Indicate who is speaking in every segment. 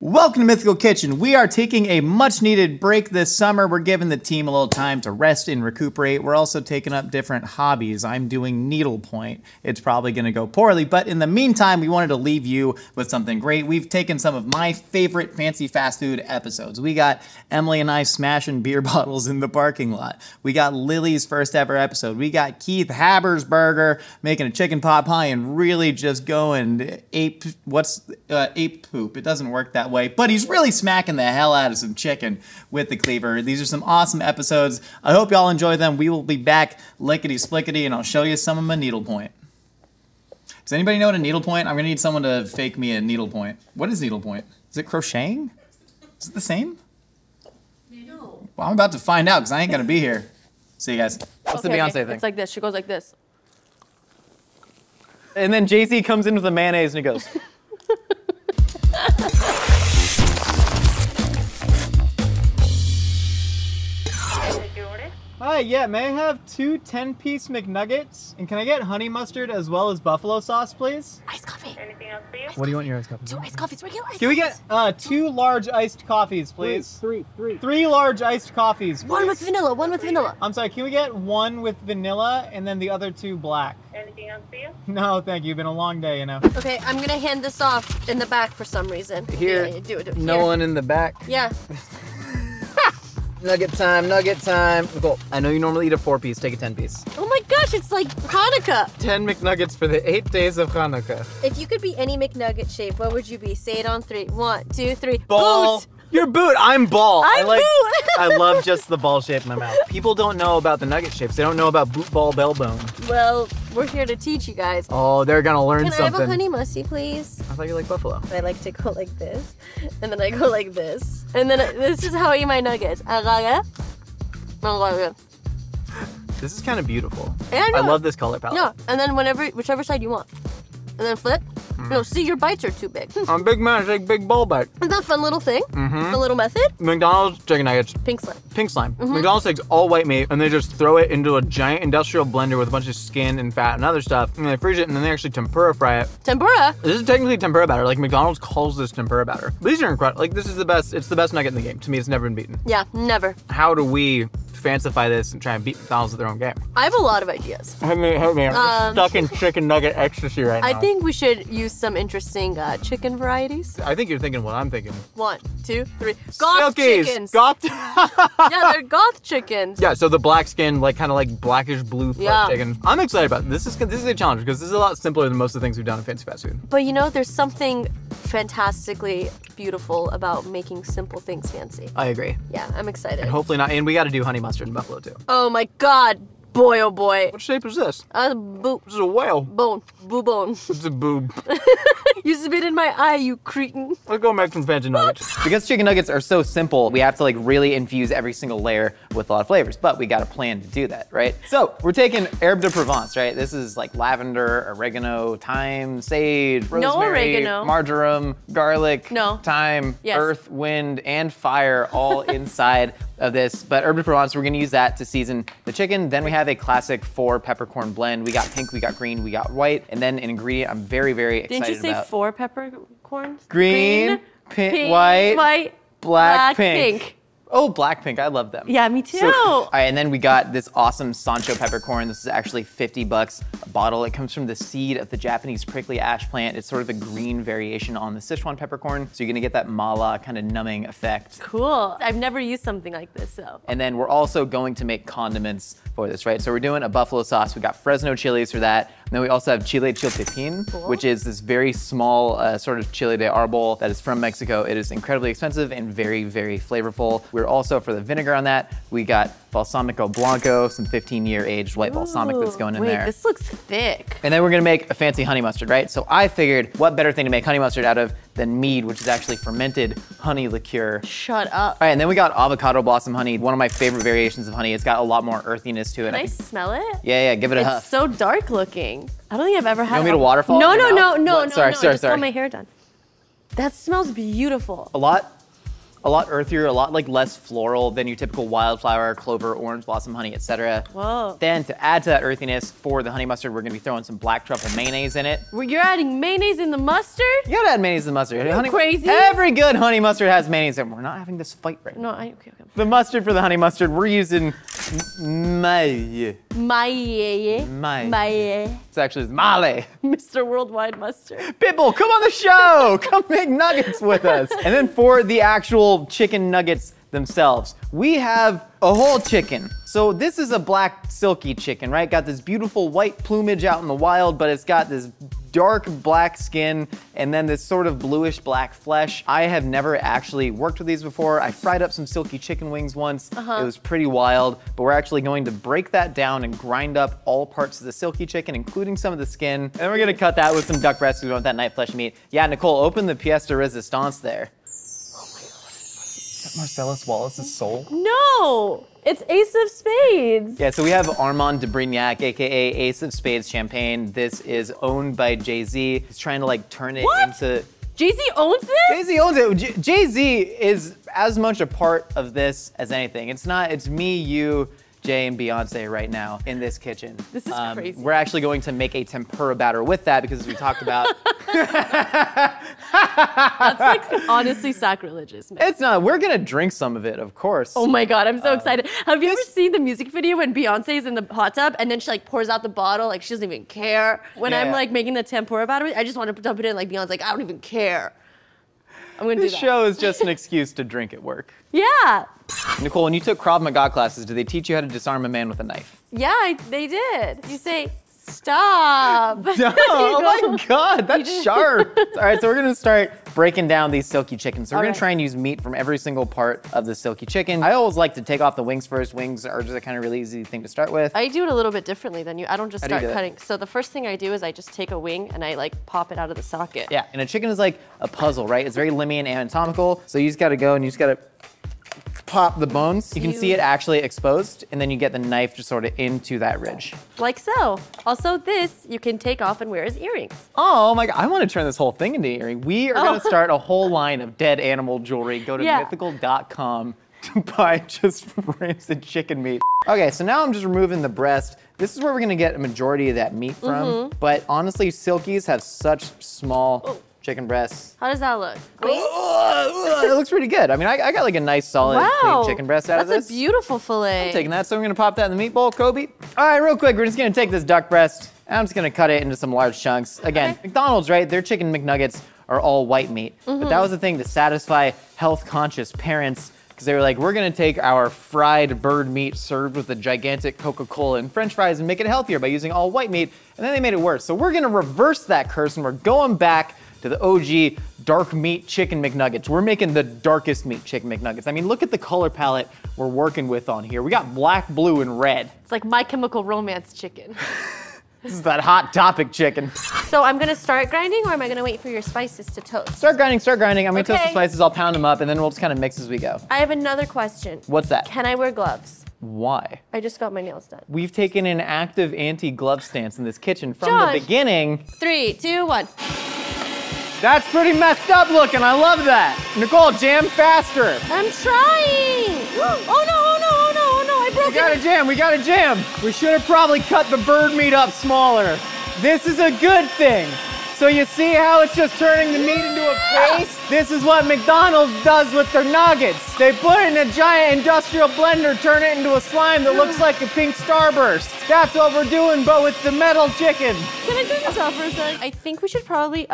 Speaker 1: Welcome to Mythical Kitchen. We are taking a much needed break this summer. We're giving the team a little time to rest and recuperate. We're also taking up different hobbies. I'm doing needlepoint. It's probably gonna go poorly, but in the meantime, we wanted to leave you with something great. We've taken some of my favorite fancy fast food episodes. We got Emily and I smashing beer bottles in the parking lot. We got Lily's first ever episode. We got Keith Habersberger making a chicken pot pie and really just going ape poop. It doesn't work that way, but he's really smacking the hell out of some chicken with the cleaver. These are some awesome episodes. I hope y'all enjoy them. We will be back lickety-splickety, and I'll show you some of my needlepoint. Does anybody know what a needlepoint? I'm gonna need someone to fake me a needlepoint. What is needlepoint? Is it crocheting? Is it the same?
Speaker 2: No.
Speaker 1: Well, I'm about to find out because I ain't gonna be here. See you guys. What's the Beyonce thing?
Speaker 2: It's like this. She goes like this.
Speaker 1: And then Jay-Z comes in with the mayonnaise and he goes. Hi, yeah, may I have two 10-piece McNuggets? And can I get honey mustard as well as buffalo sauce, please?
Speaker 2: Iced coffee.
Speaker 3: Anything else for you?
Speaker 1: What do you want in your iced coffee?
Speaker 2: 2 iced coffees, regular iced
Speaker 1: Can we
Speaker 2: coffees.
Speaker 1: get two large iced coffees, please?
Speaker 3: Three.
Speaker 1: 3 large iced coffees, please.
Speaker 2: One with vanilla, one with vanilla.
Speaker 1: I'm sorry, can we get one with vanilla and then the other 2 black?
Speaker 3: Anything else for you?
Speaker 1: No, thank you. Been a long day, you know.
Speaker 2: Okay, I'm gonna hand this off in the back for some reason.
Speaker 1: Here.
Speaker 2: Yeah, do it.
Speaker 1: No
Speaker 2: Here.
Speaker 1: one in the back.
Speaker 2: Yeah.
Speaker 1: Nugget time, nugget time. Nicole, I know you normally eat a 4-piece, take a 10-piece.
Speaker 2: Oh my gosh, it's like Hanukkah.
Speaker 1: 10 McNuggets for the 8 days of Hanukkah.
Speaker 2: If you could be any McNugget shape, what would you be? Say it on 3. 1, 2, 3.
Speaker 1: Ball.
Speaker 2: Boot.
Speaker 1: You're boot. I'm ball.
Speaker 2: I'm
Speaker 1: boot.
Speaker 2: I
Speaker 1: love just the ball shape in my mouth. People don't know about the nugget shapes. They don't know about boot, ball, bell bone.
Speaker 2: Well, we're here to teach you guys.
Speaker 1: Oh, they're gonna learn
Speaker 2: Can
Speaker 1: something.
Speaker 2: I have a honey musty, please?
Speaker 1: I thought you like buffalo.
Speaker 2: I like to go like this, and then I go like this, and then this is how I eat my nuggets.
Speaker 1: This is kind of beautiful.
Speaker 2: I know.
Speaker 1: I love this color palette.
Speaker 2: No, and then whichever side you want. And then flip. No, see, your bites are too big.
Speaker 1: I'm a big man, I take big ball bite.
Speaker 2: Isn't that a fun little thing? A little method?
Speaker 1: McDonald's chicken nuggets.
Speaker 2: Pink slime.
Speaker 1: Pink slime. McDonald's takes all white meat and they just throw it into a giant industrial blender with a bunch of skin and fat and other stuff. And they freeze it and then they actually tempura fry it.
Speaker 2: Tempura?
Speaker 1: This is technically tempura batter. Like McDonald's calls this tempura batter. These are incredible. Like this is the best. It's the best nugget in the game. To me, it's never been beaten.
Speaker 2: Yeah, never.
Speaker 1: How do we fancify this and try and beat McDonald's at their own game?
Speaker 2: I have a lot of ideas.
Speaker 1: Help me. I'm stuck in chicken nugget ecstasy right now.
Speaker 2: I think we should use some interesting chicken varieties.
Speaker 1: I think you're thinking what I'm thinking.
Speaker 2: 1, 2, 3. Goth
Speaker 1: Silkies.
Speaker 2: chickens.
Speaker 1: Goth.
Speaker 2: Yeah, they're goth chickens.
Speaker 1: Yeah, so the black skin, like kind of like blackish blue
Speaker 2: Yeah.
Speaker 1: chicken. I'm excited about it. This is a challenge because this is a lot simpler than most of the things we've done in fancy fast food.
Speaker 2: But you know, there's something fantastically beautiful about making simple things fancy.
Speaker 1: I agree.
Speaker 2: Yeah, I'm excited.
Speaker 1: And hopefully not. And we got to do honey mustard and buffalo too.
Speaker 2: Oh my god. Boy, oh boy.
Speaker 1: What shape is this?
Speaker 2: Boo.
Speaker 1: This is a whale.
Speaker 2: Bone. Boo bone.
Speaker 1: It's a boob.
Speaker 2: You spit in my eye, you cretin.
Speaker 1: Let's go make some fancy nuggets. Because chicken nuggets are so simple, we have to like really infuse every single layer with a lot of flavors, but we got a plan to do that, right? So we're taking herbe de Provence, right? This is like lavender, oregano, thyme, sage, rosemary,
Speaker 2: No oregano.
Speaker 1: marjoram, garlic,
Speaker 2: No.
Speaker 1: thyme,
Speaker 2: Yes.
Speaker 1: earth, wind, and fire all inside of this. But herbe de Provence, we're gonna use that to season the chicken. Then we have a classic 4 peppercorn blend. We got pink, we got green, we got white, and then an ingredient I'm very, very excited about.
Speaker 2: Didn't you say 4 peppercorns?
Speaker 1: Green, pink, white, black, pink. Oh, black pink, I love them.
Speaker 2: Yeah, me too.
Speaker 1: All right, and then we got this awesome Sancho peppercorn. This is actually 50 bucks a bottle. It comes from the seed of the Japanese prickly ash plant. It's sort of a green variation on the Sichuan peppercorn. So you're gonna get that mala kind of numbing effect.
Speaker 2: Cool. I've never used something like this, so.
Speaker 1: And then we're also going to make condiments for this, right? So we're doing a buffalo sauce. We got Fresno chilies for that. And then we also have chile chiltepin,
Speaker 2: Cool.
Speaker 1: which is this very small sort of chile de árbol that is from Mexico. It is incredibly expensive and very, very flavorful. We're also, for the vinegar on that, we got Balsamico Blanco, some 15-year aged white balsamic that's going in
Speaker 2: Wait,
Speaker 1: there.
Speaker 2: this looks thick.
Speaker 1: And then we're gonna make a fancy honey mustard, right? So I figured what better thing to make honey mustard out of than mead, which is actually fermented honey liqueur.
Speaker 2: Shut up.
Speaker 1: All right, and then we got avocado blossom honey, one of my favorite variations of honey. It's got a lot more earthiness to it.
Speaker 2: Can I smell it?
Speaker 1: Yeah, give it a
Speaker 2: It's
Speaker 1: huff.
Speaker 2: so dark looking. I don't think I've ever had.
Speaker 1: You want me to waterfall
Speaker 2: No,
Speaker 1: in your
Speaker 2: no,
Speaker 1: mouth?
Speaker 2: no, no,
Speaker 1: What?
Speaker 2: no.
Speaker 1: Sorry,
Speaker 2: no.
Speaker 1: sorry,
Speaker 2: I just
Speaker 1: sorry.
Speaker 2: got my hair done. That smells beautiful.
Speaker 1: A lot? a lot earthier, a lot like less floral than your typical wildflower, clover, orange blossom honey, etc.
Speaker 2: Whoa.
Speaker 1: Then to add to that earthiness for the honey mustard, we're gonna be throwing some black truffle mayonnaise in it.
Speaker 2: Well, you're adding mayonnaise in the mustard?
Speaker 1: You gotta add mayonnaise in the mustard.
Speaker 2: Are you crazy?
Speaker 1: Every good honey mustard has mayonnaise in it. We're not having this fight right now.
Speaker 2: No, okay.
Speaker 1: The mustard for the honey mustard, we're using maille.
Speaker 2: Maille.
Speaker 1: It's actually male.
Speaker 2: Mr. Worldwide Mustard.
Speaker 1: Pitbull, come on the show. Come make nuggets with us. And then for the actual chicken nuggets themselves, we have a whole chicken. So this is a black silky chicken, right? Got this beautiful white plumage out in the wild, but it's got this dark black skin and then this sort of bluish black flesh. I have never actually worked with these before. I fried up some silky chicken wings once. It was pretty wild, but we're actually going to break that down and grind up all parts of the silky chicken, including some of the skin. And then we're gonna cut that with some duck breast. We want that nice fleshy meat. Yeah, Nicole, open the pièce de résistance there. Is that Marcellus Wallace's soul?
Speaker 2: No, it's Ace of Spades.
Speaker 1: Yeah, so we have Armand de Brignac, AKA Ace of Spades champagne. This is owned by Jay-Z. He's trying to like turn it into...
Speaker 2: Jay-Z owns this?
Speaker 1: Jay-Z owns it. Jay-Z is as much a part of this as anything. It's me, you, Jay, and Beyonce right now in this kitchen.
Speaker 2: This is crazy.
Speaker 1: We're actually going to make a tempura batter with that because as we talked about.
Speaker 2: That's like honestly sacrilegious, man.
Speaker 1: It's not. We're gonna drink some of it, of course.
Speaker 2: Oh my God, I'm so excited. Have you ever seen the music video when Beyonce's in the hot tub and then she like pours out the bottle, like she doesn't even care? When I'm like making the tempura batter, I just want to dump it in like Beyonce's like, I don't even care. I'm gonna do that.
Speaker 1: This show is just an excuse to drink at work.
Speaker 2: Yeah.
Speaker 1: Nicole, when you took Krav Maga classes, did they teach you how to disarm a man with a knife?
Speaker 2: Yeah, they did. You say, stop.
Speaker 1: Oh my God, that's sharp. All right, so we're gonna start breaking down these silky chickens. So we're gonna try and use meat from every single part of the silky chicken. I always like to take off the wings first. Wings are just a kind of really easy thing to start with.
Speaker 2: I do it a little bit differently than you. I don't just start cutting. So the first thing I do is I just take a wing and I like pop it out of the socket.
Speaker 1: Yeah, and a chicken is like a puzzle, right? It's very limby and anatomical. So you just gotta go and you just gotta pop the bones. You can see it actually exposed, and then you get the knife just sort of into that ridge.
Speaker 2: Like so. Also this, you can take off and wear as earrings.
Speaker 1: Oh my God, I want to turn this whole thing into earring. We are gonna start a whole line of dead animal jewelry. Go to mythical.com to buy just rancid chicken meat. Okay, so now I'm just removing the breast. This is where we're gonna get a majority of that meat from, but honestly, silkies have such small chicken breasts.
Speaker 2: How does that look?
Speaker 1: It looks pretty good. I mean, I got like a nice solid clean chicken breast out of this.
Speaker 2: That's a beautiful fillet.
Speaker 1: I'm taking that, so I'm gonna pop that in the meat bowl, Kobe. All right, real quick, we're just gonna take this duck breast, and I'm just gonna cut it into some large chunks. Again, McDonald's, right, their chicken McNuggets are all white meat. But that was the thing to satisfy health-conscious parents, because they were like, we're gonna take our fried bird meat served with a gigantic Coca-Cola and French fries and make it healthier by using all white meat, and then they made it worse. So we're gonna reverse that curse, and we're going back to the OG dark meat chicken McNuggets. We're making the darkest meat chicken McNuggets. I mean, look at the color palette we're working with on here. We got black, blue, and red.
Speaker 2: It's like My Chemical Romance chicken.
Speaker 1: This is that Hot Topic chicken.
Speaker 2: So I'm gonna start grinding, or am I gonna wait for your spices to toast?
Speaker 1: Start grinding, start grinding. I'm gonna toast the spices, I'll pound them up, and then we'll just kind of mix as we go.
Speaker 2: I have another question.
Speaker 1: What's that?
Speaker 2: Can I wear gloves?
Speaker 1: Why?
Speaker 2: I just got my nails done.
Speaker 1: We've taken an active anti-glove stance in this kitchen from the beginning.
Speaker 2: 3, 2, 1.
Speaker 1: That's pretty messed up looking, I love that. Nicole, jam faster.
Speaker 2: I'm trying. Oh no, oh no, oh no, oh no, I broke it.
Speaker 1: We gotta jam. We should have probably cut the bird meat up smaller. This is a good thing. So you see how it's just turning the meat into a paste? This is what McDonald's does with their nuggets. They put it in a giant industrial blender, turn it into a slime that looks like a pink starburst. That's what we're doing, but with the metal chicken.
Speaker 2: Can I turn this off for a sec? I think we should probably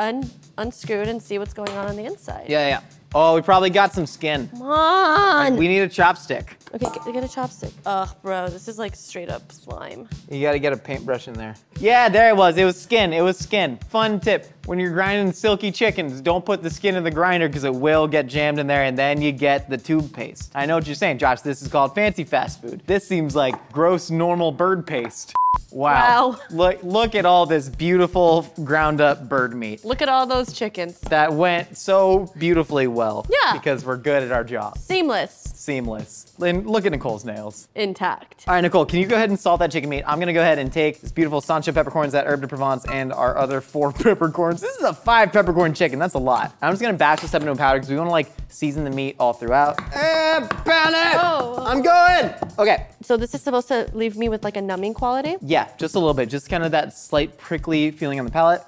Speaker 2: unscrew it and see what's going on the inside.
Speaker 1: Yeah. Oh, we probably got some skin.
Speaker 2: Come on.
Speaker 1: We need a chopstick.
Speaker 2: Okay, get a chopstick. Ugh, bro, this is like straight up slime.
Speaker 1: You gotta get a paintbrush in there. Yeah, there it was. It was skin. Fun tip. When you're grinding silky chickens, don't put the skin in the grinder because it will get jammed in there and then you get the tube paste. I know what you're saying, Josh. This is called fancy fast food. This seems like gross, normal bird paste. Wow. Look at all this beautiful ground up bird meat.
Speaker 2: Look at all those chickens.
Speaker 1: That went so beautifully well.
Speaker 2: Yeah.
Speaker 1: Because we're good at our job.
Speaker 2: Seamless.
Speaker 1: Seamless. And And look at Nicole's nails.
Speaker 2: Intact.
Speaker 1: All right, Nicole, can you go ahead and salt that chicken meat? I'm gonna go ahead and take this beautiful Sancho peppercorns, that herb de Provence, and our other 4 peppercorns. This is a 5 peppercorn chicken, that's a lot. I'm just gonna bash this up into a powder because we wanna like season the meat all throughout. And pound it!
Speaker 2: Oh.
Speaker 1: I'm going! Okay.
Speaker 2: So this is supposed to leave me with like a numbing quality?
Speaker 1: Yeah, just a little bit. Just kind of that slight prickly feeling on the palate.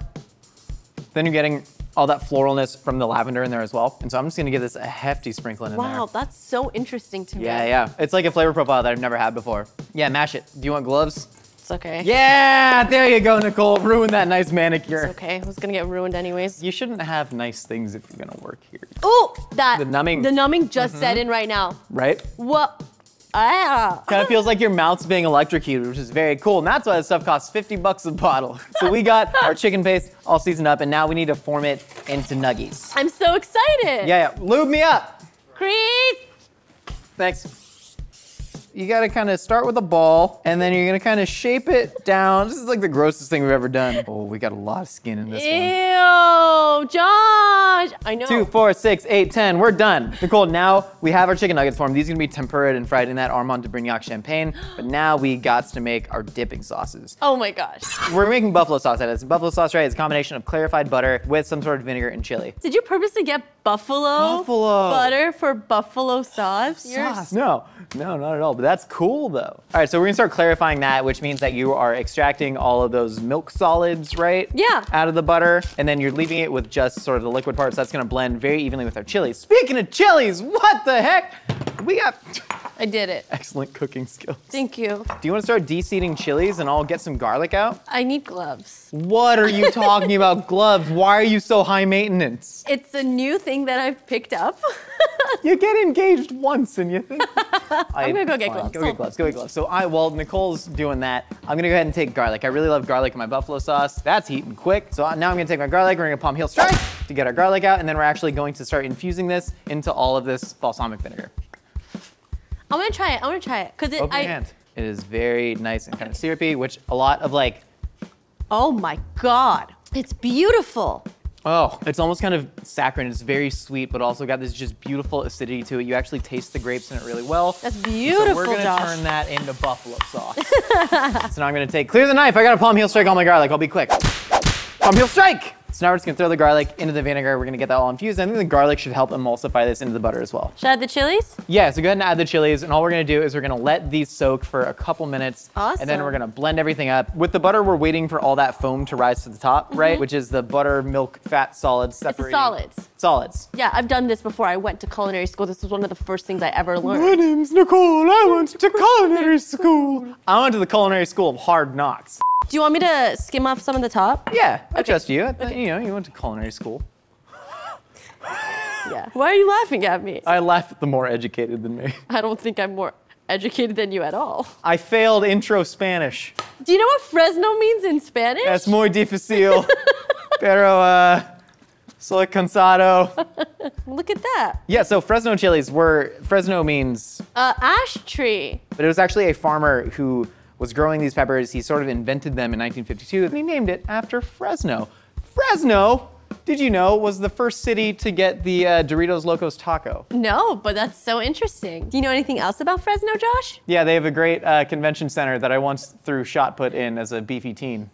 Speaker 1: Then you're getting all that floralness from the lavender in there as well. And so I'm just gonna give this a hefty sprinkling in there.
Speaker 2: Wow, that's so interesting to me.
Speaker 1: Yeah. It's like a flavor profile that I've never had before. Yeah, mash it. Do you want gloves?
Speaker 2: It's okay.
Speaker 1: Yeah, there you go, Nicole. Ruin that nice manicure.
Speaker 2: It's okay, it was gonna get ruined anyways.
Speaker 1: You shouldn't have nice things if you're gonna work here.
Speaker 2: Oh,
Speaker 1: The numbing.
Speaker 2: The numbing just set in right now.
Speaker 1: Right?
Speaker 2: What? Ah.
Speaker 1: Kind of feels like your mouth's being electrocuted, which is very cool. And that's why this stuff costs 50 bucks a bottle. So we got our chicken paste all seasoned up, and now we need to form it into nuggies.
Speaker 2: I'm so excited.
Speaker 1: Yeah. Lube me up.
Speaker 2: Chris.
Speaker 1: Thanks. You gotta kind of start with a ball, and then you're gonna kind of shape it down. This is like the grossest thing we've ever done. Oh, we got a lot of skin in this one.
Speaker 2: Ew, Josh. I know.
Speaker 1: 2, 4, 6, 8, 10. We're done. Nicole, now we have our chicken nuggets formed. These are gonna be tempuraed and fried in that Armand de Brignac champagne. But now we got to make our dipping sauces.
Speaker 2: Oh my gosh.
Speaker 1: We're making buffalo sauce out of this. Buffalo sauce, right, is a combination of clarified butter with some sort of vinegar and chili.
Speaker 2: Did you purposely get buffalo butter for buffalo sauce?
Speaker 1: Sauce. No, not at all. But that's cool though. All right, so we're gonna start clarifying that, which means that you are extracting all of those milk solids, right?
Speaker 2: Yeah.
Speaker 1: Out of the butter, and then you're leaving it with just sort of the liquid parts. That's gonna blend very evenly with our chilies. Speaking of chilies, what the heck? We got
Speaker 2: I did it.
Speaker 1: excellent cooking skills.
Speaker 2: Thank you.
Speaker 1: Do you want to start de-seeding chilies and I'll get some garlic out?
Speaker 2: I need gloves.
Speaker 1: What are you talking about, gloves? Why are you so high maintenance?
Speaker 2: It's a new thing that I've picked up.
Speaker 1: You get engaged once and you think.
Speaker 2: I'm gonna go get gloves.
Speaker 1: Go get gloves, go get gloves. So while Nicole's doing that, I'm gonna go ahead and take garlic. I really love garlic in my buffalo sauce. That's heating quick. So now I'm gonna take my garlic, we're gonna palm heel strike to get our garlic out, and then we're actually going to start infusing this into all of this balsamic vinegar.
Speaker 2: I wanna try it. Cause
Speaker 1: Open your hand. It is very nice and kind of syrupy, which a lot of like.
Speaker 2: Oh my God, it's beautiful.
Speaker 1: Oh, it's almost kind of saccharine. It's very sweet, but also got this just beautiful acidity to it. You actually taste the grapes in it really well.
Speaker 2: That's beautiful,
Speaker 1: So we're gonna
Speaker 2: Josh.
Speaker 1: turn that into buffalo sauce. So now I'm gonna clear the knife. I got a palm heel strike on my garlic. I'll be quick. Palm heel strike! So now we're just gonna throw the garlic into the vinegar. We're gonna get that all infused. I think the garlic should help emulsify this into the butter as well.
Speaker 2: Should I add the chilies?
Speaker 1: Yeah, so go ahead and add the chilies, and all we're gonna do is we're gonna let these soak for a couple minutes.
Speaker 2: Awesome.
Speaker 1: And then we're gonna blend everything up. With the butter, we're waiting for all that foam to rise to the top, right? Which is the butter, milk, fat, solids separating.
Speaker 2: Solids.
Speaker 1: Solids.
Speaker 2: Yeah, I've done this before. I went to culinary school. This was one of the first things I ever learned.
Speaker 1: My name's Nicole. I went to culinary school. I went to the culinary school of hard knocks.
Speaker 2: Do you want me to skim off some of the top?
Speaker 1: Yeah, I trust you. You know, you went to culinary school.
Speaker 2: Yeah. Why are you laughing at me?
Speaker 1: I laugh at the more educated than me.
Speaker 2: I don't think I'm more educated than you at all.
Speaker 1: I failed intro Spanish.
Speaker 2: Do you know what Fresno means in Spanish?
Speaker 1: Es muy difícil, pero soy cansado.
Speaker 2: Look at that.
Speaker 1: Yeah, so Fresno chilies Fresno means,
Speaker 2: Ash tree.
Speaker 1: but it was actually a farmer who was growing these peppers. He sort of invented them in 1952, and he named it after Fresno. Fresno, did you know, was the first city to get the Doritos Locos Taco.
Speaker 2: No, but that's so interesting. Do you know anything else about Fresno, Josh?
Speaker 1: Yeah, they have a great convention center that I once threw shot put in as a beefy teen.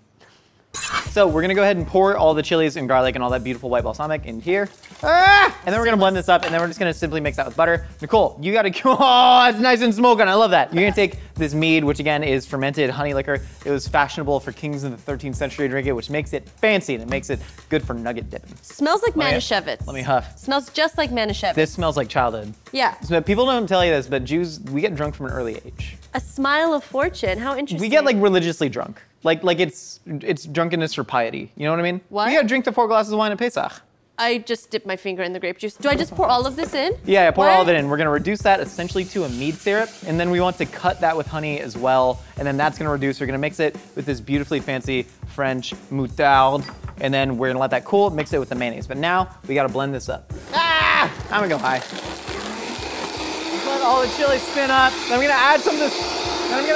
Speaker 1: So we're gonna go ahead and pour all the chilies and garlic and all that beautiful white balsamic in here. And then we're gonna blend this up, and then we're just gonna simply mix that with butter. Nicole, you gotta, oh, it's nice and smoking, I love that. You're gonna take this mead, which again is fermented honey liquor. It was fashionable for kings in the 13th century to drink it, which makes it fancy and it makes it good for nugget dipping.
Speaker 2: Smells like Manischewitz.
Speaker 1: Let me huff.
Speaker 2: Smells just like Manischewitz.
Speaker 1: This smells like childhood.
Speaker 2: Yeah.
Speaker 1: So people don't tell you this, but Jews, we get drunk from an early age.
Speaker 2: A smile of fortune, how interesting.
Speaker 1: We get like religiously drunk. Like it's drunkenness for piety. You know what I mean?
Speaker 2: What?
Speaker 1: We gotta drink the 4 glasses of wine at Pesach.
Speaker 2: I just dipped my finger in the grape juice. Do I just pour all of this in?
Speaker 1: Yeah, pour all of it in. We're gonna reduce that essentially to a mead syrup, and then we want to cut that with honey as well, and then that's gonna reduce. We're gonna mix it with this beautifully fancy French moutarde, and then we're gonna let that cool, mix it with the mayonnaise. But now, we gotta blend this up. Ah! I'm gonna go high. Let all the chili spin up. Then I'm gonna add some of this, then I'm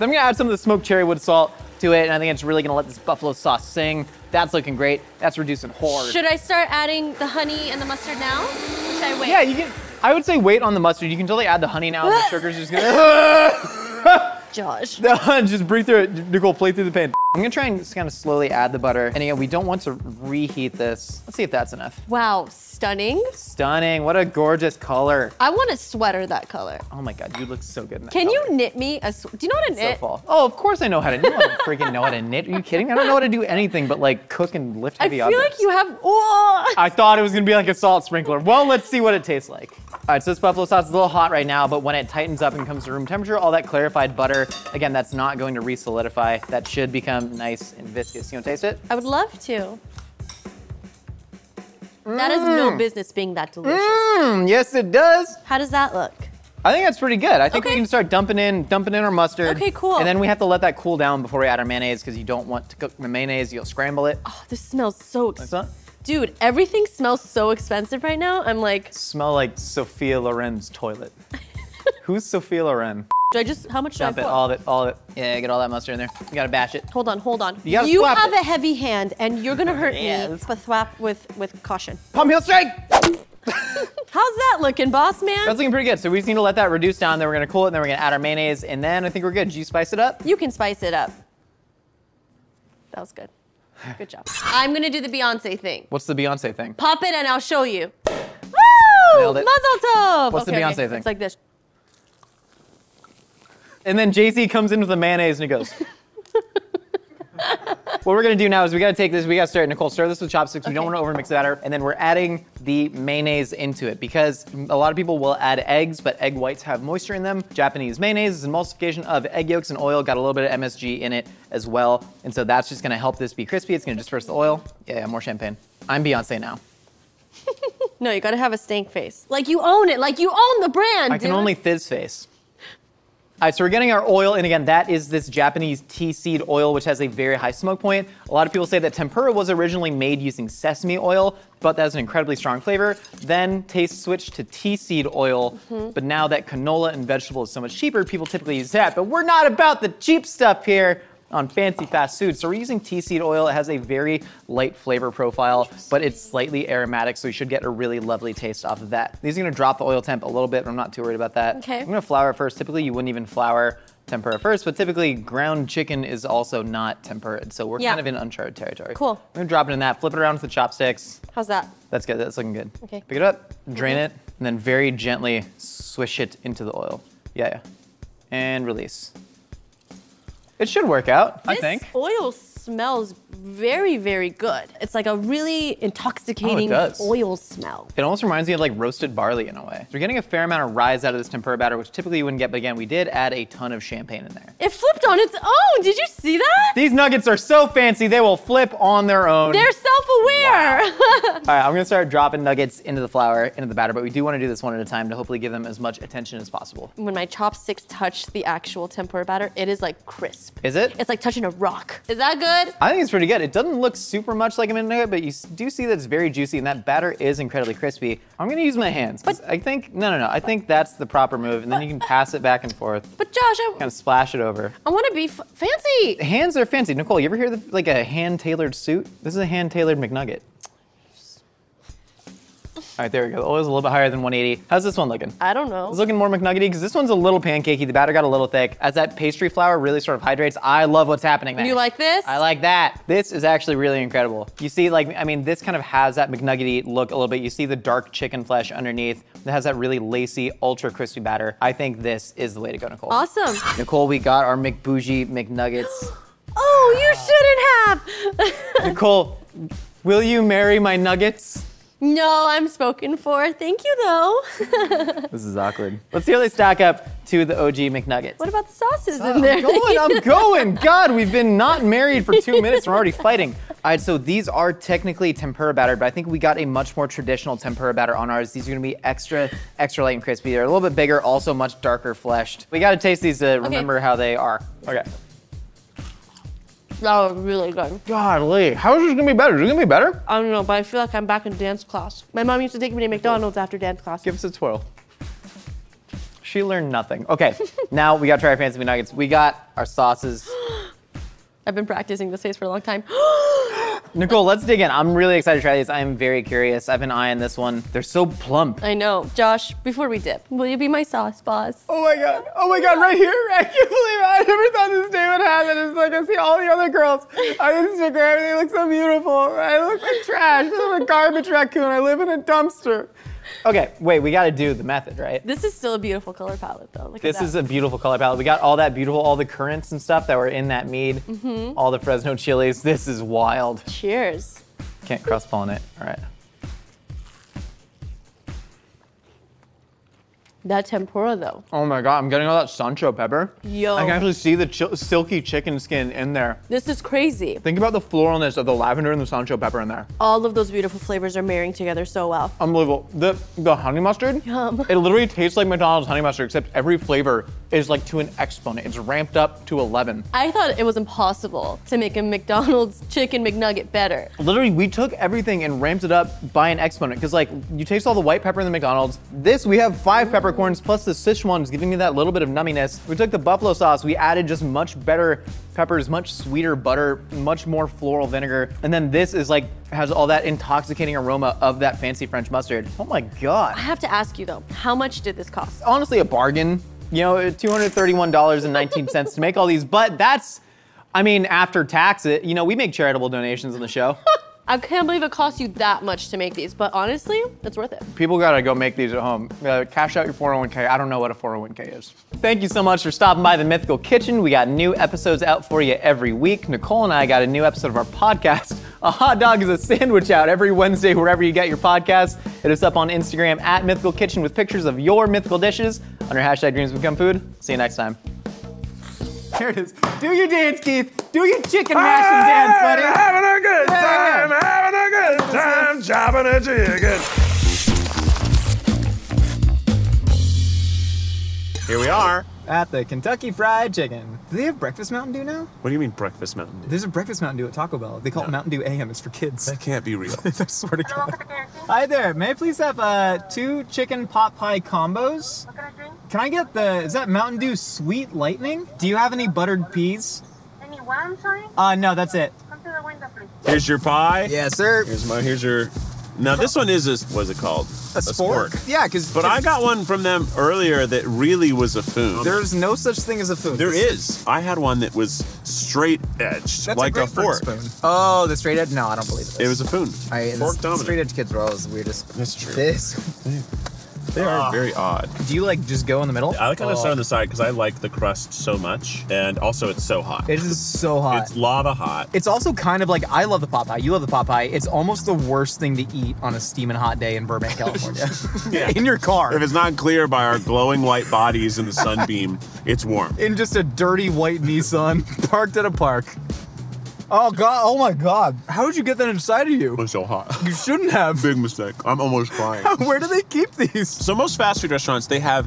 Speaker 1: gonna add some of the smoked cherry wood salt to it, and I think it's really gonna let this buffalo sauce sing. That's looking great. That's reducing hard.
Speaker 2: Should I start adding the honey and the mustard now? Or should I wait?
Speaker 1: Yeah, you can. I would say wait on the mustard. You can totally add the honey now. The sugar's just gonna.
Speaker 2: Josh.
Speaker 1: Just breathe through it. Nicole, play through the pain. I'm gonna try and just kind of slowly add the butter. And again, we don't want to reheat this. Let's see if that's enough.
Speaker 2: Wow, stunning.
Speaker 1: Stunning, what a gorgeous color.
Speaker 2: I want a sweater that color.
Speaker 1: Oh my God, you look so good in that
Speaker 2: Can
Speaker 1: color.
Speaker 2: you knit me do you know how to knit?
Speaker 1: So fall. Oh, of course I know how to knit. I don't freaking know how to knit. Are you kidding me? I don't know how to do anything but like cook and lift heavy
Speaker 2: I feel
Speaker 1: objects.
Speaker 2: like you have, oh.
Speaker 1: I thought it was gonna be like a salt sprinkler. Well, let's see what it tastes like. All right, so this buffalo sauce is a little hot right now, but when it tightens up and comes to room temperature, all that clarified butter, again, that's not going to re-solidify. That should become nice and viscous. You wanna taste it?
Speaker 2: I would love to. That has no business being that delicious.
Speaker 1: Yes, it does.
Speaker 2: How does that look?
Speaker 1: I think that's pretty good. I think we
Speaker 2: Okay.
Speaker 1: can start dumping in our mustard.
Speaker 2: Okay, cool.
Speaker 1: And then we have to let that cool down before we add our mayonnaise because you don't want to cook the mayonnaise. You'll scramble it.
Speaker 2: Oh, this smells so
Speaker 1: Like that.
Speaker 2: Dude, everything smells so expensive right now. I'm like,
Speaker 1: Smell like Sophia Loren's toilet. Who's Sophia Loren?
Speaker 2: how much do I
Speaker 1: Dump it,
Speaker 2: put?
Speaker 1: all of it. Yeah, get all that mustard in there. You gotta bash it.
Speaker 2: Hold on.
Speaker 1: You gotta
Speaker 2: You
Speaker 1: slap
Speaker 2: have
Speaker 1: it.
Speaker 2: a heavy hand and you're gonna hurt
Speaker 1: Yes.
Speaker 2: me, but thwap with caution.
Speaker 1: Palm heel strike!
Speaker 2: How's that looking, boss man?
Speaker 1: That's looking pretty good. So we just need to let that reduce down, then we're gonna cool it, and then we're gonna add our mayonnaise, and then I think we're good. Did you spice it up?
Speaker 2: You can spice it up. That was good. Good job. I'm gonna do the Beyonce thing.
Speaker 1: What's the Beyonce thing?
Speaker 2: Pop it and I'll show you. Woo!
Speaker 1: Nailed it.
Speaker 2: Mazel tov!
Speaker 1: What's the Beyonce thing?
Speaker 2: It's like this.
Speaker 1: And then JC comes in with the mayonnaise and he goes. What we're gonna do now is we gotta take this, we gotta start, Nicole, stir this with chopsticks. We don't wanna overmix the batter. And then we're adding the mayonnaise into it because a lot of people will add eggs, but egg whites have moisture in them. Japanese mayonnaise is an emulsification of egg yolks and oil, got a little bit of MSG in it as well. And so that's just gonna help this be crispy. It's gonna disperse the oil. Yeah, more champagne. I'm Beyonce now.
Speaker 2: No, you gotta have a stank face. Like you own it, like you own the brand,
Speaker 1: I can
Speaker 2: dude.
Speaker 1: only fizz face. All right, so we're getting our oil, and again, that is this Japanese tea seed oil, which has a very high smoke point. A lot of people say that tempura was originally made using sesame oil, but that has an incredibly strong flavor. Then taste switched to tea seed oil, but now that canola and vegetable is so much cheaper, people typically use that. But we're not about the cheap stuff here on fancy fast food. So we're using tea seed oil. It has a very light flavor profile, but it's slightly aromatic, so you should get a really lovely taste off of that. These are gonna drop the oil temp a little bit, but I'm not too worried about that.
Speaker 2: Okay.
Speaker 1: I'm gonna flour it first. Typically, you wouldn't even flour tempura first, but typically ground chicken is also not tempura, so we're kind of in uncharted territory.
Speaker 2: Cool.
Speaker 1: I'm gonna drop it in that, flip it around with the chopsticks.
Speaker 2: How's that?
Speaker 1: That's good, that's looking good.
Speaker 2: Okay.
Speaker 1: Pick it up, drain it, and then very gently swish it into the oil. Yeah. And release. It should work out, I think.
Speaker 2: This oil smells very, very good. It's like a really intoxicating oil smell.
Speaker 1: It almost reminds me of like roasted barley in a way. So we're getting a fair amount of rise out of this tempura batter, which typically you wouldn't get, but again, we did add a ton of champagne in there.
Speaker 2: It flipped on its own. Did you see that?
Speaker 1: These nuggets are so fancy, they will flip on their own.
Speaker 2: They're self-aware.
Speaker 1: All right, I'm gonna start dropping nuggets into the flour, into the batter, but we do wanna do this one at a time to hopefully give them as much attention as possible.
Speaker 2: When my chopsticks touch the actual tempura batter, it is like crisp.
Speaker 1: Is it?
Speaker 2: It's like touching a rock. Is that good?
Speaker 1: I think it's pretty good. It doesn't look super much like a mint nugget, but you do see that it's very juicy and that batter is incredibly crispy. I'm gonna use my hands. 'Cause I think, no, I think that's the proper move, and then you can pass it back and forth.
Speaker 2: But Josh,
Speaker 1: Kind of splash it over.
Speaker 2: I want to be fancy.
Speaker 1: Hands are fancy. Nicole, you ever hear of like a hand-tailored suit? This is a hand-tailored McNugget. All right, there we go. The oil's a little bit higher than 180. How's this one looking?
Speaker 2: I don't know.
Speaker 1: It's looking more McNuggety because this one's a little pancakey. The batter got a little thick. As that pastry flour really sort of hydrates, I love what's happening there.
Speaker 2: You like this?
Speaker 1: I like that. This is actually really incredible. You see, like, I mean, this kind of has that McNuggety look a little bit. You see the dark chicken flesh underneath. It has that really lacy, ultra crispy batter. I think this is the way to go, Nicole.
Speaker 2: Awesome.
Speaker 1: Nicole, we got our McBougie McNuggets.
Speaker 2: Oh, you shouldn't have.
Speaker 1: Nicole, will you marry my nuggets?
Speaker 2: No, I'm spoken for. Thank you, though.
Speaker 1: This is awkward. Let's see how they stack up to the OG McNuggets.
Speaker 2: What about the sauces in there?
Speaker 1: I'm going. God, we've been not married for 2 minutes. We're already fighting. All right, so these are technically tempura batter, but I think we got a much more traditional tempura batter on ours. These are gonna be extra light and crispy. They're a little bit bigger, also much darker fleshed. We gotta taste these to remember how they are. Okay.
Speaker 2: That was really good.
Speaker 1: Godly, how is this gonna be better? Is it gonna be better?
Speaker 2: I don't know, but I feel like I'm back in dance class. My mom used to take me to McDonald's after dance class.
Speaker 1: Give us a twirl. She learned nothing. Okay, now we gotta try our fancy McNuggets. We got our sauces.
Speaker 2: I've been practicing this face for a long time.
Speaker 1: Nicole, let's dig in. I'm really excited to try these. I'm very curious. I've been eyeing this one. They're so plump.
Speaker 2: I know. Josh, before we dip, will you be my sauce boss?
Speaker 1: Oh my God, right here. I can't believe it. I never thought this day would happen. It's like I see all the other girls on Instagram, they look so beautiful. I look like trash. I'm a garbage raccoon. I live in a dumpster. Okay, wait, we gotta do the method, right?
Speaker 2: This is still a beautiful color palette though. Look at that.
Speaker 1: This is a beautiful color palette. We got all that beautiful, all the currants and stuff that were in that mead. All the Fresno chilies. This is wild.
Speaker 2: Cheers.
Speaker 1: Can't cross-pollinate. All right.
Speaker 2: That tempura though.
Speaker 1: Oh my God, I'm getting all that Sancho pepper.
Speaker 2: Yo.
Speaker 1: I can actually see the silky chicken skin in there.
Speaker 2: This is crazy.
Speaker 1: Think about the floralness of the lavender and the Sancho pepper in there.
Speaker 2: All of those beautiful flavors are marrying together so well.
Speaker 1: Unbelievable. The honey mustard,
Speaker 2: Yum.
Speaker 1: It literally tastes like McDonald's honey mustard, except every flavor is like to an exponent. It's ramped up to 11.
Speaker 2: I thought it was impossible to make a McDonald's chicken McNugget better.
Speaker 1: Literally, we took everything and ramped it up by an exponent. Because like, you taste all the white pepper in the McDonald's. This, we have 5 peppercorns plus the Sichuan is giving me that little bit of numminess. We took the buffalo sauce, we added just much better peppers, much sweeter butter, much more floral vinegar. And then this is like, has all that intoxicating aroma of that fancy French mustard. Oh my God.
Speaker 2: I have to ask you though, how much did this cost?
Speaker 1: Honestly, a bargain. You know, $231.19 to make all these, but that's, I mean, after tax, you know, we make charitable donations on the show.
Speaker 2: I can't believe it cost you that much to make these, but honestly, it's worth it.
Speaker 1: People gotta go make these at home. Cash out your 401k. I don't know what a 401k is. Thank you so much for stopping by the Mythical Kitchen. We got new episodes out for you every week. Nicole and I got a new episode of our podcast, A Hot Dog is a Sandwich, out every Wednesday wherever you get your podcasts. Hit us up on Instagram at Mythical Kitchen with pictures of your mythical dishes under hashtag Dreams Become Food. See you next time. Here it is. Do your dance, Keith. Do your chicken mashing dance, buddy.
Speaker 3: Having a good time, having a good time, chopping a chicken. Here we are.
Speaker 1: At the Kentucky Fried Chicken. Do they have breakfast Mountain Dew now?
Speaker 3: What do you mean breakfast Mountain Dew?
Speaker 1: There's a breakfast Mountain Dew at Taco Bell. They call it Mountain Dew AM. It's for kids.
Speaker 3: That can't be real.
Speaker 1: I swear to God. Hi there. May I please have 2 chicken pot pie combos?
Speaker 4: What can I drink?
Speaker 1: Can I get is that Mountain Dew Sweet Lightning? Do you have any buttered peas?
Speaker 4: Any what, I'm sorry?
Speaker 1: No, that's it.
Speaker 4: Come to the window, please.
Speaker 3: Here's your pie.
Speaker 1: Yes, sir.
Speaker 3: Here's your. Now this one is what's it called?
Speaker 1: A spork? Yeah, because.
Speaker 3: But I got one from them earlier that really was a food.
Speaker 1: There's no such thing as a food.
Speaker 3: There is. I had one that was straight edged,
Speaker 1: That's
Speaker 3: like
Speaker 1: a
Speaker 3: a fork.
Speaker 1: spoon. Oh, the straight edge? No, I don't believe it.
Speaker 3: It was a food. Fork
Speaker 1: The
Speaker 3: dominant.
Speaker 1: straight edge kids were always the weirdest.
Speaker 3: That's true.
Speaker 1: This.
Speaker 3: They are very odd.
Speaker 1: Do you like just go in the middle?
Speaker 3: I kind of start on the side because I like the crust so much, and also it's so hot.
Speaker 1: It is so hot.
Speaker 3: It's lava hot.
Speaker 1: It's also kind of like, I love the pot pie, you love the pot pie. It's almost the worst thing to eat on a steaming hot day in Burbank, California.
Speaker 3: Yeah.
Speaker 1: In your car.
Speaker 3: If it's not clear by our glowing white bodies in the sunbeam, it's warm.
Speaker 1: In just a dirty white Nissan, parked at a park. Oh God, oh my God. How did you get that inside of you?
Speaker 3: It was so hot.
Speaker 1: You shouldn't have.
Speaker 3: Big mistake. I'm almost crying.
Speaker 1: Where do they keep these?
Speaker 3: So most fast food restaurants, they have,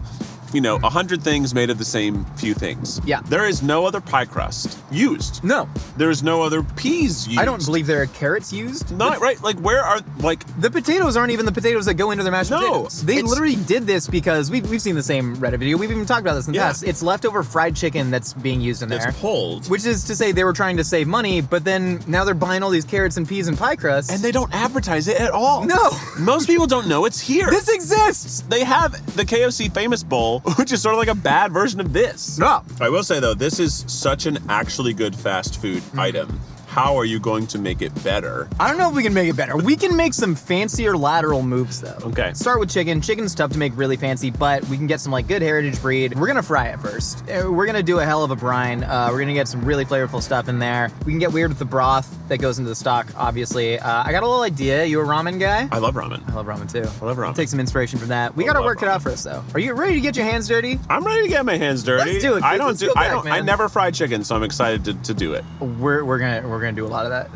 Speaker 3: 100 things made of the same few things.
Speaker 1: Yeah.
Speaker 3: There is no other pie crust used.
Speaker 1: No.
Speaker 3: There is no other peas used.
Speaker 1: I don't believe there are carrots used.
Speaker 3: Not right. Like where are
Speaker 1: The potatoes aren't even the potatoes that go into their mashed
Speaker 3: No,
Speaker 1: potatoes. They
Speaker 3: it's-
Speaker 1: literally did this because we've seen the same Reddit video. We've even talked about this in the
Speaker 3: Yeah.
Speaker 1: past. It's leftover fried chicken that's being used in there.
Speaker 3: it's pulled.
Speaker 1: Which is to say they were trying to save money, but then now they're buying all these carrots and peas and pie crusts.
Speaker 3: And they don't advertise it at all.
Speaker 1: No.
Speaker 3: Most people don't know it's here.
Speaker 1: This exists!
Speaker 3: They have the KFC Famous Bowl, which is sort of like a bad version of this.
Speaker 1: No.
Speaker 3: I will say though, this is such an actually good fast food item. How are you going to make it better?
Speaker 1: I don't know if we can make it better. We can make some fancier lateral moves though.
Speaker 3: Okay.
Speaker 1: Start with chicken. Chicken's tough to make really fancy, but we can get some like good heritage breed. We're gonna fry it first. We're gonna do a hell of a brine. We're gonna get some really flavorful stuff in there. We can get weird with the broth that goes into the stock, obviously. I got a little idea. You a ramen guy?
Speaker 3: I love ramen.
Speaker 1: I love ramen too.
Speaker 3: I love ramen.
Speaker 1: Take some inspiration from that. We gotta
Speaker 3: love
Speaker 1: work it
Speaker 3: ramen.
Speaker 1: out for us though. Are you ready to get your hands dirty?
Speaker 3: I'm ready to get my hands dirty.
Speaker 1: Let's do it,
Speaker 3: I
Speaker 1: kid.
Speaker 3: don't
Speaker 1: Let's
Speaker 3: do.
Speaker 1: go
Speaker 3: I
Speaker 1: back,
Speaker 3: don't. I
Speaker 1: man.
Speaker 3: never fry chicken, so I'm excited to do it.
Speaker 1: We're gonna do a lot of that.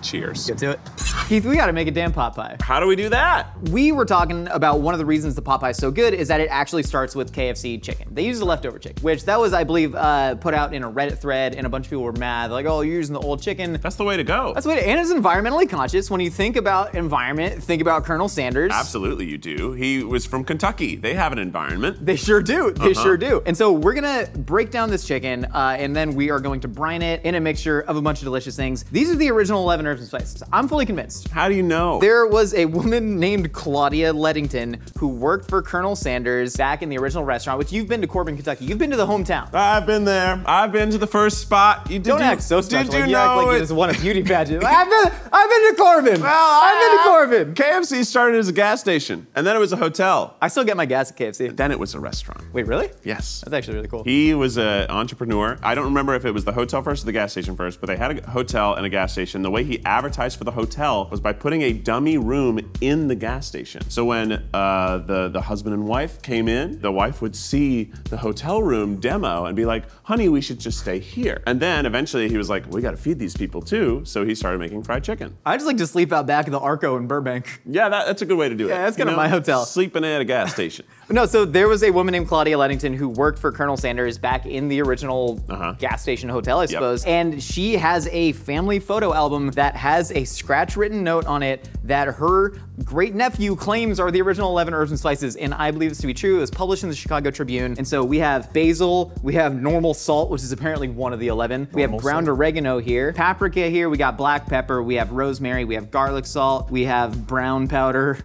Speaker 3: Cheers.
Speaker 1: Get to it. Keith, we gotta make a damn pot pie.
Speaker 3: How do we do that?
Speaker 1: We were talking about one of the reasons the pot pie is so good is that it actually starts with KFC chicken. They use the leftover chicken, which that was, I believe, put out in a Reddit thread, and a bunch of people were mad. They're like, oh, you're using the old chicken.
Speaker 3: That's the way to go.
Speaker 1: That's the way to, and it's environmentally conscious. When you think about environment, think about Colonel Sanders.
Speaker 3: Absolutely you do. He was from Kentucky. They have an environment.
Speaker 1: They sure do. They sure do. And so we're gonna break down this chicken, and then we are going to brine it in a mixture of a bunch of delicious things. These are the original 11 herbs and spices. I'm fully convinced.
Speaker 3: How do you know?
Speaker 1: There was a woman named Claudia Leddington who worked for Colonel Sanders back in the original restaurant, which you've been to Corbin, Kentucky. You've been to the hometown.
Speaker 3: I've been there. I've been to the first spot.
Speaker 1: Don't act so special.
Speaker 3: Did you
Speaker 1: You
Speaker 3: know
Speaker 1: act like
Speaker 3: it?
Speaker 1: you just won a beauty pageant. I've been to Corbin.
Speaker 3: Well,
Speaker 1: I've been to Corbin.
Speaker 3: KFC started as a gas station, and then it was a hotel.
Speaker 1: I still get my gas at KFC.
Speaker 3: Then it was a restaurant.
Speaker 1: Wait, really?
Speaker 3: Yes.
Speaker 1: That's actually really cool.
Speaker 3: He was an entrepreneur. I don't remember if it was the hotel first or the gas station first, but they had a hotel and a gas station. The way he advertised for the hotel was by putting a dummy room in the gas station. So when the husband and wife came in, the wife would see the hotel room demo and be like, honey, we should just stay here. And then eventually he was like, we gotta feed these people too. So he started making fried chicken.
Speaker 1: I just like to sleep out back in the Arco in Burbank.
Speaker 3: Yeah, that's a good way to do it.
Speaker 1: Yeah, that's kind of my hotel.
Speaker 3: Sleeping at a gas station.
Speaker 1: No, so there was a woman named Claudia Leddington who worked for Colonel Sanders back in the original gas station hotel, I suppose. And she has a family photo album that has a scratch-written note on it that her great-nephew claims are the original 11 herbs and spices, and I believe this to be true. It was published in the Chicago Tribune. And so we have basil, we have normal salt, which is apparently one of the 11. We have ground oregano here, paprika here, we got black pepper, we have rosemary, we have garlic salt, we have brown powder.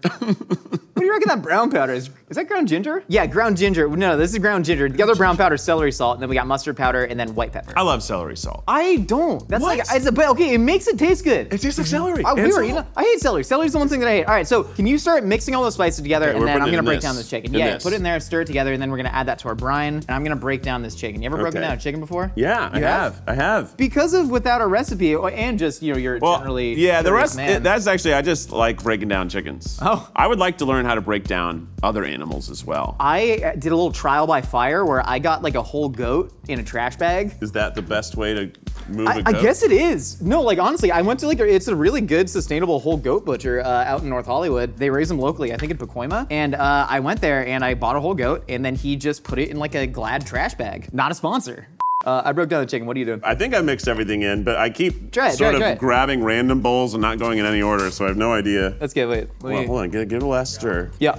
Speaker 1: What do you reckon that brown powder is? Is that ground ginger? Yeah, ground ginger. No, this is ground ginger. The other brown powder is celery salt, and then we got mustard powder and then white pepper.
Speaker 3: I love celery salt.
Speaker 1: I don't. That's
Speaker 3: What?
Speaker 1: like, but okay, it makes it taste good.
Speaker 3: It tastes like celery.
Speaker 1: Oh,
Speaker 3: and
Speaker 1: weird.
Speaker 3: salt.
Speaker 1: You know, I hate celery. Celery's the one thing that I hate. All right, so can you start mixing all those spices together,
Speaker 3: Okay,
Speaker 1: and
Speaker 3: we're
Speaker 1: then I'm
Speaker 3: putting it
Speaker 1: gonna
Speaker 3: in
Speaker 1: break down
Speaker 3: this.
Speaker 1: this chicken.
Speaker 3: In
Speaker 1: Yeah,
Speaker 3: this.
Speaker 1: put it in there, stir it together, and then we're gonna add that to our brine, and I'm gonna break down this chicken. You ever broken
Speaker 3: Okay.
Speaker 1: down a chicken before?
Speaker 3: Yeah, I have.
Speaker 1: Because of without a recipe, and just, you know, you're generally
Speaker 3: yeah, the
Speaker 1: curious
Speaker 3: rest,
Speaker 1: man.
Speaker 3: that's actually, I just like breaking down chickens.
Speaker 1: Oh.
Speaker 3: I would like to learn how to break down other animals as well.
Speaker 1: I did a little trial by fire where I got like a whole goat in a trash bag.
Speaker 3: Is that the best way to move a
Speaker 1: I
Speaker 3: goat?
Speaker 1: guess it is. No, like honestly, I went to like, it's a really good sustainable whole goat butcher out in North Hollywood. They raise them locally, I think in Pacoima. And I went there and I bought a whole goat and then he just put it in like a Glad trash bag. Not a sponsor. I broke down the chicken, what are you doing?
Speaker 3: I think I mixed everything in, but I keep
Speaker 1: Try
Speaker 3: sort
Speaker 1: it.
Speaker 3: of grabbing random bowls and not going in any order, so I have no idea.
Speaker 1: Let's get, wait.
Speaker 3: Well, hold on, give it a last stir.
Speaker 1: Yeah.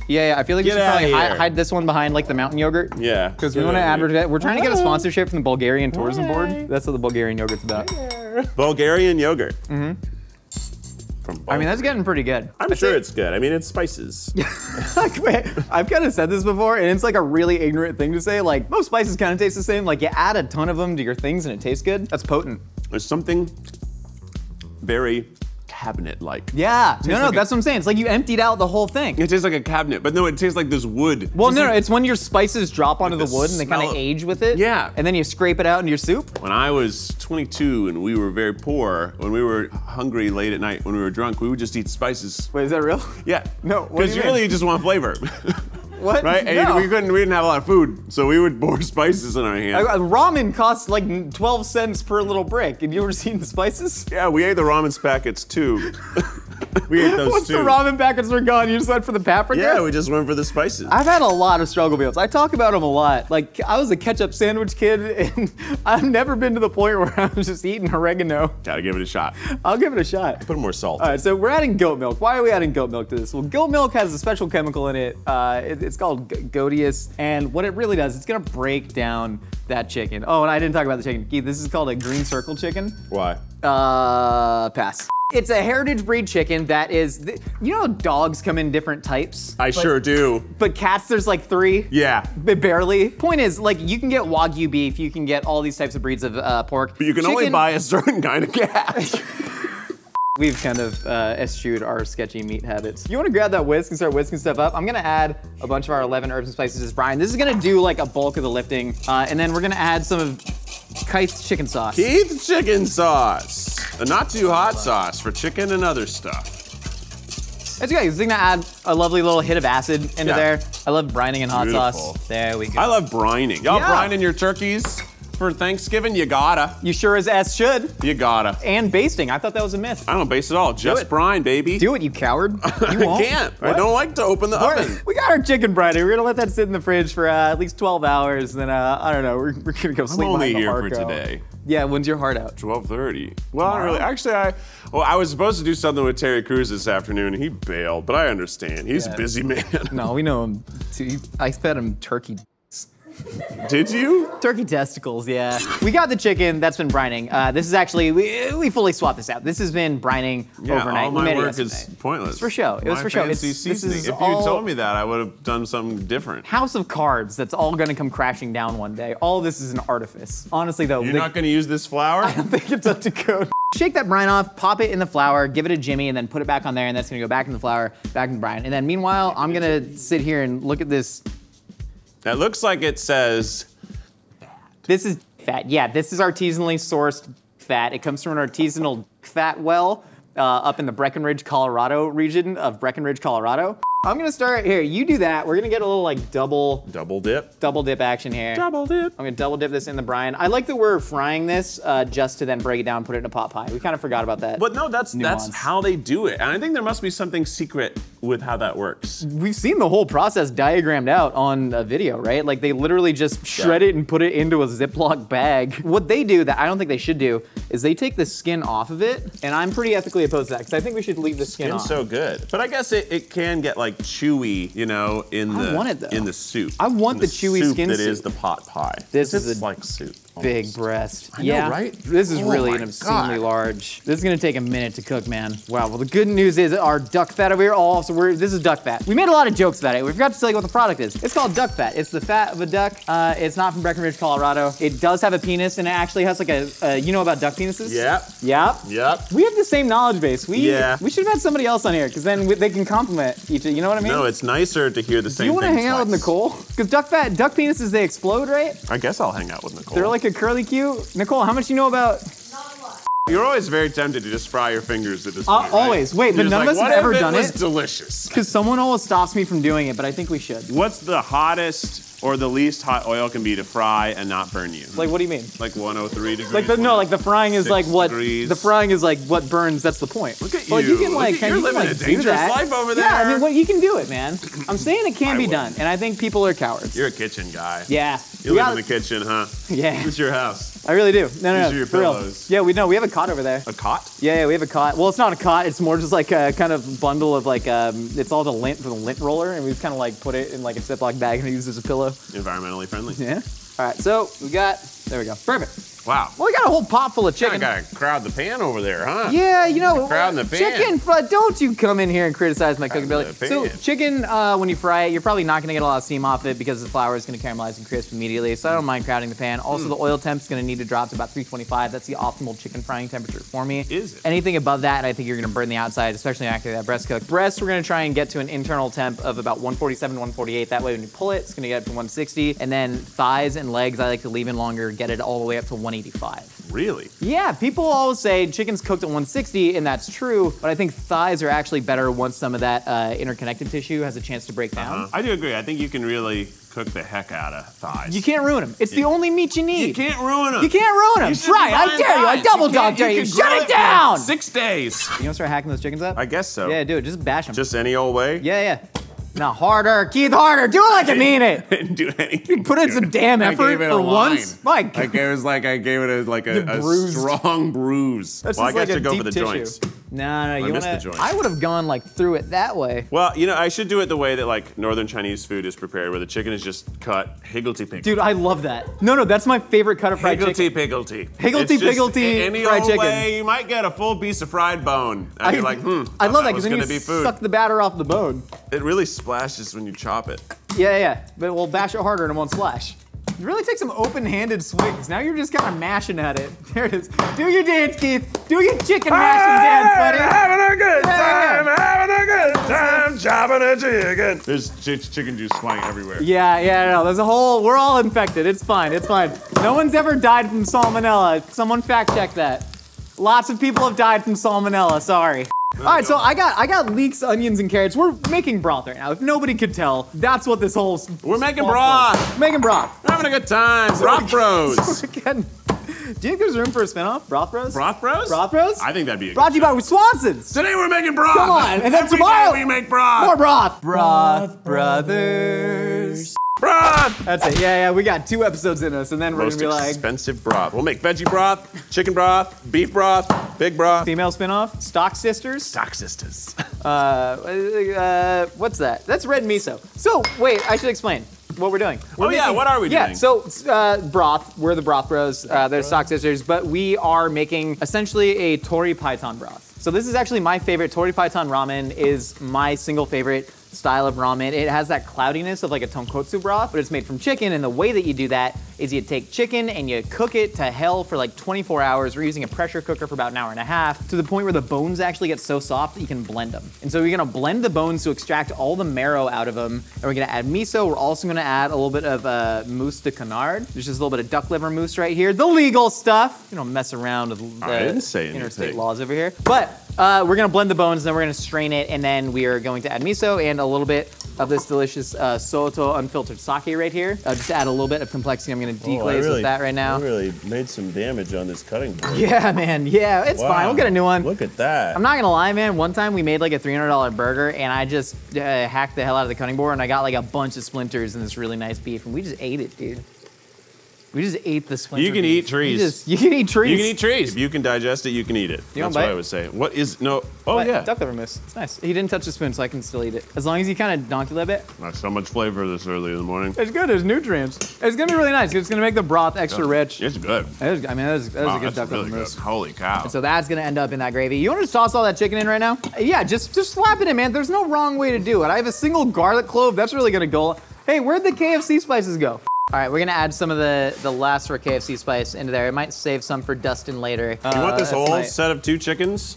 Speaker 1: Yeah, I feel like we
Speaker 3: Get
Speaker 1: should probably
Speaker 3: outta here.
Speaker 1: hide this one behind like the mountain yogurt.
Speaker 3: Yeah.
Speaker 1: Because we want to advertise. We're trying to get a sponsorship from the Bulgarian Tourism Board. That's what the Bulgarian yogurt's about.
Speaker 3: Bulgarian yogurt.
Speaker 1: I mean, that's getting pretty good.
Speaker 3: I'm sure it's good. I mean, it's spices.
Speaker 1: I've kind of said this before, and it's like a really ignorant thing to say. Like, most spices kind of taste the same. Like, you add a ton of them to your things and it tastes good. That's potent.
Speaker 3: There's something very cabinet-like.
Speaker 1: Yeah. No,
Speaker 3: like
Speaker 1: that's what I'm saying. It's like you emptied out the whole thing.
Speaker 3: It tastes like a cabinet, but no, it tastes like this wood.
Speaker 1: Well,
Speaker 3: Just
Speaker 1: no,
Speaker 3: like-
Speaker 1: it's when your spices drop onto the
Speaker 3: the
Speaker 1: wood and they kind
Speaker 3: smell
Speaker 1: of
Speaker 3: of-
Speaker 1: age with it.
Speaker 3: Yeah.
Speaker 1: And then you scrape it out into your soup.
Speaker 3: When I was 22 and we were very poor, when we were hungry late at night, when we were drunk, we would just eat spices.
Speaker 1: Wait, is that real?
Speaker 3: Yeah.
Speaker 1: No, what do
Speaker 3: Because
Speaker 1: you
Speaker 3: you
Speaker 1: mean?
Speaker 3: really just want flavor.
Speaker 1: What?
Speaker 3: Right? And
Speaker 1: No.
Speaker 3: we didn't have a lot of food, so we would pour spices in our hands.
Speaker 1: Ramen costs like 12 cents per little brick. Have you ever seen the spices?
Speaker 3: Yeah, we ate the ramen packets too. We ate those
Speaker 1: Once
Speaker 3: too.
Speaker 1: the ramen packets were gone, you just went for the paprika?
Speaker 3: Yeah, we just went for the spices.
Speaker 1: I've had a lot of struggle meals. I talk about them a lot. Like, I was a ketchup sandwich kid, and I've never been to the point where I was just eating oregano.
Speaker 3: Gotta give it a shot.
Speaker 1: I'll give it a shot.
Speaker 3: Put more salt.
Speaker 1: All right, so we're adding goat milk. Why are we adding goat milk to this? Well, goat milk has a special chemical in it. It's called Godius, and what it really does, it's gonna break down that chicken. Oh, and I didn't talk about the chicken. Keith, this is called a green circle chicken.
Speaker 3: Why?
Speaker 1: Pass. It's a heritage breed chicken that is, you know, dogs come in different types.
Speaker 3: I sure do.
Speaker 1: But cats, there's like 3.
Speaker 3: Yeah.
Speaker 1: Barely. Point is, like, you can get Wagyu beef, you can get all these types of breeds of pork.
Speaker 3: But you can only buy a certain kind of cat.
Speaker 1: We've kind of eschewed our sketchy meat habits. You wanna grab that whisk and start whisking stuff up? I'm gonna add a bunch of our 11 herbs and spices as brine. This is gonna do like a bulk of the lifting. And then we're gonna add some of Keith's chicken sauce.
Speaker 3: Keith's chicken sauce. A not too hot sauce for chicken and other stuff.
Speaker 1: It's okay, it's gonna add a lovely little hit of acid into
Speaker 3: Yeah.
Speaker 1: there. I love brining and hot
Speaker 3: Beautiful.
Speaker 1: sauce. There we go.
Speaker 3: I love brining. Y'all
Speaker 1: Yeah.
Speaker 3: brining your turkeys? for Thanksgiving, you gotta.
Speaker 1: You sure as S should.
Speaker 3: You gotta.
Speaker 1: And basting, I thought that was a myth.
Speaker 3: I don't base it all. Just brine, baby.
Speaker 1: Do it, you coward. You won't.
Speaker 3: I can't.
Speaker 1: What?
Speaker 3: I don't like to open the oven.
Speaker 1: We got our chicken brine. We're gonna let that sit in the fridge for at least 12 hours. Then I don't know. We're gonna go sleep.
Speaker 3: I'm only
Speaker 1: behind the
Speaker 3: here for
Speaker 1: Harco.
Speaker 3: today.
Speaker 1: Yeah, when's your heart out?
Speaker 3: 12:30. Well, I don't really. Actually, I was supposed to do something with Terry Crews this afternoon. He bailed, but I understand. He's a busy man.
Speaker 1: No, we know him. I fed him turkey.
Speaker 3: Did you?
Speaker 1: Turkey testicles, yeah. We got the chicken that's been brining. This is actually, we fully swapped this out. This has been brining overnight.
Speaker 3: All
Speaker 1: We made
Speaker 3: my
Speaker 1: it
Speaker 3: work is
Speaker 1: yesterday.
Speaker 3: pointless.
Speaker 1: It's for show. It was
Speaker 3: My
Speaker 1: for show.
Speaker 3: fancy
Speaker 1: This
Speaker 3: seasoning.
Speaker 1: is
Speaker 3: If you
Speaker 1: all
Speaker 3: told me that, I would have done something different.
Speaker 1: House of cards that's all gonna come crashing down one day. All this is an artifice. Honestly though,
Speaker 3: You're not going to use this flour?
Speaker 1: I think it's up to code. Shake that brine off, pop it in the flour, give it a jimmy, and then put it back on there, and that's gonna go back in the flour, back in the brine. And then meanwhile, I'm gonna sit here and look at this.
Speaker 3: That looks like it says.
Speaker 1: This is fat. Yeah, this is artisanally sourced fat. It comes from an artisanal fat well up in the Breckenridge, Colorado region of Breckenridge, Colorado. I'm gonna start here. You do that. We're gonna get a little like double dip action here.
Speaker 3: Double dip.
Speaker 1: I'm gonna double dip this in the brine. I like that we're frying this just to then break it down and put it in a pot pie. We kind of forgot about that.
Speaker 3: But no, that's how they do it. And I think there must be something secret with how that works.
Speaker 1: We've seen the whole process diagrammed out on a video, right? Like they literally just shred it and put it into a Ziploc bag. What they do that I don't think they should do is they take the skin off of it, and I'm pretty ethically opposed to that because I think we should leave the skin on.
Speaker 3: It's so good. But I guess it can get like chewy, you know, in the soup.
Speaker 1: I want the chewy
Speaker 3: soup
Speaker 1: skin
Speaker 3: that
Speaker 1: soup.
Speaker 3: is the pot pie.
Speaker 1: This is
Speaker 3: like soup.
Speaker 1: Big
Speaker 3: almost.
Speaker 1: breast.
Speaker 3: I know, right?
Speaker 1: This is really
Speaker 3: my
Speaker 1: an obscenely
Speaker 3: God.
Speaker 1: large. This is gonna take a minute to cook, man. Wow, well the good news is our duck fat over here, this is duck fat. We made a lot of jokes about it. We forgot to tell you what the product is. It's called duck fat. It's the fat of a duck. It's not from Breckenridge, Colorado. It does have a penis and it actually has like you know about duck penises?
Speaker 3: Yep.
Speaker 1: Yep.
Speaker 3: Yep.
Speaker 1: We have the same knowledge base. We should have had somebody else on here because then they can compliment each other. You know what I mean?
Speaker 3: No, it's nicer to hear the same
Speaker 1: Do you
Speaker 3: thing
Speaker 1: want to hang out with
Speaker 3: twice.
Speaker 1: Nicole? Because duck penises, they explode, right?
Speaker 3: I guess I'll hang out with Nicole.
Speaker 1: They're like a curly Q. Nicole, how much you know about?
Speaker 3: You're always very tempted to just fry your fingers at this point, right?
Speaker 1: Always. Wait, but
Speaker 3: You're
Speaker 1: none
Speaker 3: just
Speaker 1: of us
Speaker 3: like,
Speaker 1: have ever
Speaker 3: what if
Speaker 1: done
Speaker 3: it was
Speaker 1: it?
Speaker 3: delicious.
Speaker 1: Because someone always stops me from doing it, but I think we should.
Speaker 3: What's the hottest or the least hot oil can be to fry and not burn you?
Speaker 1: Like, what do you mean?
Speaker 3: Like 103 degrees?
Speaker 1: Like the frying is like what
Speaker 3: degrees.
Speaker 1: the frying is like what burns. That's the point.
Speaker 3: Look at
Speaker 1: But
Speaker 3: you.
Speaker 1: you can like
Speaker 3: You're living a
Speaker 1: do
Speaker 3: dangerous
Speaker 1: that.
Speaker 3: life over there.
Speaker 1: Yeah, I mean, you can do it, man. I'm saying it can
Speaker 3: I
Speaker 1: be
Speaker 3: would.
Speaker 1: done, and I think people are cowards.
Speaker 3: You're a kitchen guy.
Speaker 1: Yeah.
Speaker 3: You live in the kitchen, huh?
Speaker 1: Yeah.
Speaker 3: It's your house.
Speaker 1: I really do. No,
Speaker 3: These are your
Speaker 1: for real.
Speaker 3: pillows.
Speaker 1: Yeah, we have a cot over there.
Speaker 3: A cot?
Speaker 1: Yeah, we have a cot. Well, it's not a cot. It's more just like a kind of bundle of like it's all the lint for the lint roller, and we just kind of like put it in like a Ziploc bag and use it as a pillow.
Speaker 3: Environmentally friendly.
Speaker 1: Yeah. All right. So there we go. Perfect.
Speaker 3: Wow.
Speaker 1: Well, we got a whole pot full of
Speaker 3: Kinda
Speaker 1: chicken.
Speaker 3: gotta crowd the pan over there, huh?
Speaker 1: Yeah, you know,
Speaker 3: Crowd in the pan.
Speaker 1: chicken fry. Don't you come in here and criticize my cooking
Speaker 3: Crowd in
Speaker 1: ability.
Speaker 3: the
Speaker 1: So
Speaker 3: pan.
Speaker 1: chicken, when you fry it, you're probably not gonna get a lot of steam off it because the flour is gonna caramelize and crisp immediately. So I don't mind crowding the pan. Also, the oil temp's gonna need to drop to about 325. That's the optimal chicken frying temperature for me.
Speaker 3: Is it?
Speaker 1: Anything above that, I think you're gonna burn the outside, especially after that breast cook. Breast, we're gonna try and get to an internal temp of about 147, 148. That way, when you pull it, it's gonna get up to 160. And then thighs and legs, I like to leave in longer, get it all the way up to 185.
Speaker 3: Really?
Speaker 1: Yeah, people always say chicken's cooked at 160, and that's true, but I think thighs are actually better once some of that interconnected tissue has a chance to break down.
Speaker 3: I do agree. I think you can really cook the heck out of thighs.
Speaker 1: You can't ruin them. It's the only meat you need.
Speaker 3: You can't ruin them.
Speaker 1: You can't ruin them. Try it. I dare you. I double dog dare you. Shut it down.
Speaker 3: 6 days.
Speaker 1: You gonna start hacking those chickens up?
Speaker 3: I guess so.
Speaker 1: Yeah, do it. Just bash them.
Speaker 3: Just any old way?
Speaker 1: Yeah. No, harder. Keith, harder. Do it like you mean it.
Speaker 3: Didn't do anything.
Speaker 1: Put in some damn
Speaker 3: I
Speaker 1: effort
Speaker 3: gave it a
Speaker 1: for
Speaker 3: line.
Speaker 1: once. My God.
Speaker 3: I gave it a
Speaker 1: bruised.
Speaker 3: strong bruise.
Speaker 1: That's
Speaker 3: Well, I
Speaker 1: just like
Speaker 3: guess
Speaker 1: a
Speaker 3: to go
Speaker 1: deep
Speaker 3: for the
Speaker 1: tissue.
Speaker 3: joints.
Speaker 1: No, you
Speaker 3: missed the
Speaker 1: wanna.
Speaker 3: joints.
Speaker 1: I would have gone like through it that way.
Speaker 3: Well, you know, I should do it the way that like Northern Chinese food is prepared, where the chicken is just cut higgledy-piggledy.
Speaker 1: Dude, I love that. No, that's my favorite cut of fried chicken.
Speaker 3: Higgledy-piggledy.
Speaker 1: Higgledy-piggledy
Speaker 3: Any
Speaker 1: fried
Speaker 3: old
Speaker 1: chicken.
Speaker 3: way, you might get a full piece of fried bone. And you're like,
Speaker 1: I love that
Speaker 3: was
Speaker 1: because then
Speaker 3: gonna
Speaker 1: you
Speaker 3: be food.
Speaker 1: suck the batter off the bone.
Speaker 3: It really splashes when you chop it.
Speaker 1: Yeah. But we'll bash it harder and it won't splash. You really take some open-handed swings. Now you're just kind of mashing at it. There it is. Do your dance, Keith. Do your chicken mashing dance, buddy.
Speaker 3: Having a good
Speaker 1: Yeah.
Speaker 3: time, having a good time, chopping a chicken. There's chicken juice flying everywhere.
Speaker 1: Yeah, no, we're all infected. It's fine. No one's ever died from salmonella. Someone fact check that. Lots of people have died from salmonella, sorry. All right, so I got leeks, onions, and carrots. We're making broth right now. If nobody could tell, that's what this whole
Speaker 3: We're making broth.
Speaker 1: Making broth.
Speaker 3: We're having a good time. Broth Bros.
Speaker 1: We're getting, do you think there's room for a spinoff? Broth Bros?
Speaker 3: Broth Bros?
Speaker 1: Broth Bros?
Speaker 3: I think that'd be a
Speaker 1: Brought to you by Swanson's.
Speaker 3: Today we're making broth.
Speaker 1: Come on, and then
Speaker 3: Every
Speaker 1: tomorrow
Speaker 3: day we make broth.
Speaker 1: more broth. Broth Brothers.
Speaker 3: Broth.
Speaker 1: That's it. Yeah, we got 2 episodes in us, and then we're
Speaker 3: Most
Speaker 1: gonna be like
Speaker 3: expensive broth. We'll make veggie broth, chicken broth, beef broth, pig broth.
Speaker 1: female spinoff, Stock Sisters.
Speaker 3: Stock sisters.
Speaker 1: What's that? That's red miso. So wait, I should explain what we're doing.
Speaker 3: What are we doing?
Speaker 1: Yeah, so broth. We're the Broth Bros. They're Stock Sisters, but we are making essentially a tori python broth. So this is actually my favorite. Tori python ramen is my single favorite style of ramen. It has that cloudiness of like a tonkotsu broth, but it's made from chicken, and the way that you do that is you take chicken and you cook it to hell for like 24 hours. We're using a pressure cooker for about an hour and a half, to the point where the bones actually get so soft that you can blend them. And so we're gonna blend the bones to extract all the marrow out of them, and we're gonna add miso. We're also gonna add a little bit of mousse de canard. There's just a little bit of duck liver mousse right here. The legal stuff. You don't mess around with
Speaker 3: I didn't say
Speaker 1: interstate
Speaker 3: anything.
Speaker 1: laws over here. But we're gonna blend the bones, then we're gonna strain it, and then we are going to add miso and a little bit of this delicious Soto unfiltered sake right here. Just to add a little bit of complexity. I'm gonna deglaze with that right now.
Speaker 5: I really made some damage on this cutting board.
Speaker 1: Yeah, man, yeah, it's fine. We'll get a new one.
Speaker 5: Look at that.
Speaker 1: I'm not gonna lie, man. One time we made like a $300 burger, and I just hacked the hell out of the cutting board, and I got like a bunch of splinters in this really nice beef, and we just ate it, dude. We just ate the splinter.
Speaker 3: You can
Speaker 1: beef.
Speaker 3: eat trees.
Speaker 1: You can eat trees.
Speaker 3: You can eat trees. If you can digest it, you can eat it.
Speaker 1: You want
Speaker 3: That's what
Speaker 1: bite?
Speaker 3: I would say. What is, no, oh
Speaker 1: What?
Speaker 3: yeah.
Speaker 1: Duck liver mousse. It's nice. He didn't touch the spoon, so I can still eat it. As long as you kind of inoculate it.
Speaker 3: That's so much flavor this early in the morning.
Speaker 1: It's good. There's nutrients. It's gonna be really nice. It's gonna make the broth extra rich.
Speaker 3: It's good.
Speaker 1: That was a good
Speaker 3: That's
Speaker 1: duck
Speaker 3: really
Speaker 1: liver
Speaker 3: good.
Speaker 1: mousse.
Speaker 3: Holy cow.
Speaker 1: So that's gonna end up in that gravy. You want to just toss all that chicken in right now? Yeah, just slap it in, man. There's no wrong way to do it. I have a single garlic clove. That's really gonna go. Hey, where'd the KFC spices go? All right, we're gonna add some of the last for KFC spice into there. It might save some for Dustin later.
Speaker 3: You want this whole set of 2 chickens?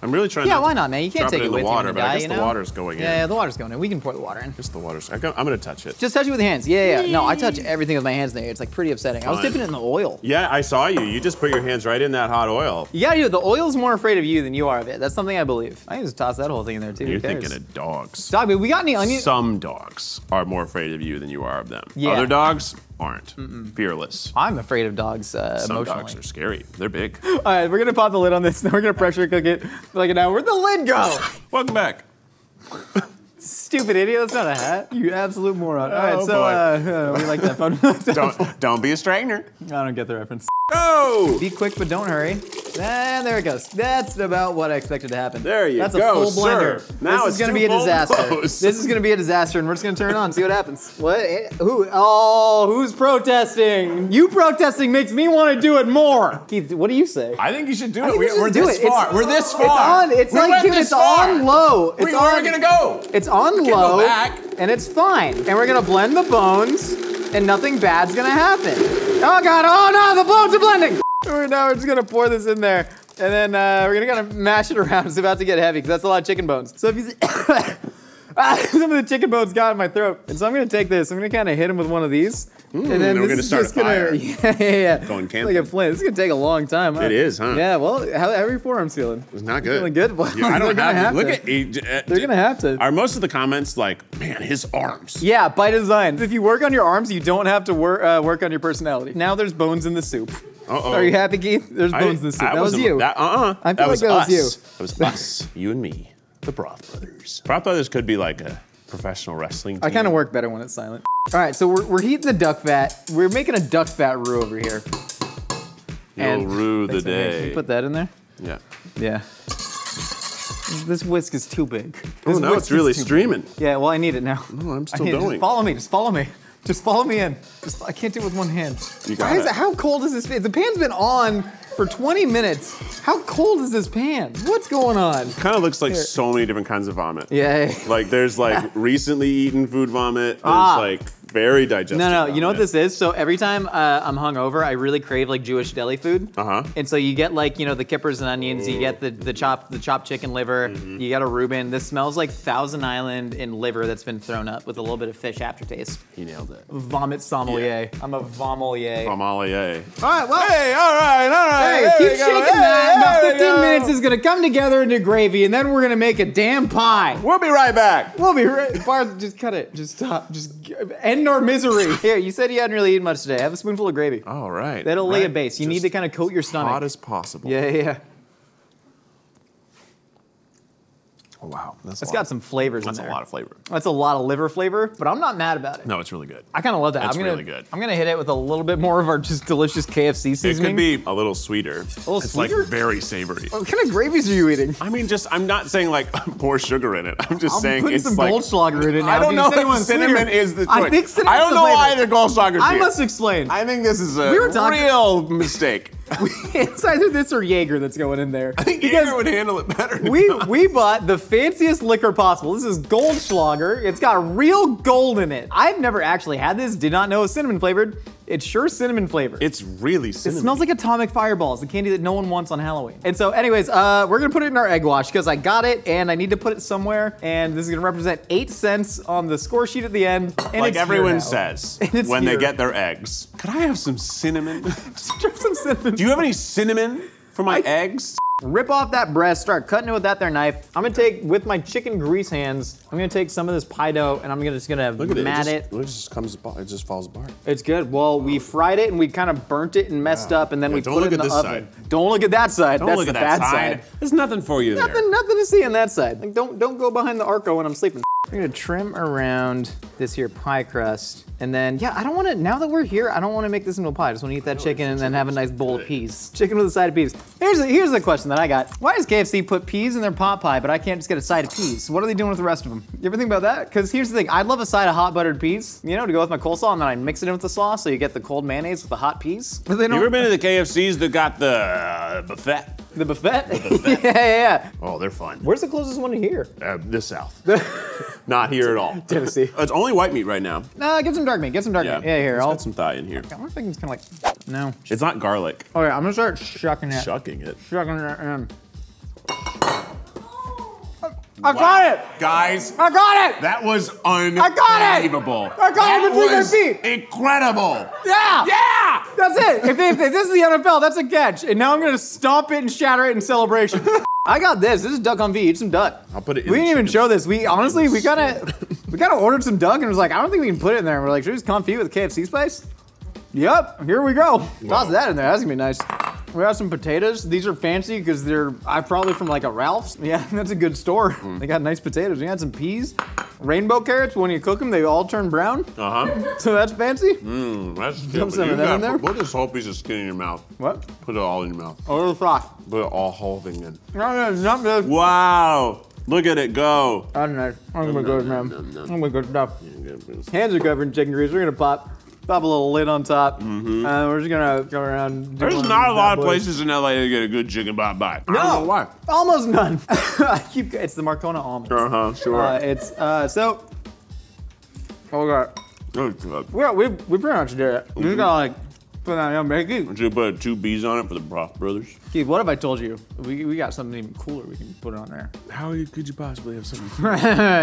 Speaker 3: I'm really trying to.
Speaker 1: Yeah, why not, man? You can't
Speaker 3: drop
Speaker 1: take
Speaker 3: it
Speaker 1: it
Speaker 3: in
Speaker 1: with
Speaker 3: the water,
Speaker 1: you when
Speaker 3: but
Speaker 1: you
Speaker 3: I
Speaker 1: die,
Speaker 3: guess
Speaker 1: you
Speaker 3: the
Speaker 1: know?
Speaker 3: water's going in.
Speaker 1: Yeah, the water's going in. We can pour the water in.
Speaker 3: Just the water's. I'm gonna touch it.
Speaker 1: Just touch it with your hands. Yeah. No, I touch everything with my hands there. It's like pretty upsetting. I was
Speaker 3: Fine.
Speaker 1: dipping it in the oil.
Speaker 3: Yeah, I saw you. You just put your hands right in that hot oil.
Speaker 1: You gotta do it. The oil's more afraid of you than you are of it. That's something I believe. I can just toss that whole thing in there too.
Speaker 3: You're
Speaker 1: Who cares?
Speaker 3: thinking of dogs.
Speaker 1: Dog, but we got any onion?
Speaker 3: Some dogs are more afraid of you than you are of them.
Speaker 1: Yeah.
Speaker 3: Other dogs aren't. Fearless.
Speaker 1: I'm afraid of dogs
Speaker 3: Some
Speaker 1: emotionally.
Speaker 3: dogs are scary. They're big.
Speaker 1: All right, we're gonna pop the lid on this, then we're gonna pressure cook it for like an hour. Where'd the lid go?
Speaker 3: Welcome back.
Speaker 1: Stupid idiot, that's not a hat. You absolute moron. All right,
Speaker 3: Oh,
Speaker 1: so we like that fun.
Speaker 3: Don't be a straightener.
Speaker 1: I don't get the reference.
Speaker 3: Go!
Speaker 1: Be quick, but don't hurry. And there it goes. That's about what I expected to happen.
Speaker 3: There you
Speaker 1: That's
Speaker 3: go,
Speaker 1: a full blender.
Speaker 3: sir. Now
Speaker 1: this
Speaker 3: it's
Speaker 1: is gonna
Speaker 3: too
Speaker 1: be a
Speaker 3: full
Speaker 1: disaster.
Speaker 3: close.
Speaker 1: This is gonna be a disaster, and we're just gonna turn it on, see what happens. What? Who? Oh, who's protesting? You protesting makes me want to do it more. Keith, what do you say?
Speaker 3: I think you should do
Speaker 1: I
Speaker 3: it.
Speaker 1: think we should
Speaker 3: We're
Speaker 1: do
Speaker 3: this
Speaker 1: it.
Speaker 3: far.
Speaker 1: It's-
Speaker 3: We're this
Speaker 1: It's
Speaker 3: far.
Speaker 1: on. It's
Speaker 3: We
Speaker 1: like,
Speaker 3: went
Speaker 1: dude,
Speaker 3: this
Speaker 1: it's
Speaker 3: far.
Speaker 1: on low. It's
Speaker 3: Where
Speaker 1: on.
Speaker 3: are we gonna go?
Speaker 1: It's on
Speaker 3: go
Speaker 1: low,
Speaker 3: back.
Speaker 1: and it's fine. And we're gonna blend the bones, and nothing bad's gonna happen. Oh God! Oh no! The bones are blending. Now we're just gonna pour this in there, and then we're gonna kind of mash it around. It's about to get heavy because that's a lot of chicken bones. So if you see some of the chicken bones got in my throat, and so I'm gonna take this. I'm gonna kind of hit him with one of these, and then
Speaker 3: we're
Speaker 1: this
Speaker 3: gonna
Speaker 1: is
Speaker 3: start
Speaker 1: just
Speaker 3: a fire.
Speaker 1: Yeah.
Speaker 3: Going
Speaker 1: It's
Speaker 3: camping.
Speaker 1: like a flint. This is gonna take a long time.
Speaker 3: It is, huh?
Speaker 1: Yeah. Well, how are your forearms feeling?
Speaker 3: It's not good.
Speaker 1: Feeling good? Well,
Speaker 3: Yeah, I
Speaker 1: they're
Speaker 3: don't
Speaker 1: gonna
Speaker 3: have. Look
Speaker 1: to.
Speaker 3: at.
Speaker 1: They're gonna have to.
Speaker 3: Are most of the comments like, man, his arms?
Speaker 1: Yeah, by design. If you work on your arms, you don't have to work on your personality. Now there's bones in the soup.
Speaker 3: Uh-oh.
Speaker 1: Are you happy, Keith? There's bones in the soup. That was you.
Speaker 3: I feel
Speaker 1: like
Speaker 3: that was
Speaker 1: that was
Speaker 3: us.
Speaker 1: you.
Speaker 3: That was us. You and me. The Broth Brothers. Broth Brothers could be like a professional wrestling team.
Speaker 1: I kind of work better when it's silent. All right, so we're heating the duck fat. We're making a duck fat roux over here.
Speaker 3: You'll rue the
Speaker 1: Thanks, man. Can
Speaker 3: day.
Speaker 1: you put that in there?
Speaker 3: Yeah.
Speaker 1: Yeah. This whisk is too big.
Speaker 3: Oh,
Speaker 1: This
Speaker 3: no,
Speaker 1: whisk
Speaker 3: it's really
Speaker 1: is too
Speaker 3: streaming.
Speaker 1: big. Yeah, well, I need it now.
Speaker 3: No, I'm
Speaker 1: I
Speaker 3: still
Speaker 1: need it.
Speaker 3: going.
Speaker 1: Just follow me. Just follow me. Just follow me in. I can't do it with one hand.
Speaker 3: You got it.
Speaker 1: How cold is this pan? The pan's been on for 20 minutes. How cold is this pan? What's going on?
Speaker 3: Kind of looks like so many different kinds of vomit.
Speaker 1: Yeah.
Speaker 3: Like there's like recently eaten food vomit. There's
Speaker 1: Ah.
Speaker 3: like very digestive.
Speaker 1: No, you know what this is? So every time I'm hungover, I really crave like Jewish deli food. And so you get like, you know, the kippers and onions, you get the chopped chicken liver, you get a Reuben. This smells like Thousand Island and liver that's been thrown up with a little bit of fish aftertaste.
Speaker 3: He nailed it.
Speaker 1: Vomit sommelier. I'm a vomelier.
Speaker 3: Sommelier.
Speaker 1: All right, well.
Speaker 3: Hey, all right.
Speaker 1: Hey, keep shaking that. About 15 minutes is gonna come together into gravy, and then we're gonna make a damn pie.
Speaker 3: We'll be right back.
Speaker 1: We'll be right. Bart, just cut it. Just stop. Just end our misery. Here, you said you hadn't really eaten much today. Have a spoonful of gravy.
Speaker 3: All right.
Speaker 1: That'll lay a base. You need to kind of coat your stomach.
Speaker 3: Hot as possible.
Speaker 1: Yeah.
Speaker 3: Oh, wow.
Speaker 1: It's got some flavors in there.
Speaker 3: That's a lot of flavor.
Speaker 1: That's a lot of liver flavor, but I'm not mad about it.
Speaker 3: No, it's really good.
Speaker 1: I kind of love that.
Speaker 3: It's really good.
Speaker 1: I'm gonna hit it with a little bit more of our just delicious KFC
Speaker 3: It
Speaker 1: seasoning.
Speaker 3: could be a little sweeter.
Speaker 1: little
Speaker 3: it's
Speaker 1: sweeter?
Speaker 3: like very savory.
Speaker 1: What kind of gravies are you eating?
Speaker 3: I mean, I'm not saying like pour sugar in it. I'm just saying
Speaker 1: putting
Speaker 3: it's
Speaker 1: some
Speaker 3: like
Speaker 1: Goldschlager in it now.
Speaker 3: I don't know
Speaker 1: If
Speaker 3: if cinnamon is the choice.
Speaker 1: I think cinnamon's
Speaker 3: I don't
Speaker 1: the
Speaker 3: know
Speaker 1: flavor.
Speaker 3: why the Goldschlager's
Speaker 1: I
Speaker 3: here.
Speaker 1: must explain.
Speaker 3: I think this is a
Speaker 1: We were talking-
Speaker 3: real mistake.
Speaker 1: It's either this or Jaeger that's going in there.
Speaker 3: I think Jaeger would handle it better.
Speaker 1: We bought the fanciest liquor possible. This is Goldschlager. It's got real gold in it. I've never actually had this. Did not know it was cinnamon flavored. It's sure cinnamon flavored.
Speaker 3: It's really cinnamon.
Speaker 1: It smells like atomic fireballs, the candy that no one wants on Halloween. And so anyways, we're gonna put it in our egg wash because I got it and I need to put it somewhere. And this is gonna represent 8 cents on the score sheet at the end. And
Speaker 3: like
Speaker 1: it's
Speaker 3: everyone
Speaker 1: here now.
Speaker 3: says
Speaker 1: And it's
Speaker 3: when they
Speaker 1: here.
Speaker 3: get their eggs. Could I have some cinnamon?
Speaker 1: Just drop some cinnamon.
Speaker 3: Do you have any cinnamon for my eggs?
Speaker 1: Rip off that breast, start cutting it with that there knife. I'm gonna take, with my chicken grease hands, I'm gonna take some of this pie dough and I'm just gonna mat it.
Speaker 5: It just comes apart. It just falls apart.
Speaker 1: It's good. Well, we fried it and we kind of burnt it and messed up and then we
Speaker 3: don't
Speaker 1: put
Speaker 3: look
Speaker 1: it in
Speaker 3: at
Speaker 1: the
Speaker 3: this
Speaker 1: oven.
Speaker 3: side.
Speaker 1: Don't look at that side.
Speaker 3: Don't
Speaker 1: That's
Speaker 3: look
Speaker 1: the
Speaker 3: at that
Speaker 1: bad
Speaker 3: side. There's nothing for you there.
Speaker 1: Nothing to see on that side. Like, don't go behind the Arco when I'm sleeping. I'm gonna trim around this here pie crust. And then, yeah, I don't wanna, now that we're here, I don't wanna make this into a pie. I just wanna eat that chicken and then have a nice bowl of peas. Chicken with a side of peas. Here's the question that I got. Why does KFC put peas in their pot pie, but I can't just get a side of peas? What are they doing with the rest of them? You ever think about that? Because here's the thing, I'd love a side of hot buttered peas, you know, to go with my coleslaw, and then I mix it in with the sauce so you get the cold mayonnaise with the hot peas. But they
Speaker 3: You
Speaker 1: don't.
Speaker 3: ever been to the KFCs that got the buffet?
Speaker 1: The buffet? yeah.
Speaker 3: Oh, they're fun.
Speaker 1: Where's the closest one to here?
Speaker 3: The South. Not here at all.
Speaker 1: Tennessee.
Speaker 3: It's only white meat right now.
Speaker 1: No, get some dark meat. Get some dark meat. Yeah, here.
Speaker 3: It's
Speaker 1: I'll.
Speaker 3: got some thigh in here.
Speaker 1: I wonder if I can just kind of like. No.
Speaker 3: It's not garlic.
Speaker 1: Okay, I'm gonna start shucking it.
Speaker 3: Shucking it.
Speaker 1: Shucking it in. I got it!
Speaker 3: Guys,
Speaker 1: I got it!
Speaker 3: that was
Speaker 1: got it!
Speaker 3: unbelievable.
Speaker 1: I got it between my
Speaker 3: was
Speaker 1: feet.
Speaker 3: incredible.
Speaker 1: Yeah!
Speaker 3: Yeah!
Speaker 1: That's it. If this is the NFL, that's a catch. And now I'm gonna stomp it and shatter it in celebration. I got this. This is duck on V. Eat some duck.
Speaker 3: I'll put it in
Speaker 1: We didn't
Speaker 3: the
Speaker 1: even
Speaker 3: chicken.
Speaker 1: show this. We honestly, we kind of ordered some duck and was like, I don't think we can put it in there. And we're like, should we just confit with KFC spice? Yep, here we go. Toss that in there. That's gonna be nice. We got some potatoes. These are fancy because they're probably from like a Ralph's. Yeah, that's a good store. They got nice potatoes. We got some peas, rainbow carrots. When you cook them, they all turn brown. So that's fancy.
Speaker 3: That's good.
Speaker 1: Dump
Speaker 3: but
Speaker 1: some
Speaker 3: you
Speaker 1: of that in
Speaker 3: gotta
Speaker 1: there.
Speaker 3: Put this whole piece of skin in your mouth.
Speaker 1: What?
Speaker 3: Put it all in your mouth.
Speaker 1: A little sauce.
Speaker 3: Put it all whole thing in.
Speaker 1: No, it's not good.
Speaker 3: Wow. Look at it go.
Speaker 1: That's nice. I'm gonna go, man. I'm gonna go stuff. Hands are covered in chicken grease. We're gonna pop a little lid on top. We're just gonna go around.
Speaker 3: There's not a lot of places in LA to get a good chicken pot pie. I don't know why.
Speaker 1: Almost none. It's the Marcona almonds.
Speaker 3: Sure.
Speaker 1: So. Oh god. We pretty much did it. We just gotta like put that on bacon.
Speaker 3: Would you put 2 B's on it for the Broth Brothers?
Speaker 1: Keith, what if I told you we got something even cooler we can put on there?
Speaker 3: How could you possibly have something?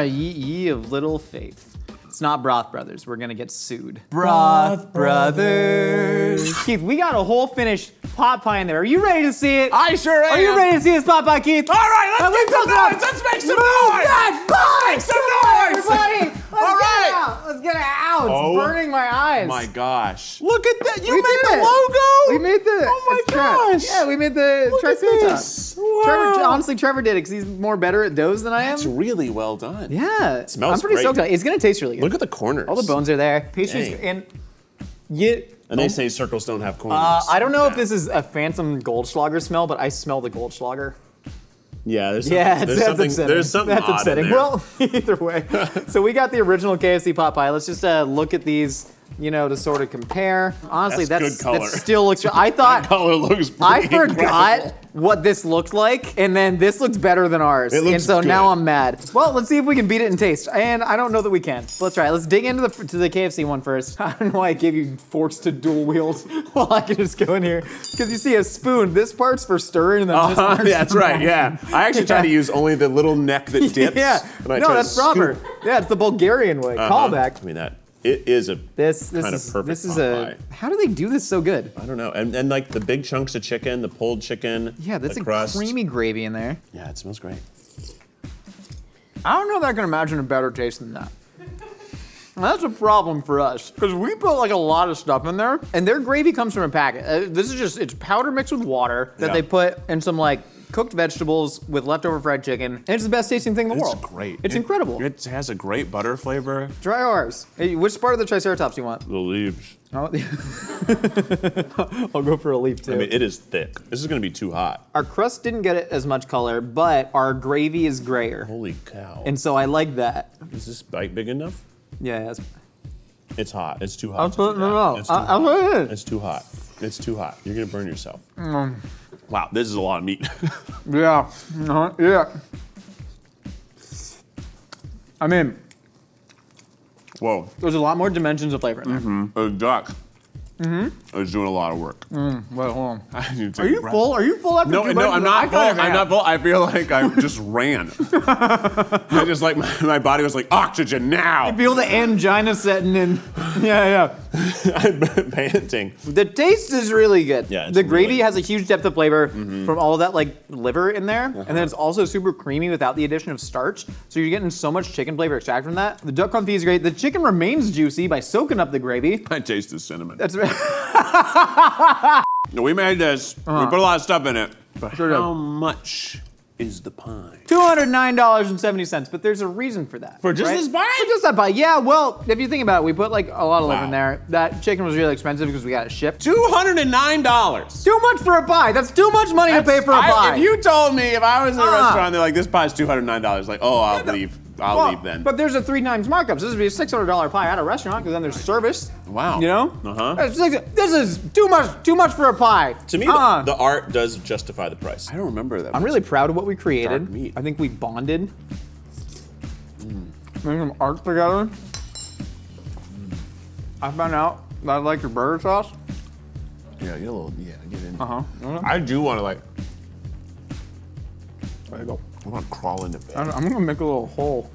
Speaker 1: ye of little faith. It's not Broth Brothers. We're gonna get sued. Broth Brothers. Keith, we got a whole finished pot pie in there. Are you ready to see it?
Speaker 3: I sure am.
Speaker 1: Are you ready to see this pot pie, Keith?
Speaker 3: All right, let's make some noise. Let's make some noise.
Speaker 1: That pie!
Speaker 3: Make some noise.
Speaker 1: Everybody,
Speaker 3: All right.
Speaker 1: Let's get it out. It's
Speaker 3: Oh
Speaker 1: burning my eyes.
Speaker 3: My gosh. Look at that. You
Speaker 1: We
Speaker 3: made
Speaker 1: did
Speaker 3: the
Speaker 1: it.
Speaker 3: logo.
Speaker 1: We made the.
Speaker 3: Oh my
Speaker 1: it's
Speaker 3: gosh.
Speaker 1: Yeah, we made the
Speaker 3: Look at this.
Speaker 1: Triceratops.
Speaker 3: Wow.
Speaker 1: Honestly, Trevor did it because he's more better at doughs than I am.
Speaker 3: That's really well done.
Speaker 1: Yeah. It
Speaker 3: smells
Speaker 1: I'm pretty
Speaker 3: great.
Speaker 1: stoked on it. It's gonna taste really good.
Speaker 3: Look at the corners.
Speaker 1: All the bones are there. Pastries
Speaker 3: Dang.
Speaker 1: and you.
Speaker 3: And they say circles don't have corners.
Speaker 1: I don't know if this is a phantom Goldschlager smell, but I smell the Goldschlager.
Speaker 3: Yeah, there's
Speaker 1: That's
Speaker 3: something.
Speaker 1: upsetting.
Speaker 3: There's something
Speaker 1: That's
Speaker 3: odd in
Speaker 1: upsetting.
Speaker 3: there.
Speaker 1: Well, either way. So we got the original KFC pot pie. Let's just look at these. you know, to sort of compare. Honestly,
Speaker 3: That's good color.
Speaker 1: that still looks. I thought.
Speaker 3: That color looks pretty
Speaker 1: I forgot
Speaker 3: incredible.
Speaker 1: what this looked like, and then this looks better than ours.
Speaker 3: It looks
Speaker 1: and so
Speaker 3: good.
Speaker 1: now I'm mad. Well, let's see if we can beat it in taste. And I don't know that we can. Let's try it. Let's dig into the KFC one first. I don't know why I gave you forks to dual wield. Well, I can just go in here. Because you see a spoon. This part's for stirring, and then this part's
Speaker 3: That's
Speaker 1: for
Speaker 3: right, yeah. I actually try to use only the little neck that dips.
Speaker 1: Yeah.
Speaker 3: and I
Speaker 1: No,
Speaker 3: try to
Speaker 1: that's proper.
Speaker 3: scoop.
Speaker 1: Yeah, it's the Bulgarian way. Callback.
Speaker 3: I mean, it is a
Speaker 1: This
Speaker 3: kind of
Speaker 1: is
Speaker 3: perfect
Speaker 1: this is
Speaker 3: pot
Speaker 1: a.
Speaker 3: pie.
Speaker 1: How do they do this so good?
Speaker 3: I don't know. And like the big chunks of chicken, the pulled chicken.
Speaker 1: Yeah, that's
Speaker 3: the
Speaker 1: a
Speaker 3: crust.
Speaker 1: creamy gravy in there.
Speaker 3: Yeah, it smells great.
Speaker 1: I don't know that I can imagine a better taste than that. That's a problem for us, because we put like a lot of stuff in there, and their gravy comes from a packet. This is just, it's powder mixed with water that
Speaker 3: Yeah.
Speaker 1: they put in some like cooked vegetables with leftover fried chicken, and it's the best tasting thing in the world.
Speaker 3: It's great.
Speaker 1: It's incredible.
Speaker 3: It has a great butter flavor.
Speaker 1: Try ours. Hey, which part of the Triceratops do you want?
Speaker 3: The leaves.
Speaker 1: Oh, I'll go for a leaf too.
Speaker 3: I mean, it is thick. This is gonna be too hot.
Speaker 1: Our crust didn't get it as much color, but our gravy is grayer.
Speaker 3: Holy cow.
Speaker 1: And so I like that.
Speaker 3: Is this bite big enough?
Speaker 1: Yeah,
Speaker 3: It's hot. It's too hot.
Speaker 1: I'll
Speaker 3: to do
Speaker 1: put it
Speaker 3: that.
Speaker 1: out.
Speaker 3: It's too
Speaker 1: I'll
Speaker 3: hot.
Speaker 1: put it in.
Speaker 3: It's too hot. It's too hot. You're gonna burn yourself. Wow, this is a lot of meat.
Speaker 1: Yeah, yeah. I mean,
Speaker 3: Whoa.
Speaker 1: there's a lot more dimensions of flavor in there.
Speaker 3: A duck. Is doing a lot of work.
Speaker 1: Wait, hold on.
Speaker 3: I need to
Speaker 1: Are
Speaker 3: take a
Speaker 1: you
Speaker 3: breath.
Speaker 1: full? Are you full after
Speaker 3: No,
Speaker 1: two
Speaker 3: no,
Speaker 1: bites?
Speaker 3: I'm not full.
Speaker 1: kind of
Speaker 3: I'm
Speaker 1: am.
Speaker 3: not full. I feel like I just ran. I just like my body was like oxygen now.
Speaker 1: I feel the angina setting in. Yeah.
Speaker 3: I'm panting.
Speaker 1: The taste is really good.
Speaker 3: Yeah, it's
Speaker 1: the gravy
Speaker 3: really-
Speaker 1: has a huge depth of flavor from all of that like liver in there, and then it's also super creamy without the addition of starch. So you're getting so much chicken flavor extract from that. The duck confit is great. The chicken remains juicy by soaking up the gravy.
Speaker 3: I taste the cinnamon.
Speaker 1: That's
Speaker 3: We made this. We put a lot of stuff in it. But
Speaker 1: Sure did.
Speaker 3: how much is the pie?
Speaker 1: $209.70, but there's a reason for that.
Speaker 3: For just
Speaker 1: right?
Speaker 3: this pie?
Speaker 1: For just that pie. Yeah, well, if you think about it, we put like a lot of liver
Speaker 3: Wow.
Speaker 1: in there. That chicken was really expensive because we got it shipped.
Speaker 3: $209.
Speaker 1: Too much for a pie. That's too much money to pay for a pie.
Speaker 3: If you told me, if I was in a restaurant, they're like, this pie's $209, like, oh, I'll leave. I'll leave then.
Speaker 1: But there's a 3 times markup. So this would be a $600 pie at a restaurant because then there's service.
Speaker 3: Wow.
Speaker 1: You know?
Speaker 3: Uh-huh.
Speaker 1: It's like, this is too much for a pie.
Speaker 3: To me, the art does justify the price. I don't remember that.
Speaker 1: I'm really proud of what we created.
Speaker 3: Dark meat.
Speaker 1: I think we bonded. Made some art together. I found out that I like your burger sauce.
Speaker 3: Yeah, get a little, get in.
Speaker 1: Uh-huh.
Speaker 3: I do want to like,
Speaker 1: There you go.
Speaker 3: I want to crawl into bed.
Speaker 1: I'm gonna make a little hole.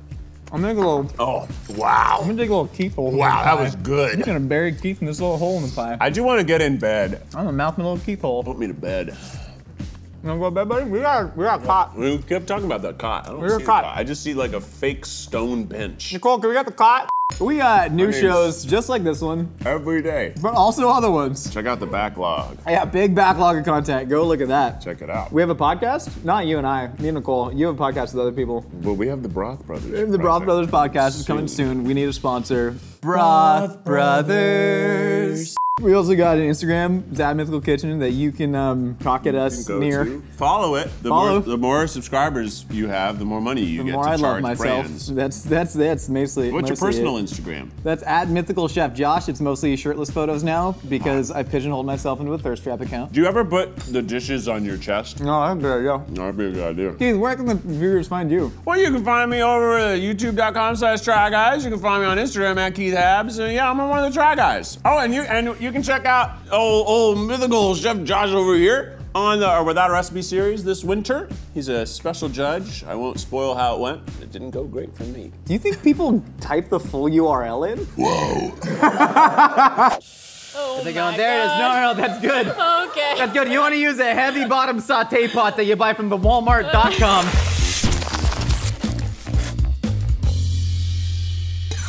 Speaker 1: I'm gonna make a little,
Speaker 3: Oh, wow.
Speaker 1: I'm gonna dig a little Keith hole.
Speaker 3: Wow, that was
Speaker 1: I'm
Speaker 3: good.
Speaker 1: gonna bury Keith in this little hole in the pie.
Speaker 3: I do want to get in bed.
Speaker 1: I'm gonna mouth my little Keith hole.
Speaker 3: Put me to bed.
Speaker 1: You wanna go to bed, buddy? We got cot.
Speaker 3: We kept talking about that cot. I don't
Speaker 1: Where's
Speaker 3: see
Speaker 1: the
Speaker 3: the
Speaker 1: cot?
Speaker 3: cot. I just see like a fake stone bench
Speaker 1: Nicole, can we get the cot? We got new
Speaker 3: name's-
Speaker 1: shows just like this one,
Speaker 3: every day.
Speaker 1: but also other ones.
Speaker 3: Check out the backlog.
Speaker 1: I got big backlog of content. Go look at that.
Speaker 3: Check it out.
Speaker 1: We have a podcast? Not you and I, me and Nicole. You have a podcast with other people.
Speaker 3: Well, we have the Broth Brothers.
Speaker 1: The Broth Brothers podcast is coming soon. We need a sponsor. Broth Brothers. We also got an Instagram, it's at Mythical Kitchen, that you can talk at us
Speaker 3: Go
Speaker 1: near.
Speaker 3: to. Follow it. The more subscribers you have, the more money you
Speaker 1: The
Speaker 3: get
Speaker 1: more
Speaker 3: to
Speaker 1: I love
Speaker 3: charge
Speaker 1: myself.
Speaker 3: brands.
Speaker 1: That's mostly.
Speaker 3: What's your
Speaker 1: mostly
Speaker 3: personal
Speaker 1: it.
Speaker 3: Instagram?
Speaker 1: That's at Mythical Chef Josh. It's mostly shirtless photos now because I pigeonholed myself into a thirst trap account.
Speaker 3: Do you ever put the dishes on your chest?
Speaker 1: No, that's a good idea.
Speaker 3: That'd be a good idea.
Speaker 1: Keith, where can the viewers find you?
Speaker 3: Well, you can find me over at youtube.com/Try Guys. You can find me on Instagram at Keith Habs. And yeah, I'm one of the Try Guys. Oh, and you can check out old Mythical Chef Josh over here on the Without a Recipe series this winter. He's a special judge. I won't spoil how it went. It didn't go great for me.
Speaker 1: Do you think people type the full URL in?
Speaker 3: Whoa.
Speaker 2: Oh
Speaker 1: They're going, there it is. No, that's good.
Speaker 2: Okay.
Speaker 1: That's good. You want to use a heavy bottom saute pot that you buy from the Walmart.com.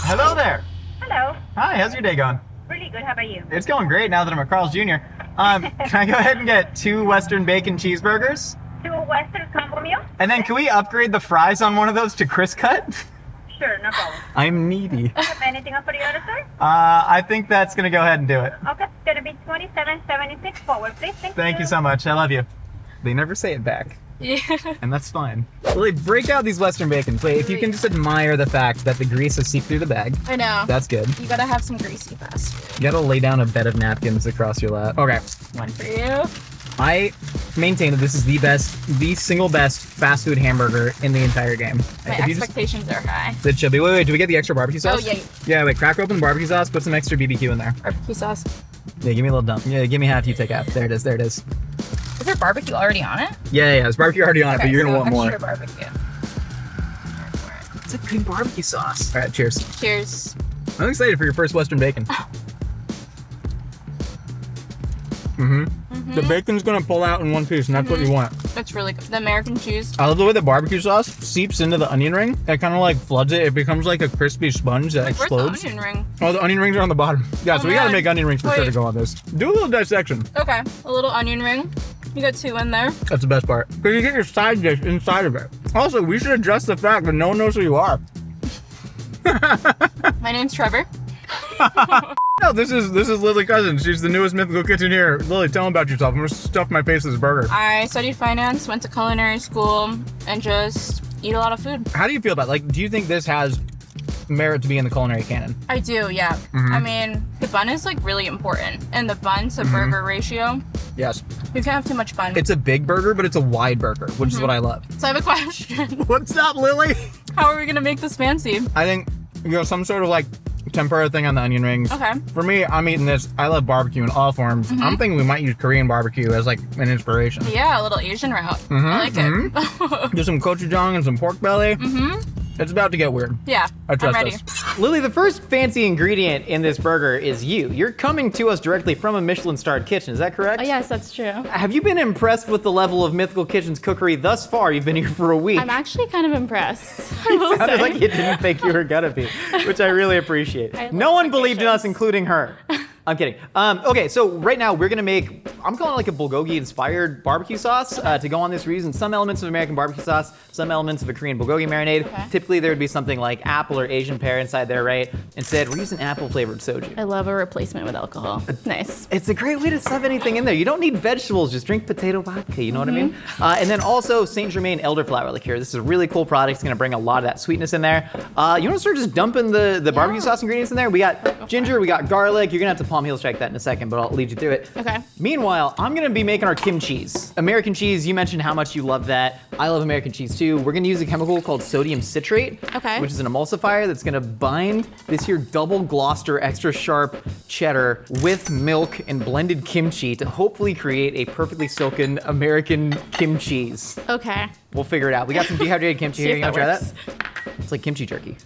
Speaker 1: Hello there.
Speaker 4: Hello.
Speaker 1: Hi, how's your day going?
Speaker 4: Really good. How about you?
Speaker 1: It's going great now that I'm at Carl's Jr. Can I go ahead and get 2 Western bacon cheeseburgers?
Speaker 4: 2 Western combo meal?
Speaker 1: And then can we upgrade the fries on one of those to crisp cut?
Speaker 4: Sure, no problem.
Speaker 1: I'm needy.
Speaker 4: Anything else for the order, sir?
Speaker 1: I think that's gonna go ahead and do it.
Speaker 4: Okay, it's gonna be 27.76 forward, please.
Speaker 1: Thank you so much. I love you. They never say it back.
Speaker 6: Yeah.
Speaker 1: And that's fine. Lily, break out these Western bacons. Wait, if you can just admire the fact that the grease has seeped through the bag.
Speaker 6: I know.
Speaker 1: That's good.
Speaker 6: You gotta have some greasy fast food.
Speaker 1: You gotta lay down a bed of napkins across your lap. Okay.
Speaker 6: One for you.
Speaker 1: I maintain that this is the single best fast food hamburger in the entire game.
Speaker 6: My expectations are high.
Speaker 1: It should be. Wait, do we get the extra barbecue sauce?
Speaker 6: Oh, yeah.
Speaker 1: Yeah, wait, crack open the barbecue sauce, put some extra BBQ in there.
Speaker 6: Barbecue sauce.
Speaker 1: Yeah, give me a little dump. Yeah, give me half, you take half. There it is, there it is.
Speaker 6: Is there barbecue already on it?
Speaker 1: Yeah, there's barbecue already on it, but you're gonna want more.
Speaker 6: Extra barbecue.
Speaker 1: It's a good barbecue sauce. All right, cheers.
Speaker 6: Cheers.
Speaker 1: I'm excited for your first Western bacon. The bacon's gonna pull out in one piece, and that's what you want.
Speaker 6: It's really good. The American cheese.
Speaker 1: I love the way the barbecue sauce seeps into the onion ring. It kind of like floods it. It becomes like a crispy sponge that explodes.
Speaker 6: Where's the onion ring?
Speaker 1: Oh, the onion rings are on the bottom. Yeah, so we gotta make onion rings for sure to go on this. Do a little dissection.
Speaker 6: Okay, a little onion ring. You got 2 in there.
Speaker 1: That's the best part. Because you get your side dish inside of it. Also, we should address the fact that no one knows who you are.
Speaker 6: My name's Trevor.
Speaker 1: No, this is Lily Cousins. She's the newest Mythical Kitcheneer. Lily, tell them about yourself. I'm gonna stuff my face with this burger.
Speaker 6: I studied finance, went to culinary school, and just eat a lot of food.
Speaker 1: How do you feel about it? Like, do you think this has merit to be in the culinary canon?
Speaker 6: I do, yeah. I mean, the bun is like really important. And the bun to burger ratio,
Speaker 1: Yes.
Speaker 6: you can't have too much bun.
Speaker 1: It's a big burger, but it's a wide burger, which is what I love.
Speaker 6: So I have a question.
Speaker 1: What's up, Lily?
Speaker 6: How are we gonna make this fancy?
Speaker 1: I think, some sort of like tempura thing on the onion rings.
Speaker 6: Okay.
Speaker 1: For me, I'm eating this. I love barbecue in all forms. I'm thinking we might use Korean barbecue as like an inspiration.
Speaker 6: Yeah, a little Asian route. I like it.
Speaker 1: Do some gochujang and some pork belly. It's about to get weird.
Speaker 6: Yeah,
Speaker 1: I trust
Speaker 6: I'm ready.
Speaker 1: us.
Speaker 7: Lily, the first fancy ingredient in this burger is you. You're coming to us directly from a Michelin-starred kitchen, is that correct?
Speaker 2: Oh, yes, that's true.
Speaker 7: Have you been impressed with the level of Mythical Kitchen's cookery thus far? You've been here for a week.
Speaker 2: I'm actually kind of impressed. I will
Speaker 7: Sounded
Speaker 2: say.
Speaker 7: like you didn't think you were gonna be, which I really appreciate.
Speaker 2: I have
Speaker 7: No
Speaker 2: low
Speaker 7: one believed in us,
Speaker 2: expectations.
Speaker 7: including her. I'm kidding. Okay, so right now we're gonna make, I'm calling it like a bulgogi-inspired barbecue sauce to go on this. We're using some elements of American barbecue sauce, some elements of a Korean bulgogi marinade.
Speaker 2: Okay.
Speaker 7: Typically there would be something like apple or Asian pear inside there, right? Instead, we're using apple-flavored soju.
Speaker 2: I love a replacement with alcohol. Nice.
Speaker 7: It's a great way to stuff anything in there. You don't need vegetables, just drink potato vodka, you know what I mean? And then also Saint Germain elderflower liqueur. This is a really cool product. It's gonna bring a lot of that sweetness in there. You wanna start just dumping the barbecue sauce ingredients in there? We got ginger, we got garlic. You're gonna have to palm heel strike that in a second, but I'll lead you through it.
Speaker 2: Okay.
Speaker 7: Meanwhile, I'm gonna be making our kimchi. American cheese, you mentioned how much you love that. I love American cheese too. We're gonna use a chemical called sodium citrate,
Speaker 2: Okay.
Speaker 7: which is an emulsifier that's gonna bind this here double Gloucester extra sharp cheddar with milk and blended kimchi to hopefully create a perfectly silken American kimchi.
Speaker 2: Okay.
Speaker 7: We'll figure it out. We got some dehydrated kimchi
Speaker 2: See
Speaker 7: here.
Speaker 2: if
Speaker 7: You wanna
Speaker 2: that
Speaker 7: try that? It's like kimchi jerky.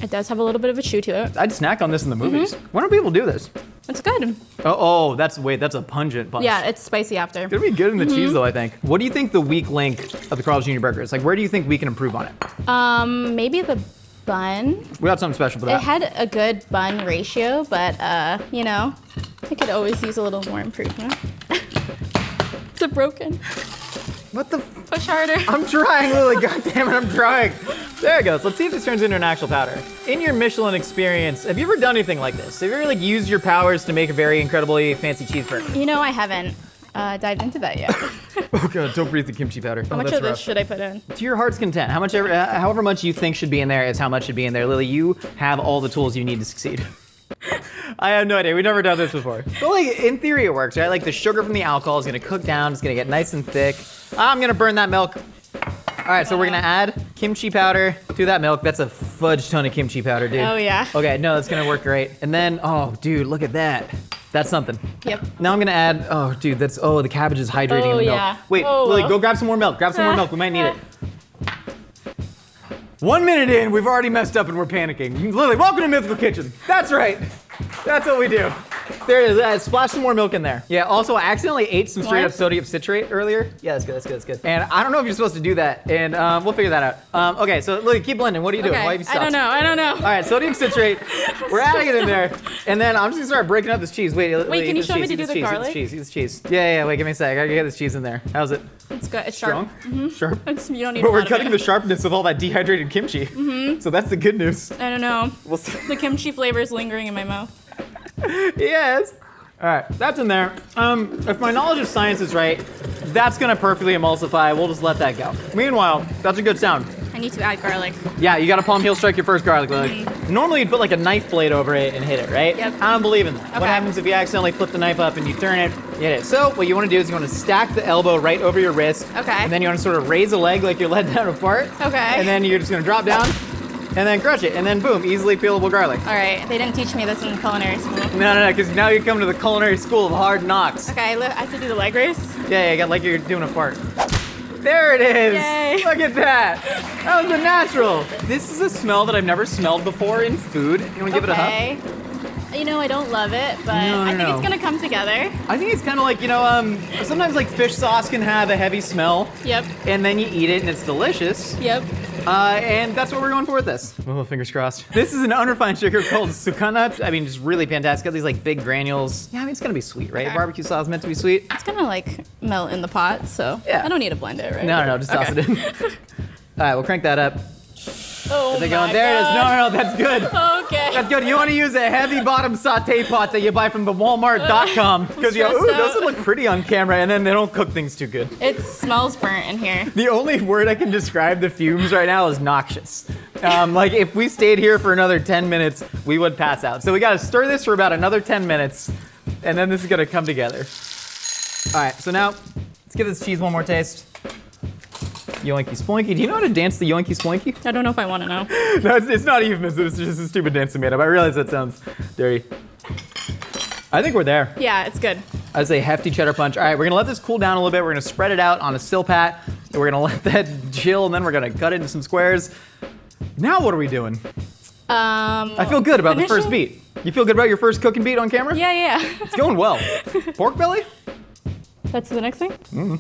Speaker 2: It does have a little bit of a chew to it.
Speaker 7: I'd snack on this in the movies. When do people do this?
Speaker 2: It's good.
Speaker 7: Oh, that's a pungent punch.
Speaker 2: Yeah, it's spicy after.
Speaker 7: It's gonna be good in the cheese though, I think. What do you think the weak link of the Carl's Jr. burger is? Like, where do you think we can improve on it?
Speaker 2: Maybe the bun.
Speaker 7: We got something special for
Speaker 2: It
Speaker 7: that.
Speaker 2: had a good bun ratio, but you know, I could always use a little more improvement. Is it broken?
Speaker 7: What the?
Speaker 2: Push harder.
Speaker 7: I'm trying, Lily. God damn it, I'm trying. There it goes. Let's see if this turns into an actual powder. In your Michelin experience, have you ever done anything like this? Have you ever like used your powers to make a very incredibly fancy cheeseburger?
Speaker 2: You know, I haven't dived into that yet.
Speaker 7: Oh god, don't breathe the kimchi powder.
Speaker 2: How much of this should I put in?
Speaker 7: To your heart's content. However much you think should be in there is how much should be in there. Lily, you have all the tools you need to succeed. I have no idea. We've never done this before. But like, in theory it works, right? Like the sugar from the alcohol is gonna cook down, it's gonna get nice and thick. I'm gonna burn that milk. All right, so we're gonna add kimchi powder to that milk. That's a fudge ton of kimchi powder, dude.
Speaker 2: Oh, yeah.
Speaker 7: Okay, no, that's gonna work great. And then, oh, dude, look at that. That's something.
Speaker 2: Yep.
Speaker 7: Now I'm gonna add, oh, dude, the cabbage is hydrating in the milk.
Speaker 2: Yeah.
Speaker 7: Wait,
Speaker 2: Oh,
Speaker 7: Lily,
Speaker 2: well.
Speaker 7: go grab some more milk. Grab some more milk. We might need it. 1 minute in, we've already messed up and we're panicking. Lily, welcome to Mythical Kitchen. That's right. That's what we do. There it is. Splash some more milk in there. Yeah, also, I accidentally ate some straight up sodium citrate earlier. Yeah, that's good, that's good, that's good. And I don't know if you're supposed to do that, and we'll figure that out. Okay, so Lily, keep blending. What are you doing?
Speaker 2: Okay.
Speaker 7: Why have you stopped?
Speaker 2: I don't know.
Speaker 7: All right, sodium citrate. We're adding it in there, and then I'm just gonna start breaking up this cheese. Wait, Lily,
Speaker 2: can
Speaker 7: eat
Speaker 2: you
Speaker 7: this
Speaker 2: show me
Speaker 7: cheese,
Speaker 2: to
Speaker 7: eat
Speaker 2: do
Speaker 7: this
Speaker 2: the
Speaker 7: cheese,
Speaker 2: garlic?
Speaker 7: Eat this cheese. Yeah, wait, give me a sec. I gotta get this cheese in there. How's it?
Speaker 2: It's good. It's
Speaker 7: Strong?
Speaker 2: sharp.
Speaker 7: Sharp?
Speaker 2: You don't need
Speaker 7: But
Speaker 2: a
Speaker 7: we're
Speaker 2: lot of
Speaker 7: cutting
Speaker 2: it.
Speaker 7: the sharpness with all that dehydrated kimchi. So that's the good news.
Speaker 2: I don't know.
Speaker 7: We'll see.
Speaker 2: The kimchi flavor is lingering in my mouth.
Speaker 7: Yes. All right, that's in there. If my knowledge of science is right, That's gonna perfectly emulsify. We'll just let that go. Meanwhile, that's a good sound.
Speaker 6: I need to add garlic.
Speaker 7: Yeah, you gotta palm heel strike your first garlic, Lily. Normally you'd put like a knife blade over it and hit it, right?
Speaker 6: Yep.
Speaker 7: I don't believe in that. What
Speaker 6: Okay.
Speaker 7: happens if you accidentally flip the knife up and you turn it, you hit it. So what you wanna do is you wanna stack the elbow right over your wrist.
Speaker 6: Okay.
Speaker 7: And then you wanna sort of raise a leg like you're letting down a fart.
Speaker 6: Okay.
Speaker 7: And then you're just gonna drop down and then crush it. And then boom, easily peelable garlic.
Speaker 6: All right, they didn't teach me this in culinary school.
Speaker 7: No, because now you come to the culinary school of hard knocks.
Speaker 6: Okay, I have to do the leg race.
Speaker 7: Yeah, you got like you're doing a fart. There it is!
Speaker 6: Yay.
Speaker 7: Look at that! That was a natural! This is a smell that I've never smelled before in food. You wanna give it a huff?
Speaker 6: Okay. You know, I don't love it, but
Speaker 7: No,
Speaker 6: I think
Speaker 7: no.
Speaker 6: it's gonna come together.
Speaker 7: I think it's kind of like, sometimes like fish sauce can have a heavy smell.
Speaker 6: Yep.
Speaker 7: And then you eat it and it's delicious.
Speaker 6: Yep.
Speaker 7: And that's what we're going for with this. Oh, fingers crossed. This is an unrefined sugar called sucanat. I mean, just really fantastic. Got these like big granules. Yeah, I mean, it's gonna be sweet, right?
Speaker 6: Okay.
Speaker 7: Barbecue sauce is meant to be sweet.
Speaker 6: It's gonna like melt in the pot, so
Speaker 7: Yeah.
Speaker 6: I don't need to blend it, right?
Speaker 7: No, just toss it in. All right, we'll crank that up.
Speaker 6: Oh
Speaker 7: They're
Speaker 6: my
Speaker 7: going, there it is.
Speaker 6: God.
Speaker 7: No, that's good.
Speaker 6: Okay.
Speaker 7: That's good. You want to use a heavy bottom saute pot that you buy from the Walmart.com because you go, ooh,
Speaker 6: stressed
Speaker 7: those
Speaker 6: out.
Speaker 7: look pretty on camera, and then they don't cook things too good.
Speaker 6: It smells burnt in here.
Speaker 7: The only word I can describe the fumes right now is noxious. Like if we stayed here for another 10 minutes, we would pass out. So we got to stir this for about another 10 minutes, and then this is going to come together. All right, so now let's give this cheese one more taste. Yoinky sploinky. Do you know how to dance the yoinky sploinky?
Speaker 6: I don't know if I want to know.
Speaker 7: No, it's not a euphemism. It's just a stupid dance I made up. I realize that sounds dirty. I think we're there.
Speaker 6: Yeah, it's good.
Speaker 7: I'd say hefty cheddar punch. All right, we're gonna let this cool down a little bit. We're gonna spread it out on a still pat. And we're gonna let that chill, and then we're gonna cut it into some squares. Now what are we doing? I feel good about the first beat. You feel good about your first cooking beat on camera?
Speaker 6: Yeah.
Speaker 7: It's going well. Pork belly?
Speaker 6: That's the next thing?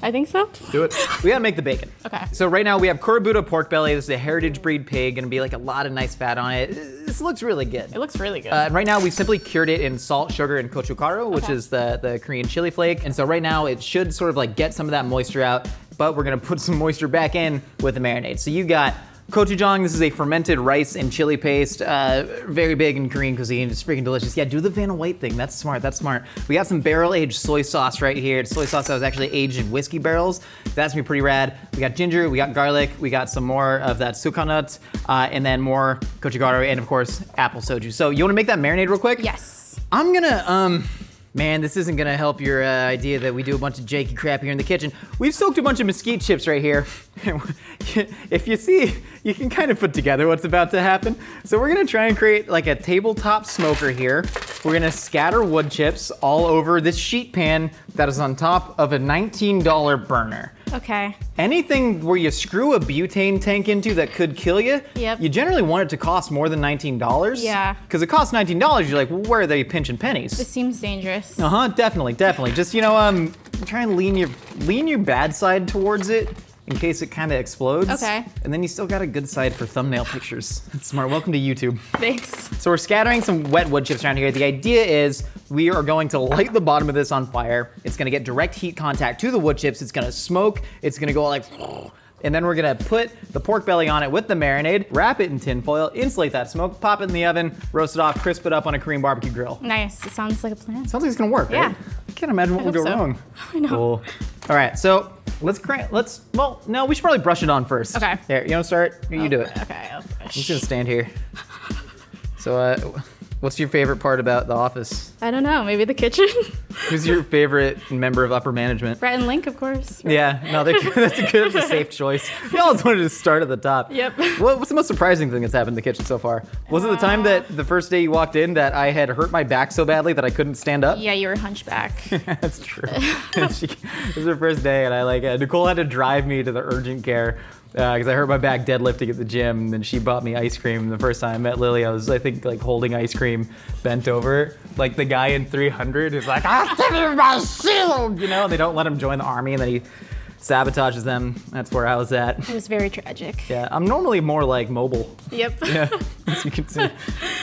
Speaker 6: I think so.
Speaker 7: Do it. We gotta make the bacon.
Speaker 6: Okay.
Speaker 7: So right now we have Kurabuta pork belly. This is a heritage breed pig. Gonna be like a lot of nice fat on it. This looks really good.
Speaker 6: It looks really good.
Speaker 7: Right now we've simply cured it in salt, sugar, and gochugaru, which is the Korean chili flake. And so right now it should sort of like get some of that moisture out, but we're gonna put some moisture back in with the marinade. So you got gochujang. This is a fermented rice and chili paste. Very big in Korean cuisine. It's freaking delicious. Yeah, do the Vanna White thing. That's smart. That's smart. We got some barrel-aged soy sauce right here. It's soy sauce that was actually aged in whiskey barrels. So that's gonna be pretty rad. We got ginger. We got garlic. We got some more of that sucanat, and then more gochugaru, and of course apple soju. So you want to make that marinade real quick?
Speaker 6: Yes.
Speaker 7: I'm gonna Man, this isn't gonna help your idea that we do a bunch of janky crap here in the kitchen. We've soaked a bunch of mesquite chips right here. If you see, you can kind of put together what's about to happen. So we're gonna try and create like a tabletop smoker here. We're gonna scatter wood chips all over this sheet pan that is on top of a $19 burner.
Speaker 6: Okay.
Speaker 7: Anything where you screw a butane tank into that could kill you,
Speaker 6: Yep.
Speaker 7: you generally want it to cost more than $19.
Speaker 6: Yeah.
Speaker 7: Because it costs $19, you're like, well, where are they pinching pennies?
Speaker 6: This seems dangerous.
Speaker 7: Uh-huh, definitely. Just, try and lean your bad side towards it in case it kind of explodes.
Speaker 6: Okay.
Speaker 7: And then you still got a good side for thumbnail pictures. That's smart. Welcome to YouTube.
Speaker 6: Thanks.
Speaker 7: So we're scattering some wet wood chips around here. The idea is we are going to light the bottom of this on fire. It's gonna get direct heat contact to the wood chips. It's gonna smoke. It's gonna go like, and then we're gonna put the pork belly on it with the marinade, wrap it in tin foil, insulate that smoke, pop it in the oven, roast it off, crisp it up on a Korean barbecue grill.
Speaker 6: Nice. It sounds like a plan.
Speaker 7: Sounds like it's gonna work,
Speaker 6: Yeah.
Speaker 7: right? I can't imagine what would go
Speaker 6: hope so.
Speaker 7: wrong.
Speaker 6: I know.
Speaker 7: Cool. All right, so no, we should probably brush it on first.
Speaker 6: Okay.
Speaker 7: Here, you wanna start? You do it.
Speaker 6: Okay, I'll
Speaker 7: I'm
Speaker 6: push.
Speaker 7: just gonna stand here. So, what's your favorite part about The Office?
Speaker 6: I don't know, maybe the kitchen?
Speaker 7: Who's your favorite member of upper management?
Speaker 6: Brett and Link, of course.
Speaker 7: Yeah, no, that's a safe choice. We always wanted to start at the top.
Speaker 6: Yep.
Speaker 7: What's the most surprising thing that's happened in the kitchen so far? Was it the time that the first day you walked in that I had hurt my back so badly that I couldn't stand up?
Speaker 6: Yeah, you were hunchback.
Speaker 7: That's true. It was her first day, and Nicole had to drive me to the urgent care because I hurt my back deadlifting at the gym, and then she bought me ice cream. The first time I met Lily, I was, I think, like holding ice cream bent over. Like the guy in 300 who's like, I'll give you my shield! You know, and they don't let him join the army, and then he sabotages them. That's where I was at.
Speaker 6: It was very tragic.
Speaker 7: Yeah, I'm normally more like mobile.
Speaker 6: Yep.
Speaker 7: Yeah, as you can see.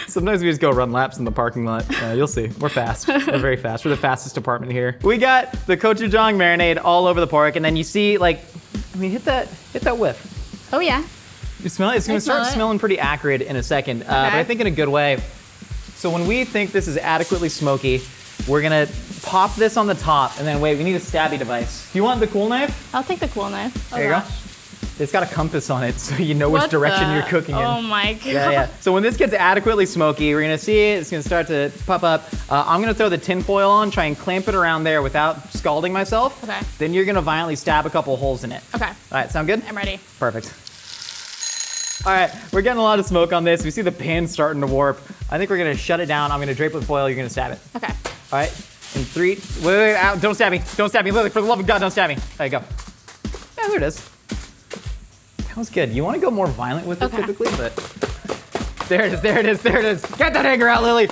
Speaker 7: Sometimes we just go run laps in the parking lot. You'll see, we're fast. We're very fast. We're the fastest department here. We got the gochujang marinade all over the pork, and then you see, like, hit that whiff.
Speaker 6: Oh yeah.
Speaker 7: You smell it? It's gonna start
Speaker 6: smell it.
Speaker 7: smelling pretty acrid in a second, but I think in a good way. So when we think this is adequately smoky, We're gonna pop this on the top, and then wait, we need a stabby device. Do you want the cool knife?
Speaker 6: I'll take the cool knife.
Speaker 7: There you go. It's got a compass on it, so you know which direction you're cooking in.
Speaker 6: Oh my god.
Speaker 7: Yeah. So when this gets adequately smoky, we're gonna see it. It's gonna start to pop up. I'm gonna throw the tin foil on, try and clamp it around there without scalding myself.
Speaker 6: Okay.
Speaker 7: Then you're gonna violently stab a couple holes in it.
Speaker 6: Okay.
Speaker 7: All right, sound good?
Speaker 6: I'm ready.
Speaker 7: Perfect. All right, we're getting a lot of smoke on this. We see the pan starting to warp. I think we're gonna shut it down. I'm gonna drape with foil. You're gonna stab it.
Speaker 6: Okay.
Speaker 7: All right. In 3. Wait, out. Don't stab me. Don't stab me. Lily, for the love of God, don't stab me. There you go. Yeah, there it is. That was good. You want to go more violent with it typically, but there it is, there it is, there it is. Get that anger out, Lily.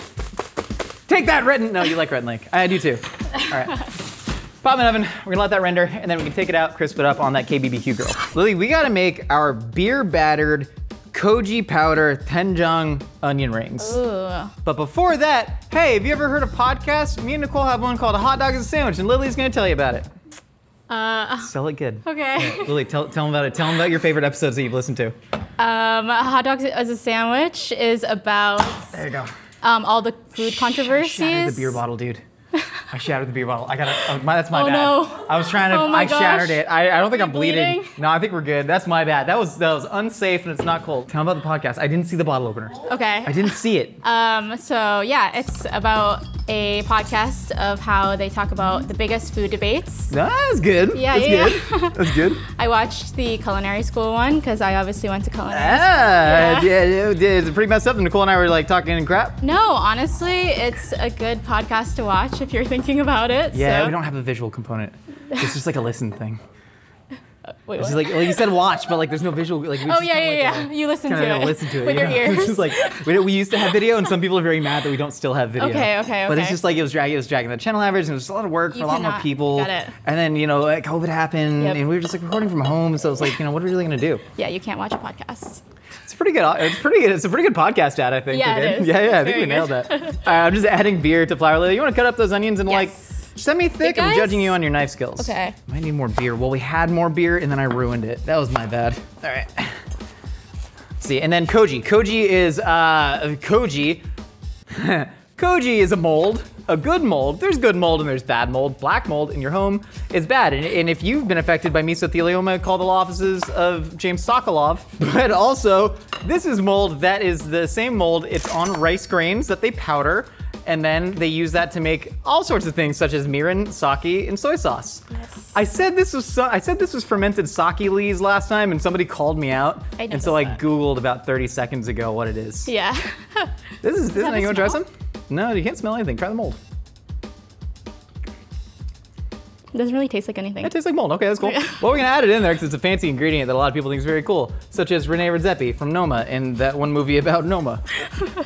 Speaker 7: Take that, red. No, you like red link. I do too. All right. Pop in the oven. We're gonna let that render, and then we can take it out, crisp it up on that KBBQ grill. Lily, we gotta make our beer battered koji powder tenjang onion rings.
Speaker 6: Ooh.
Speaker 7: But before that, hey, have you ever heard of podcasts? Me and Nicole have one called A Hot Dog is a Sandwich, and Lily's gonna tell you about it. Sell it good.
Speaker 6: Okay.
Speaker 7: Yeah, Lily, tell them about it. Tell them about your favorite episodes that you've listened to.
Speaker 6: Hot Dogs as a Sandwich is about
Speaker 7: There you go.
Speaker 6: all the food controversies.
Speaker 7: I shattered the beer bottle, dude. I shattered the beer bottle. That's my bad.
Speaker 6: No.
Speaker 7: I was trying to,
Speaker 6: Oh my
Speaker 7: I shattered
Speaker 6: gosh.
Speaker 7: it. I don't think I'm bleeding.
Speaker 6: bleeding?
Speaker 7: No, I think we're good. That's my bad. That was unsafe and it's not cold. Tell them about the podcast. I didn't see the bottle opener.
Speaker 6: Okay.
Speaker 7: I didn't see it.
Speaker 6: So yeah, it's about a podcast of how they talk about the biggest food debates.
Speaker 7: That's good.
Speaker 6: Yeah,
Speaker 7: That's
Speaker 6: yeah.
Speaker 7: good. That's good.
Speaker 6: I watched the culinary school one because I obviously went to culinary.
Speaker 7: Yeah. It's pretty messed up. And Nicole and I were like talking crap.
Speaker 6: No, honestly, it's a good podcast to watch if you're thinking about it.
Speaker 7: Yeah,
Speaker 6: so.
Speaker 7: we don't have a visual component. It's just like a listen thing.
Speaker 6: Wait,
Speaker 7: It's
Speaker 6: what?
Speaker 7: just like you said, watch, but like there's no visual. Like, we
Speaker 6: Oh
Speaker 7: just
Speaker 6: yeah,
Speaker 7: kinda
Speaker 6: yeah,
Speaker 7: like,
Speaker 6: yeah. You listen to
Speaker 7: Kinda
Speaker 6: it.
Speaker 7: listen to it
Speaker 6: with your
Speaker 7: you know?
Speaker 6: ears.
Speaker 7: It's just like we used to have video, and some people are very mad that we don't still have video.
Speaker 6: Okay.
Speaker 7: But it's just like it was dragging the channel average, and it was a lot of work for
Speaker 6: You
Speaker 7: a lot more
Speaker 6: cannot-
Speaker 7: people.
Speaker 6: got it.
Speaker 7: And then like COVID happened,
Speaker 6: Yep.
Speaker 7: and we were just like recording from home, so it's like what are we really gonna do?
Speaker 6: Yeah, you can't watch a podcast.
Speaker 7: It's pretty good. It's pretty good. It's a pretty good podcast ad, I think.
Speaker 6: Yeah,
Speaker 7: we
Speaker 6: it
Speaker 7: did.
Speaker 6: is.
Speaker 7: Yeah,
Speaker 6: It's
Speaker 7: I think we
Speaker 6: very
Speaker 7: nailed
Speaker 6: good.
Speaker 7: that. I'm just adding beer to flour. Lily, you want to cut up those onions and like
Speaker 6: Yes.
Speaker 7: semi-thick? I'm
Speaker 6: guys?
Speaker 7: judging you on your knife skills.
Speaker 6: Okay.
Speaker 7: Might need more beer. Well, we had more beer and then I ruined it. That was my bad. All right. See, and then koji. Koji is koji. Koji is a mold, a good mold. There's good mold and there's bad mold. Black mold in your home is bad. And if you've been affected by mesothelioma, call the law offices of James Sokolov. But also, this is mold that is the same mold. It's on rice grains that they powder. And then they use that to make all sorts of things, such as mirin, sake, and soy sauce.
Speaker 6: Yes.
Speaker 7: I said this was fermented sake lees last time, and somebody called me out.
Speaker 6: I
Speaker 7: And so I
Speaker 6: noticed
Speaker 7: Googled about 30 seconds ago what it is.
Speaker 6: Yeah.
Speaker 7: This is
Speaker 6: have a
Speaker 7: you want to try
Speaker 6: smell?
Speaker 7: some? No, you can't smell anything. Try the mold.
Speaker 6: It doesn't really taste like anything.
Speaker 7: It tastes like mold. Okay, that's cool.
Speaker 6: Okay.
Speaker 7: Well, we're gonna add it in there because it's a fancy ingredient that a lot of people think is very cool, such as Rene Redzepi from Noma in that one movie about Noma.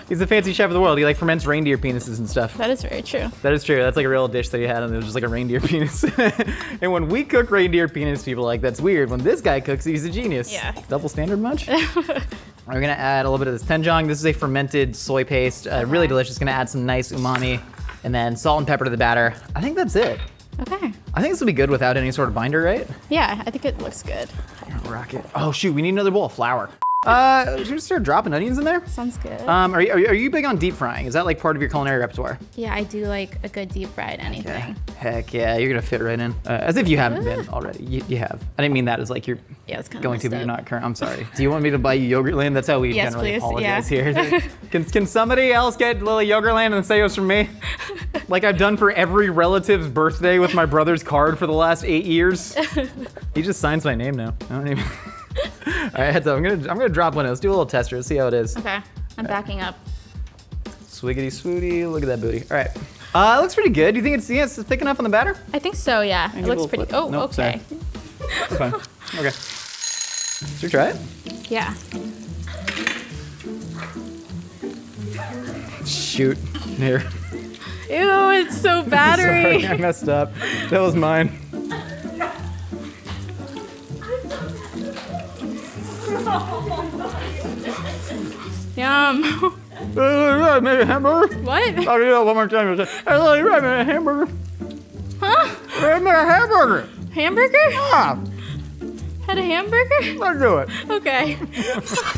Speaker 7: He's a fancy chef of the world. He like ferments reindeer penises and stuff.
Speaker 6: That is very true.
Speaker 7: That is true. That's like a real dish that he had, and it was just like a reindeer penis. And when we cook reindeer penis, people are like, that's weird. When this guy cooks, he's a genius.
Speaker 6: Yeah.
Speaker 7: Double standard much? We're gonna add a little bit of this tenjang. This is a fermented soy paste. Really delicious. Gonna add some nice umami, and then salt and pepper to the batter. I think that's it.
Speaker 6: Okay.
Speaker 7: I think this will be good without any sort of binder, right?
Speaker 6: Yeah, I think it looks good.
Speaker 7: Rocket. Oh shoot, we need another bowl of flour. Should we start dropping onions in there?
Speaker 6: Sounds good.
Speaker 7: Are you big on deep frying? Is that like part of your culinary repertoire?
Speaker 6: Yeah, I do like a good deep fried anything.
Speaker 7: Heck yeah, you're gonna fit right in. As if you haven't been already. You have. I didn't mean that as like you're
Speaker 6: Yeah, it's kind of
Speaker 7: going to, but you're not current. I'm sorry. Do you want me to buy you Yogurtland? That's how we
Speaker 6: Yes,
Speaker 7: generally
Speaker 6: please,
Speaker 7: apologize
Speaker 6: yeah.
Speaker 7: here. Can somebody else get Lily Yogurtland and say it was from me? Like I've done for every relative's birthday with my brother's card for the last 8 years. He just signs my name now. I don't even. All right, heads up. I'm gonna drop one. Let's do a little tester. Let's see how it is.
Speaker 6: Okay, I'm backing up.
Speaker 7: Swiggity swooty. Look at that booty. All right. It looks pretty good. Do you think it's thick enough on the batter?
Speaker 6: I think so, yeah.
Speaker 7: Give
Speaker 6: It
Speaker 7: a
Speaker 6: looks
Speaker 7: little
Speaker 6: pretty.
Speaker 7: flip.
Speaker 6: Oh,
Speaker 7: Nope,
Speaker 6: okay.
Speaker 7: It's fine. Okay. Should we try it?
Speaker 6: Yeah.
Speaker 7: Shoot. Here.
Speaker 6: Ew, it's so battery.
Speaker 7: Sorry, I messed up. That was mine.
Speaker 6: Yum.
Speaker 7: Maybe a hamburger?
Speaker 6: What?
Speaker 7: I'll do that one more time. Hey, Lily, right, maybe a hamburger?
Speaker 6: Huh?
Speaker 7: Right, maybe a hamburger?
Speaker 6: Hamburger?
Speaker 7: Ah.
Speaker 6: Had a hamburger?
Speaker 7: Let's do it.
Speaker 6: Okay.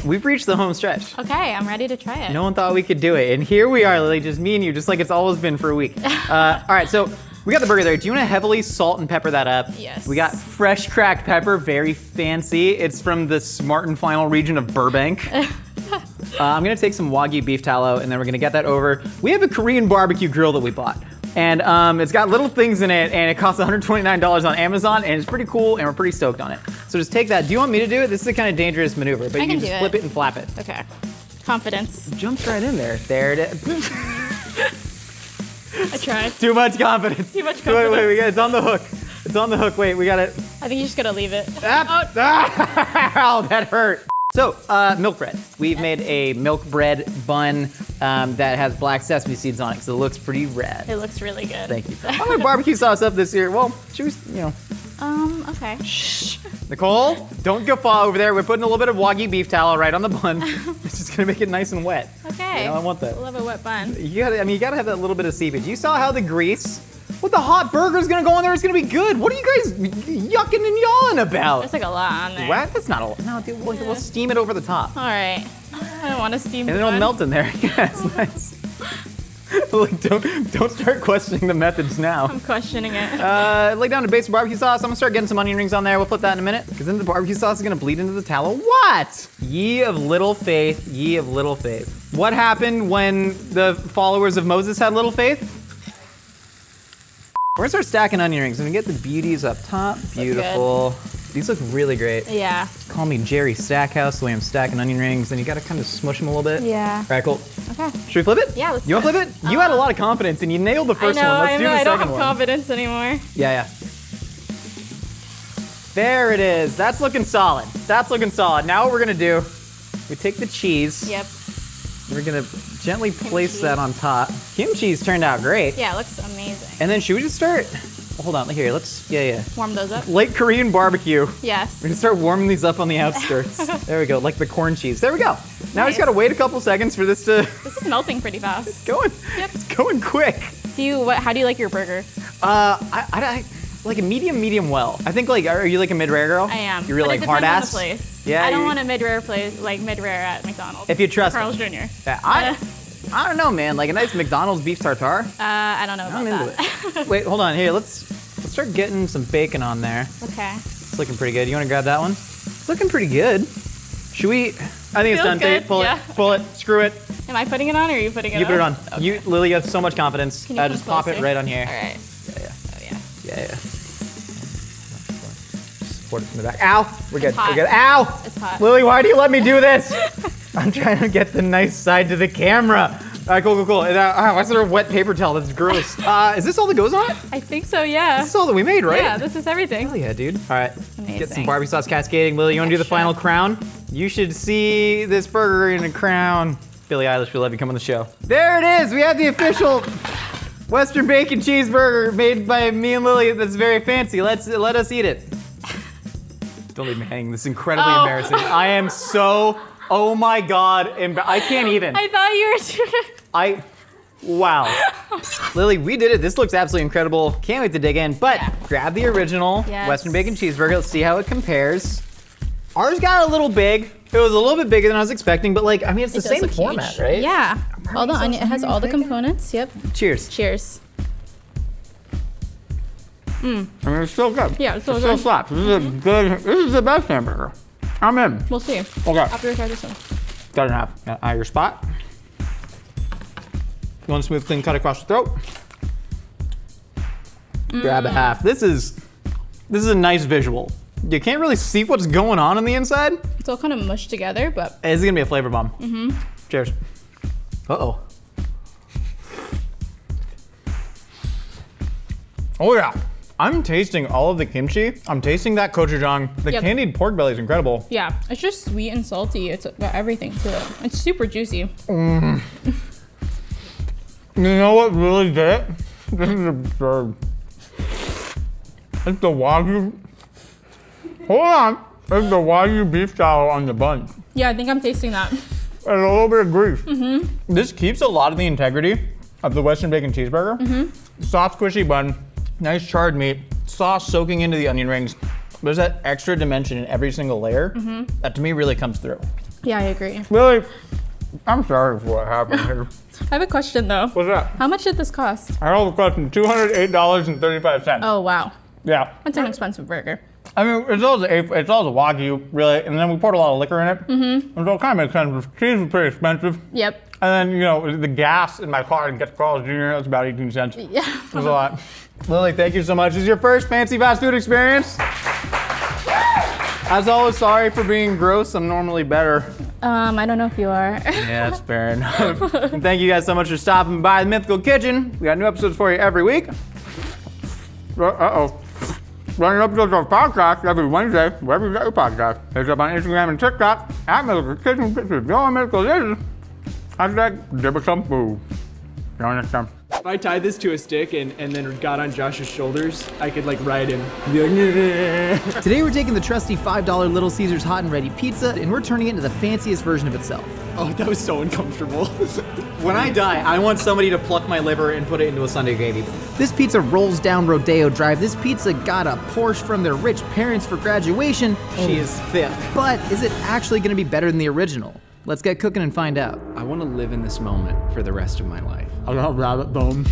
Speaker 7: We've reached the home stretch.
Speaker 6: Okay, I'm ready to try it.
Speaker 7: No one thought we could do it. And here we are, Lily, just me and you, just like it's always been for a week. All right, so we got the burger there. Do you want to heavily salt and pepper that up?
Speaker 6: Yes.
Speaker 7: We got fresh cracked pepper, very fancy. It's from the Smart and Final region of Burbank. I'm gonna take some Wagyu beef tallow and then we're gonna get that over. We have a Korean barbecue grill that we bought. And it's got little things in it and it costs $129 on Amazon and it's pretty cool and we're pretty stoked on it. So just take that. Do you want me to do it? This is a kind of dangerous maneuver, but
Speaker 6: I
Speaker 7: you
Speaker 6: can
Speaker 7: just
Speaker 6: do
Speaker 7: flip
Speaker 6: it.
Speaker 7: it and flap it.
Speaker 6: Okay. Confidence.
Speaker 7: Jumps right in there. There it is.
Speaker 6: I tried.
Speaker 7: Too much confidence.
Speaker 6: Too much
Speaker 7: Wait,
Speaker 6: confidence.
Speaker 7: we got it's on the hook. It's on the hook. Wait, we got it.
Speaker 6: I think you just gotta leave it.
Speaker 7: Oh, that hurt. So, milk bread. We've made a milk bread bun that has black sesame seeds on it, so it looks pretty rad.
Speaker 6: It looks really good.
Speaker 7: Thank you. I'm gonna barbecue sauce up this year. Well, should we,
Speaker 6: Okay.
Speaker 7: Shh. Nicole, don't guffaw over there. We're putting a little bit of Wagyu beef tallow right on the bun. It's just gonna make it nice and wet.
Speaker 6: Okay.
Speaker 7: You know, I want that.
Speaker 6: I love a wet bun.
Speaker 7: You gotta have that little bit of seepage. You saw how the grease, what the hot burger's gonna go in there, it's gonna be good. What are you guys yucking and yawing about?
Speaker 6: There's like a lot on there.
Speaker 7: What? That's not a lot. No, dude, we'll steam it over the top.
Speaker 6: All right. I don't want to steam
Speaker 7: And then it'll melt in there. Yeah, it's nice. Like, don't start questioning the methods now.
Speaker 6: I'm questioning it.
Speaker 7: Lay down a base of barbecue sauce. I'm gonna start getting some onion rings on there. We'll flip that in a minute. Because then the barbecue sauce is gonna bleed into the tallow. What? Ye of little faith, ye of little faith. What happened when the followers of Moses had little faith? We're gonna start stacking onion rings. I'm gonna get the beauties up top. Beautiful. These look really great.
Speaker 6: Yeah.
Speaker 7: Call me Jerry Stackhouse the way I'm stacking onion rings. Then you gotta kind of smush them a little bit.
Speaker 6: Yeah.
Speaker 7: All right, cool.
Speaker 6: Okay.
Speaker 7: Should we flip it?
Speaker 6: Yeah, let's
Speaker 7: You wanna
Speaker 6: do it.
Speaker 7: flip it? You had a lot of confidence and you nailed the first
Speaker 6: I know,
Speaker 7: one. Let's do the
Speaker 6: I
Speaker 7: second
Speaker 6: don't have
Speaker 7: one.
Speaker 6: confidence anymore.
Speaker 7: Yeah. There it is. That's looking solid. That's looking solid. Now what we're gonna do, we take the cheese.
Speaker 6: Yep.
Speaker 7: We're gonna gently place that on top. Kimchi's turned out great.
Speaker 6: Yeah, it looks amazing.
Speaker 7: And then should we just start, hold on, here, let's, yeah.
Speaker 6: Warm those up.
Speaker 7: Late Korean barbecue.
Speaker 6: Yes.
Speaker 7: We're gonna start warming these up on the outskirts. There we go, like the corn cheese. There we go. Now we just gotta wait a couple seconds for this to
Speaker 6: This is melting pretty fast.
Speaker 7: going.
Speaker 6: Yep.
Speaker 7: It's going quick.
Speaker 6: How do you like your burger?
Speaker 7: I like a medium well. I think like, are you like a mid-rare girl?
Speaker 6: I am.
Speaker 7: You're really
Speaker 6: but it
Speaker 7: hard
Speaker 6: depends
Speaker 7: ass?
Speaker 6: on the place.
Speaker 7: Yeah,
Speaker 6: I don't
Speaker 7: you-
Speaker 6: want a mid-rare place, like mid-rare at McDonald's.
Speaker 7: If you trust
Speaker 6: Carl's Jr.
Speaker 7: Yeah, I don't know, man. Like a nice McDonald's beef tartare.
Speaker 6: I don't know about
Speaker 7: I'm into
Speaker 6: that.
Speaker 7: it. Wait, hold on. Here, let's start getting some bacon on there.
Speaker 6: Okay.
Speaker 7: It's looking pretty good. You want to grab that one? It's looking pretty good. Should we? I think it's
Speaker 6: Feels
Speaker 7: done. Take
Speaker 6: good,
Speaker 7: it. Pull
Speaker 6: yeah.
Speaker 7: it. Pull it. Screw it.
Speaker 6: Am I putting it on or are you putting it on?
Speaker 7: You put it on.
Speaker 6: Okay.
Speaker 7: You, Lily, you have so much confidence.
Speaker 6: Can you
Speaker 7: Just
Speaker 6: come
Speaker 7: pop it
Speaker 6: closer?
Speaker 7: right on here.
Speaker 6: All right.
Speaker 7: Yeah.
Speaker 6: Oh, yeah.
Speaker 7: Yeah. Support it from the back. Ow! We're good.
Speaker 6: hot.
Speaker 7: We're good. Ow!
Speaker 6: It's hot.
Speaker 7: Lily, why do you let me do this? I'm trying to get the nice side to the camera. All right, cool. Why is there a wet paper towel? That's gross. Is this all that goes on it?
Speaker 6: I think so, yeah.
Speaker 7: This is all that we made, right?
Speaker 6: Yeah, this is everything.
Speaker 7: Hell yeah, dude. All right, get some
Speaker 6: Amazing.
Speaker 7: barbecue sauce cascading. Lily, you want to do the
Speaker 6: Extra.
Speaker 7: final crown? You should see this burger in a crown. Billie Eilish, we love you. Come on the show. There it is. We have the official Western bacon cheeseburger made by me and Lily. That's very fancy. Let us eat it. Don't leave me hanging. This is incredibly
Speaker 6: Oh.
Speaker 7: embarrassing. I am so, oh my God, I can't even.
Speaker 6: I thought you were
Speaker 7: Wow. Lily, we did it. This looks absolutely incredible. Can't wait to dig in. But grab the original
Speaker 6: Yes.
Speaker 7: Western bacon cheeseburger. Let's see how it compares. Ours got a little big. It was a little bit bigger than I was expecting, but like, I mean, it's the
Speaker 6: It does
Speaker 7: same
Speaker 6: look
Speaker 7: format,
Speaker 6: huge.
Speaker 7: right?
Speaker 6: Yeah. All the onion, it has all the components. Yep.
Speaker 7: Cheers.
Speaker 6: Cheers.
Speaker 7: I mean, it's still good.
Speaker 6: Yeah, it's still
Speaker 7: It
Speaker 6: good.
Speaker 7: still slaps. This is the best hamburger. I'm in.
Speaker 6: We'll see.
Speaker 7: Okay.
Speaker 6: After we try this one.
Speaker 7: Got it in half. Got your spot. One smooth, clean cut across the throat. Grab a half. This is a nice visual. You can't really see what's going on the inside.
Speaker 6: It's all kind of mushed together, but
Speaker 7: It's gonna be a flavor bomb. Mm-hmm. Cheers. Uh-oh. Oh yeah. I'm tasting all of the kimchi. I'm tasting that gochujang. The
Speaker 6: Yep.
Speaker 7: candied pork belly is incredible.
Speaker 6: yeah, it's just sweet and salty. It's got everything to it. It's super juicy.
Speaker 7: You know what really did it? This is absurd. It's the Wagyu. Hold on. It's the Wagyu beef tallow on the bun.
Speaker 6: Yeah, I think I'm tasting that.
Speaker 7: And a little bit of grease. Mm-hmm. This keeps a lot of the integrity of the Western bacon cheeseburger. Mm-hmm. Soft, squishy bun, nice charred meat, sauce soaking into the onion rings.
Speaker 1: There's that extra dimension in every single layer that to me really comes through.
Speaker 6: Yeah, I agree.
Speaker 1: Lily, I'm sorry for what happened here.
Speaker 6: I have a question though.
Speaker 1: What's that?
Speaker 6: How much did this cost?
Speaker 1: I have a question, $208.35.
Speaker 6: Oh, wow.
Speaker 1: Yeah.
Speaker 6: That's an expensive burger.
Speaker 1: I mean, it's all the Wagyu, really, and then we poured a lot of liquor in it. And so it kind of makes sense. The cheese was pretty expensive.
Speaker 6: Yep.
Speaker 1: And then, you know, the gas in my car to get to Carl's Jr., that's about 18 cents.
Speaker 6: Yeah.
Speaker 1: It was a lot. Lily, thank you so much. This is your first fancy fast food experience. As always, sorry for being gross. I'm normally better.
Speaker 6: I don't know if you are.
Speaker 1: Yeah, that's fair enough. And thank you guys so much for stopping by the Mythical Kitchen. We got new episodes for you every week. Running episodes of our podcast every Wednesday, wherever you get your podcast. Hit us up on Instagram and TikTok at Mythical Kitchen. Pictures of your mythical dishes. Hashtag dip some food. See you next time.
Speaker 8: If I tied this to a stick and then got on Josh's shoulders, I could like ride him. Be like,
Speaker 7: Today we're taking the trusty $5 Little Caesars hot and ready pizza and we're turning it into the fanciest version of itself.
Speaker 8: oh, that was so uncomfortable.
Speaker 7: When I die, I want somebody to pluck my liver and put it into a Sunday gravy. This pizza rolls down Rodeo Drive. This pizza got a Porsche from their rich parents for graduation. She is thick. But is it actually gonna be better than the original? Let's get cooking and find out.
Speaker 8: I want to live in this moment for the rest of my life.
Speaker 1: I got rabbit bone.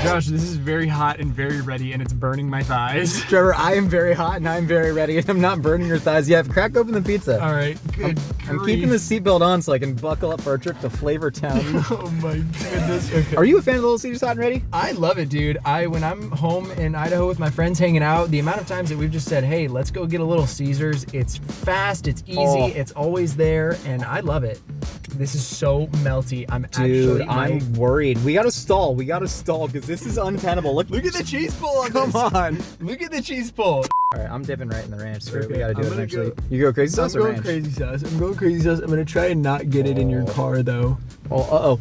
Speaker 8: Josh, this is very hot and very ready, and it's burning my thighs.
Speaker 7: Trevor, I am very hot and I'm very ready and I'm not burning your thighs yet. Crack open the pizza.
Speaker 8: All right, good.
Speaker 7: I'm keeping the seatbelt on so I can buckle up for our trip to Flavortown.
Speaker 8: Oh my goodness. Okay.
Speaker 7: Are you a fan of the Little Caesars hot and ready?
Speaker 8: I love it, dude. When I'm home in Idaho with my friends hanging out, the amount of times that we've just said, hey, let's go get a Little Caesars. It's fast, it's easy, it's always there, and I love it. This is so melty.
Speaker 7: Dude, I'm worried. We gotta stall because this is untenable. Look
Speaker 8: Look at the cheese pull on
Speaker 7: Come
Speaker 8: this.
Speaker 7: on.
Speaker 8: Look at the cheese pull.
Speaker 7: All right, I'm dipping right in the ranch. Screw it. We
Speaker 8: Okay,
Speaker 7: gotta do
Speaker 8: I'm
Speaker 7: it
Speaker 8: gonna
Speaker 7: eventually.
Speaker 8: go-
Speaker 7: You go crazy
Speaker 8: I'm
Speaker 7: sauce or
Speaker 8: going
Speaker 7: ranch?
Speaker 8: crazy sauce. I'm going crazy sauce. I'm gonna try and not get it in your car though.
Speaker 7: Oh,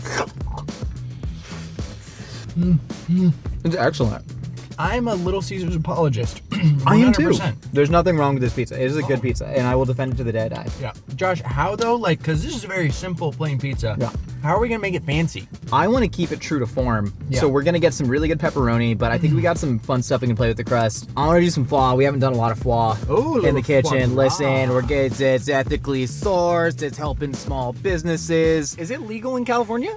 Speaker 7: It's excellent.
Speaker 8: I'm a Little Caesars apologist.
Speaker 7: I am too.
Speaker 8: 100%.
Speaker 7: There's nothing wrong with this pizza. It is a good pizza, and I will defend it to the day I die.
Speaker 8: Yeah. Josh, how though? Like, because this is a very simple, plain pizza.
Speaker 7: Yeah.
Speaker 8: How are we gonna make it fancy?
Speaker 7: I want to keep it true to form,
Speaker 8: Yeah.
Speaker 7: so we're gonna get some really good pepperoni, but I think we got some fun stuff we can play with the crust. I want to do some foie. We haven't done a lot of foie
Speaker 8: Ooh,
Speaker 7: in the
Speaker 8: little
Speaker 7: kitchen.
Speaker 8: foie
Speaker 7: Listen,
Speaker 8: gras.
Speaker 7: we're getting it's ethically sourced. It's helping small businesses.
Speaker 8: Is it legal in California?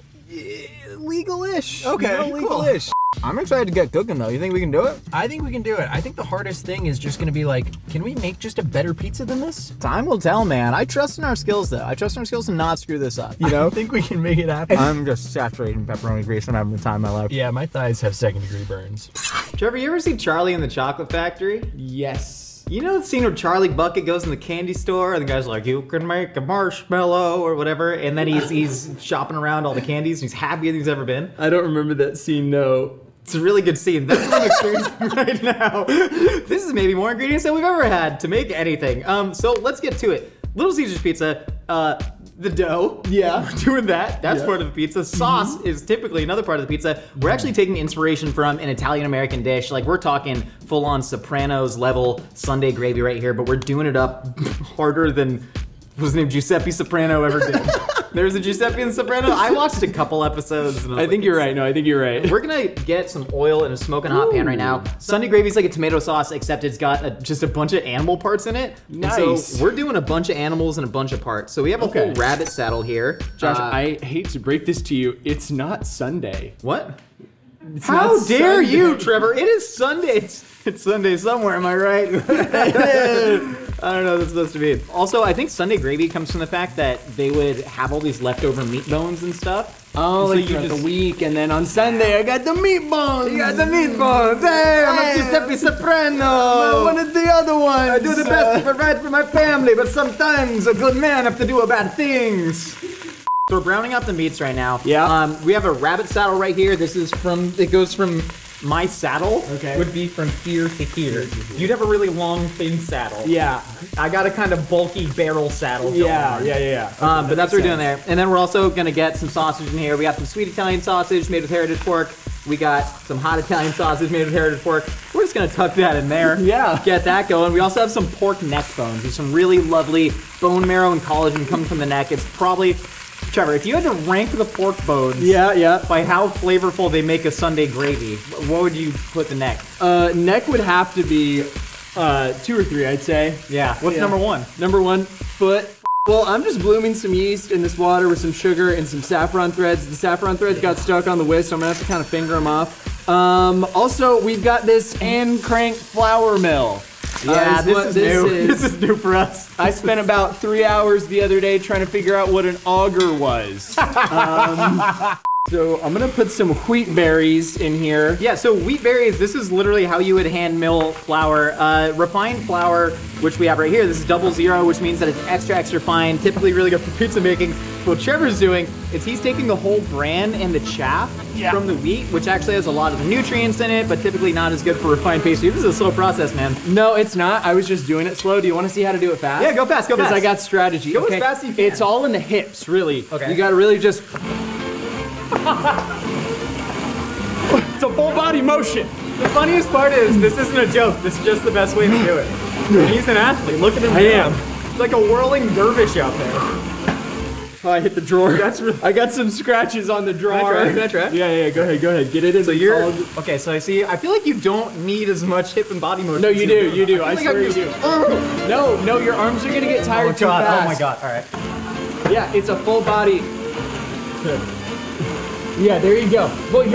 Speaker 7: Legal-ish.
Speaker 8: Okay,
Speaker 7: You know,
Speaker 8: cool.
Speaker 7: legal-ish. I'm excited to get cooking though. You think we can do it?
Speaker 8: I think we can do it. I think the hardest thing is just gonna be like, can we make just a better pizza than this?
Speaker 7: Time will tell, man. I trust in our skills though. I trust in our skills to not screw this up. You know?
Speaker 8: I think we can make it happen.
Speaker 7: I'm just saturated in pepperoni grease. I'm having the time of my life.
Speaker 8: Yeah, my thighs have second-degree burns.
Speaker 7: Trevor, you ever see Charlie in the Chocolate Factory?
Speaker 8: Yes.
Speaker 7: You know the scene where Charlie Bucket goes in the candy store and the guy's like, you can make a marshmallow or whatever, and then he's shopping around all the candies and he's happier than he's ever been?
Speaker 8: I don't remember that scene, no.
Speaker 7: It's a really good scene. That's what I'm experiencing right now. This is maybe more ingredients than we've ever had to make anything. So let's get to it. Little Caesars pizza, the dough.
Speaker 8: Yeah.
Speaker 7: We're doing that. That's
Speaker 8: Yeah.
Speaker 7: part of the pizza. Sauce is typically another part of the pizza. We're actually taking inspiration from an Italian-American dish. Like we're talking full-on Sopranos level Sunday gravy right here, but we're doing it up harder than was his name Giuseppe Soprano ever did. There's a Giuseppe and Soprano. I watched a couple episodes. And
Speaker 8: I think you're right. No, I think you're right.
Speaker 7: we're gonna get some oil in a smoking hot pan right now. Sunday gravy's like a tomato sauce, except it's got just a bunch of animal parts in it. And
Speaker 8: Nice.
Speaker 7: so we're doing a bunch of animals and a bunch of parts. So we have a whole rabbit saddle here.
Speaker 8: Josh, I hate to break this to you. It's not Sunday.
Speaker 7: What?
Speaker 8: It's
Speaker 7: How
Speaker 8: not
Speaker 7: dare
Speaker 8: Sunday.
Speaker 7: you, Trevor? It is Sunday. It's Sunday somewhere, am I right? I don't know what that's supposed to be. Also, I think Sunday gravy comes from the fact that they would have all these leftover meat bones and stuff.
Speaker 8: Oh,
Speaker 7: And
Speaker 8: like throughout the week, and then on Sunday I got the meat bones.
Speaker 7: You got the meat bones. Hey, I'm a Giuseppe Soprano.
Speaker 8: One of the other ones.
Speaker 7: I do the best to provide for my family, but sometimes a good man have to do bad things. So we're browning out the meats right now.
Speaker 8: Yeah.
Speaker 7: We have a rabbit saddle right here. This is it goes from my saddle.
Speaker 8: Okay.
Speaker 7: Would be from here to here. You'd have a really long, thin saddle.
Speaker 8: Yeah.
Speaker 7: I got a kind of bulky barrel saddle going
Speaker 8: Yeah,
Speaker 7: on.
Speaker 8: yeah.
Speaker 7: But that's what we're doing there. And then we're also gonna get some sausage in here. We got some sweet Italian sausage made with heritage pork. We got some hot Italian sausage made with heritage pork. We're just gonna tuck that in there.
Speaker 8: Yeah.
Speaker 7: Get that going. We also have some pork neck bones. There's some really lovely bone marrow and collagen coming from the neck. It's probably Trevor, if you had to rank the pork bones
Speaker 8: Yeah.
Speaker 7: by how flavorful they make a Sunday gravy, what would you put the neck?
Speaker 8: Neck would have to be 2 or 3, I'd say.
Speaker 7: Yeah. What's number 1?
Speaker 8: Number 1, foot. Well, I'm just blooming some yeast in this water with some sugar and some saffron threads. The saffron threads got stuck on the whisk, so I'm gonna have to kind of finger them off. Also, we've got this hand crank flour mill.
Speaker 7: Yeah, this is new. This is new for us.
Speaker 8: I spent about 3 hours the other day trying to figure out what an auger was. So I'm gonna put some wheat berries in here.
Speaker 7: Yeah, so wheat berries, this is literally how you would hand mill flour. Refined flour, which we have right here, this is 00, which means that it's extra fine, typically really good for pizza making. What Trevor's doing is he's taking the whole bran and the chaff from the wheat, which actually has a lot of the nutrients in it, but typically not as good for refined pastry. This is a slow process, man.
Speaker 8: No, it's not. I was just doing it slow. Do you want to see how to do it fast?
Speaker 7: Yeah, go fast, go fast.
Speaker 8: Because I got strategy.
Speaker 7: Go as fast as you can.
Speaker 8: It's all in the hips, really.
Speaker 7: Okay.
Speaker 8: You gotta really just... It's a full body motion.
Speaker 7: The funniest part is, this isn't a joke, this is just the best way to do it. He's an athlete, look at him.
Speaker 8: I am.
Speaker 7: It's like a whirling dervish out there.
Speaker 8: Oh, I hit the drawer. I got some scratches on the drawer.
Speaker 7: Can I try?
Speaker 8: Yeah, go ahead. Get it in.
Speaker 7: So you're, okay, so I feel like you don't need as much hip and body motion.
Speaker 8: No, you do. I swear you do.
Speaker 7: Oh.
Speaker 8: No, your arms are gonna get tired too fast.
Speaker 7: Oh my God, all right.
Speaker 8: Yeah, it's a full body. Yeah, there you go. Well,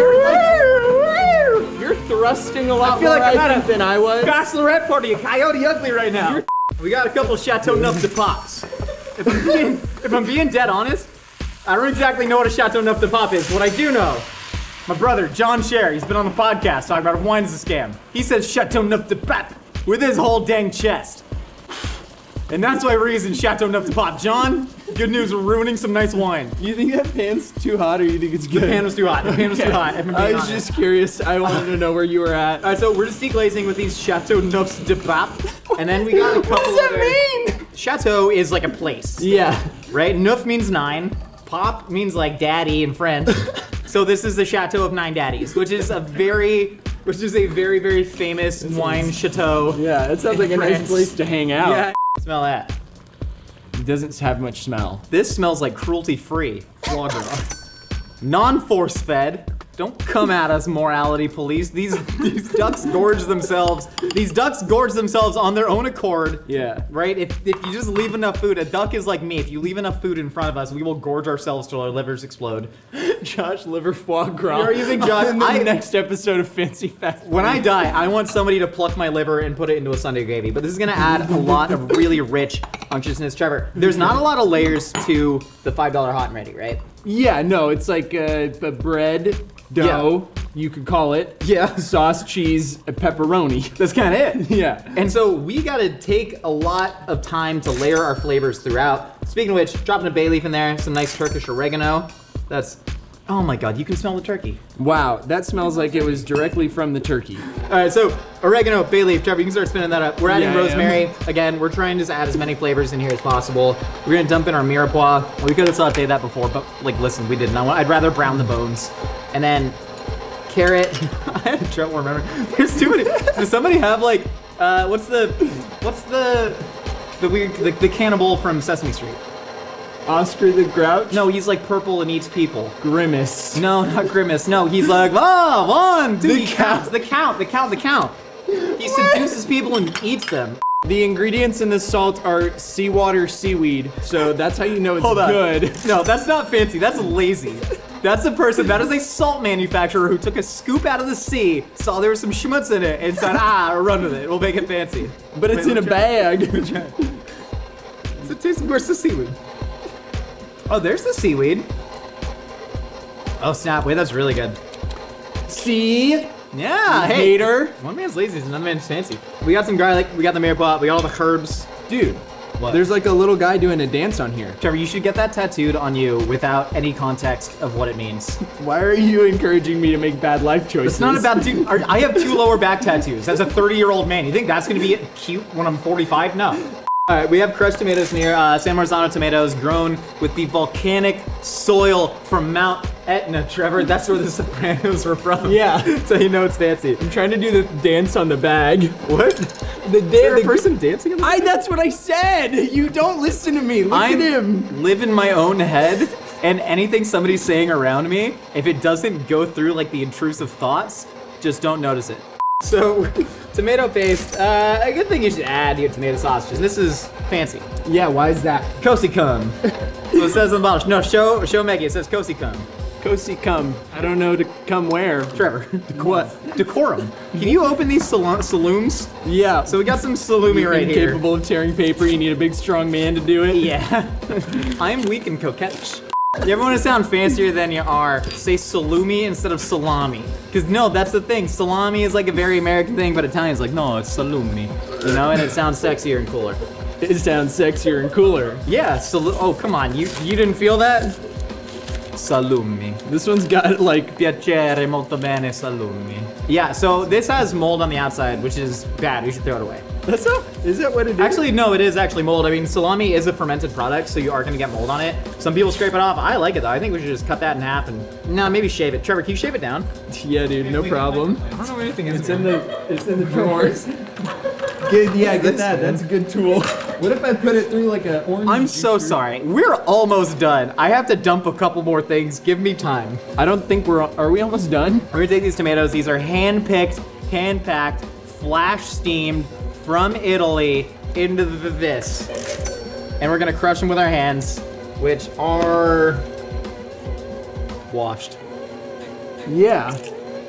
Speaker 8: you're thrusting a lot more than I was.
Speaker 7: Bachelorette party, a Coyote Ugly right now. We got a couple Chateau Neuf de Pops. If I'm being dead honest, I don't exactly know what a Chateau Neuf de Pop is. What I do know, my brother, John Scher, he's been on the podcast talking about if wine's a scam. He says Chateau Neuf de Pop with his whole dang chest. And that's why we're using Chateau Neuf de Pop. John, good news, we're ruining some nice wine.
Speaker 8: You think that pan's too hot or you think it's good?
Speaker 7: The pan was too hot. The pan was too hot.
Speaker 8: I was just curious. I wanted to know where you were at.
Speaker 7: All right, so we're just deglazing with these Chateau Neufs de Pop. And then we got a couple
Speaker 8: What does that mean?
Speaker 7: Chateau is like a place.
Speaker 8: Yeah.
Speaker 7: Right? Neuf means 9. Pop means like daddy in French. So this is the Chateau of 9 Daddies, which is a very, very famous wine chateau.
Speaker 8: Yeah, it sounds like a nice place to hang out.
Speaker 7: Yeah. Smell that.
Speaker 8: It doesn't have much smell.
Speaker 7: This smells like cruelty-free foie gras. Non-force fed. Don't come at us, morality police. These ducks gorge themselves. These ducks gorge themselves on their own accord.
Speaker 8: Yeah.
Speaker 7: Right? If you just leave enough food, a duck is like me. If you leave enough food in front of us, we will gorge ourselves till our livers explode.
Speaker 8: Josh liver foie gras.
Speaker 7: You're using Josh.
Speaker 8: in the next episode of Fancy Fast Food.
Speaker 7: When I die, I want somebody to pluck my liver and put it into a Sunday gravy. But this is gonna add a lot of really rich unctuousness. Trevor, there's not a lot of layers to the $5 hot and ready, right?
Speaker 8: Yeah, no, it's like a bread, dough, you could call it.
Speaker 7: Yeah.
Speaker 8: Sauce, cheese, pepperoni.
Speaker 7: That's kind of it.
Speaker 8: Yeah.
Speaker 7: And so we gotta take a lot of time to layer our flavors throughout. Speaking of which, dropping a bay leaf in there, some nice Turkish oregano. That's, oh my God, you can smell the turkey.
Speaker 8: Wow, that smells like it was directly from the turkey.
Speaker 7: All right, so oregano, bay leaf, Trevor, you can start spinning that up. We're adding
Speaker 8: Yeah,
Speaker 7: rosemary. Again, we're trying to add as many flavors in here as possible. We're gonna dump in our mirepoix. We could have sauteed that before, but like, listen, we didn't. I'd rather brown the bones. And then carrot. I had trouble remembering. There's too many. Does somebody have like, what's the weird, the cannibal from Sesame Street?
Speaker 8: Oscar the Grouch?
Speaker 7: No, he's like purple and eats people.
Speaker 8: Grimace.
Speaker 7: No, not Grimace. No, he's like, oh, 1, 2,
Speaker 8: The
Speaker 7: he counts. The count. He seduces people and eats them.
Speaker 8: The ingredients in the salt are seawater seaweed, so that's how you know it's
Speaker 7: Hold on.
Speaker 8: good.
Speaker 7: No, that's not fancy. That's lazy. That's a person, that is a salt manufacturer who took a scoop out of the sea, saw there was some schmutz in it, and said, run with it. We'll make it fancy.
Speaker 8: But it's in a bag.
Speaker 7: Does it taste, where's the seaweed? Oh, there's the seaweed. Oh, snap. Wait, that's really good.
Speaker 8: See?
Speaker 7: Yeah, hey.
Speaker 8: Hater.
Speaker 7: One man's lazy is another man's fancy. We got some garlic, we got the mirepoix, we got all the herbs.
Speaker 8: Dude,
Speaker 7: What?
Speaker 8: there's like a little guy doing a dance on here.
Speaker 7: Trevor, you should get that tattooed on you without any context of what it means.
Speaker 8: Why are you encouraging me to make bad life choices?
Speaker 7: It's not about, dude, I have 2 lower back tattoos as a 30-year-old man. You think that's gonna be cute when I'm 45? No. All right, we have crushed tomatoes in here, San Marzano tomatoes grown with the volcanic soil from Mount Etna. Trevor, that's where the Sopranos were from.
Speaker 8: Yeah.
Speaker 7: So you know it's fancy.
Speaker 8: I'm trying to do the dance on the bag.
Speaker 7: What?
Speaker 8: Is there
Speaker 7: a person dancing on the
Speaker 8: That's what I said. You don't listen to me. Look at him.
Speaker 7: Live in my own head. And anything somebody's saying around me, if it doesn't go through like the intrusive thoughts, just don't notice it. So, tomato paste, a good thing you should add to your tomato sausages. This is fancy.
Speaker 8: Yeah, why is that?
Speaker 7: Cosi-cum. So it says on the bottle. No, show Maggie, it says Cosi-cum.
Speaker 8: Cosi-cum. I don't know to come where.
Speaker 7: Trevor.
Speaker 8: What?
Speaker 7: Decorum. Can you open these salooms?
Speaker 8: Yeah.
Speaker 7: So we got some salumi right here.
Speaker 8: Incapable of tearing paper, you need a big strong man to do it.
Speaker 7: Yeah. I'm weak and coquettish. You ever want to sound fancier than you are, say salumi instead of salami. Because no, that's the thing. Salami is like a very American thing, but Italian's like, no, it's salumi. You know, and it sounds sexier and cooler.
Speaker 8: It sounds sexier and cooler.
Speaker 7: Yeah, oh, come on, you didn't feel that? Salumi.
Speaker 8: This one's got like...
Speaker 7: Piacere molto bene salumi. Yeah, so this has mold on the outside, which is bad. We should throw it away.
Speaker 8: Is that what it is?
Speaker 7: Actually, no, it is actually mold. I mean, salami is a fermented product, so you are gonna get mold on it. Some people scrape it off. I like it though. I think we should just cut that in half and, no, maybe shave it. Trevor, can you shave it down?
Speaker 8: Yeah, dude, no problem.
Speaker 7: I don't know where anything is.
Speaker 8: It's in the drawers. Good, yeah, get that. That's a good tool. What if I put it through like an orange?
Speaker 7: I'm so sorry. We're almost done. I have to dump a couple more things. Give me time.
Speaker 8: I don't think are we almost done?
Speaker 7: We're gonna take these tomatoes. These are hand-picked, hand-packed, flash steamed from Italy into this. And we're gonna crush them with our hands, which are washed.
Speaker 8: Yeah.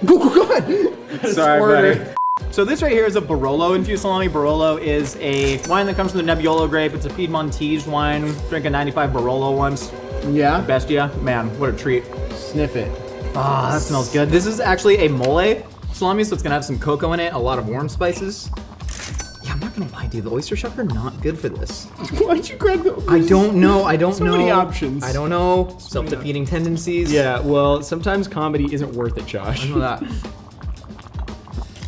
Speaker 8: Go on.
Speaker 7: Sorry, buddy. So this right here is a Barolo infused salami. Barolo is a wine that comes from the Nebbiolo grape. It's a Piedmontese wine. Drank a 95 Barolo once.
Speaker 8: Yeah.
Speaker 7: Bestia. Man, what a treat.
Speaker 8: Sniff it.
Speaker 7: Ah, that smells good. This is actually a mole salami, so it's gonna have some cocoa in it, a lot of warm spices. Yeah, I'm not gonna lie, dude. The oyster shucker, not good for this.
Speaker 8: Why'd you grab the...
Speaker 7: I don't know.
Speaker 8: So many options.
Speaker 7: I don't know. Self-defeating tendencies.
Speaker 8: Yeah, well, sometimes comedy isn't worth it, Josh.
Speaker 7: I know that.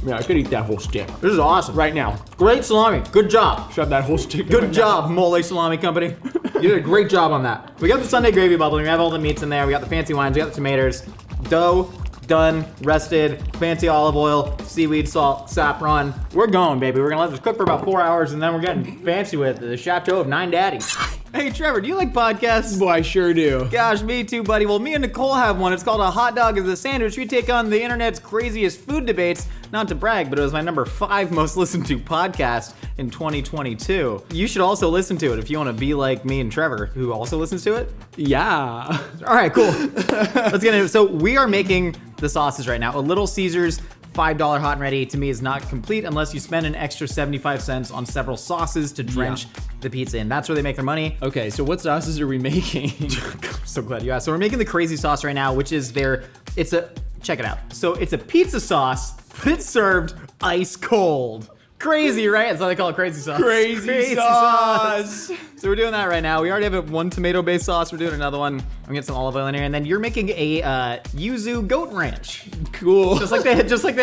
Speaker 8: Yeah, I could eat that whole stick.
Speaker 7: This is awesome.
Speaker 8: Right now.
Speaker 7: Great salami. Good job.
Speaker 8: Shove that whole stick.
Speaker 7: Good job, Mole Salami Company. You did a great job on that. We got the Sunday gravy bubbling. We have all the meats in there. We got the fancy wines. We got the tomatoes. Dough, done, rested, fancy olive oil, seaweed, salt, saffron. We're going, baby. We're gonna let this cook for about 4 hours and then we're getting fancy with the Chateau of Nine Daddies. Hey, Trevor, do you like podcasts?
Speaker 8: Boy, I sure do.
Speaker 7: Gosh, me too, buddy. Well, me and Nicole have one. It's called A Hot Dog is a Sandwich. We take on the internet's craziest food debates. Not to brag, but it was my number 5 most listened to podcast in 2022. You should also listen to it if you want to be like me and Trevor, who also listens to it.
Speaker 8: Yeah.
Speaker 7: All right, cool. Let's get into it. So we are making the sauces right now. A Little Caesars $5 hot and ready to me is not complete unless you spend an extra 75 cents on several sauces to drench the pizza in. That's where they make their money.
Speaker 8: Okay, so what sauces are we making?
Speaker 7: I'm so glad you asked. So we're making the crazy sauce right now, which is check it out. So it's a pizza sauce, but it's served ice cold. Crazy, right? That's why they call it crazy sauce.
Speaker 8: Crazy sauce.
Speaker 7: So we're doing that right now. We already have one tomato-based sauce. We're doing another one. I'm gonna get some olive oil in here, and then you're making a yuzu goat ranch.
Speaker 8: Cool.
Speaker 7: Just like they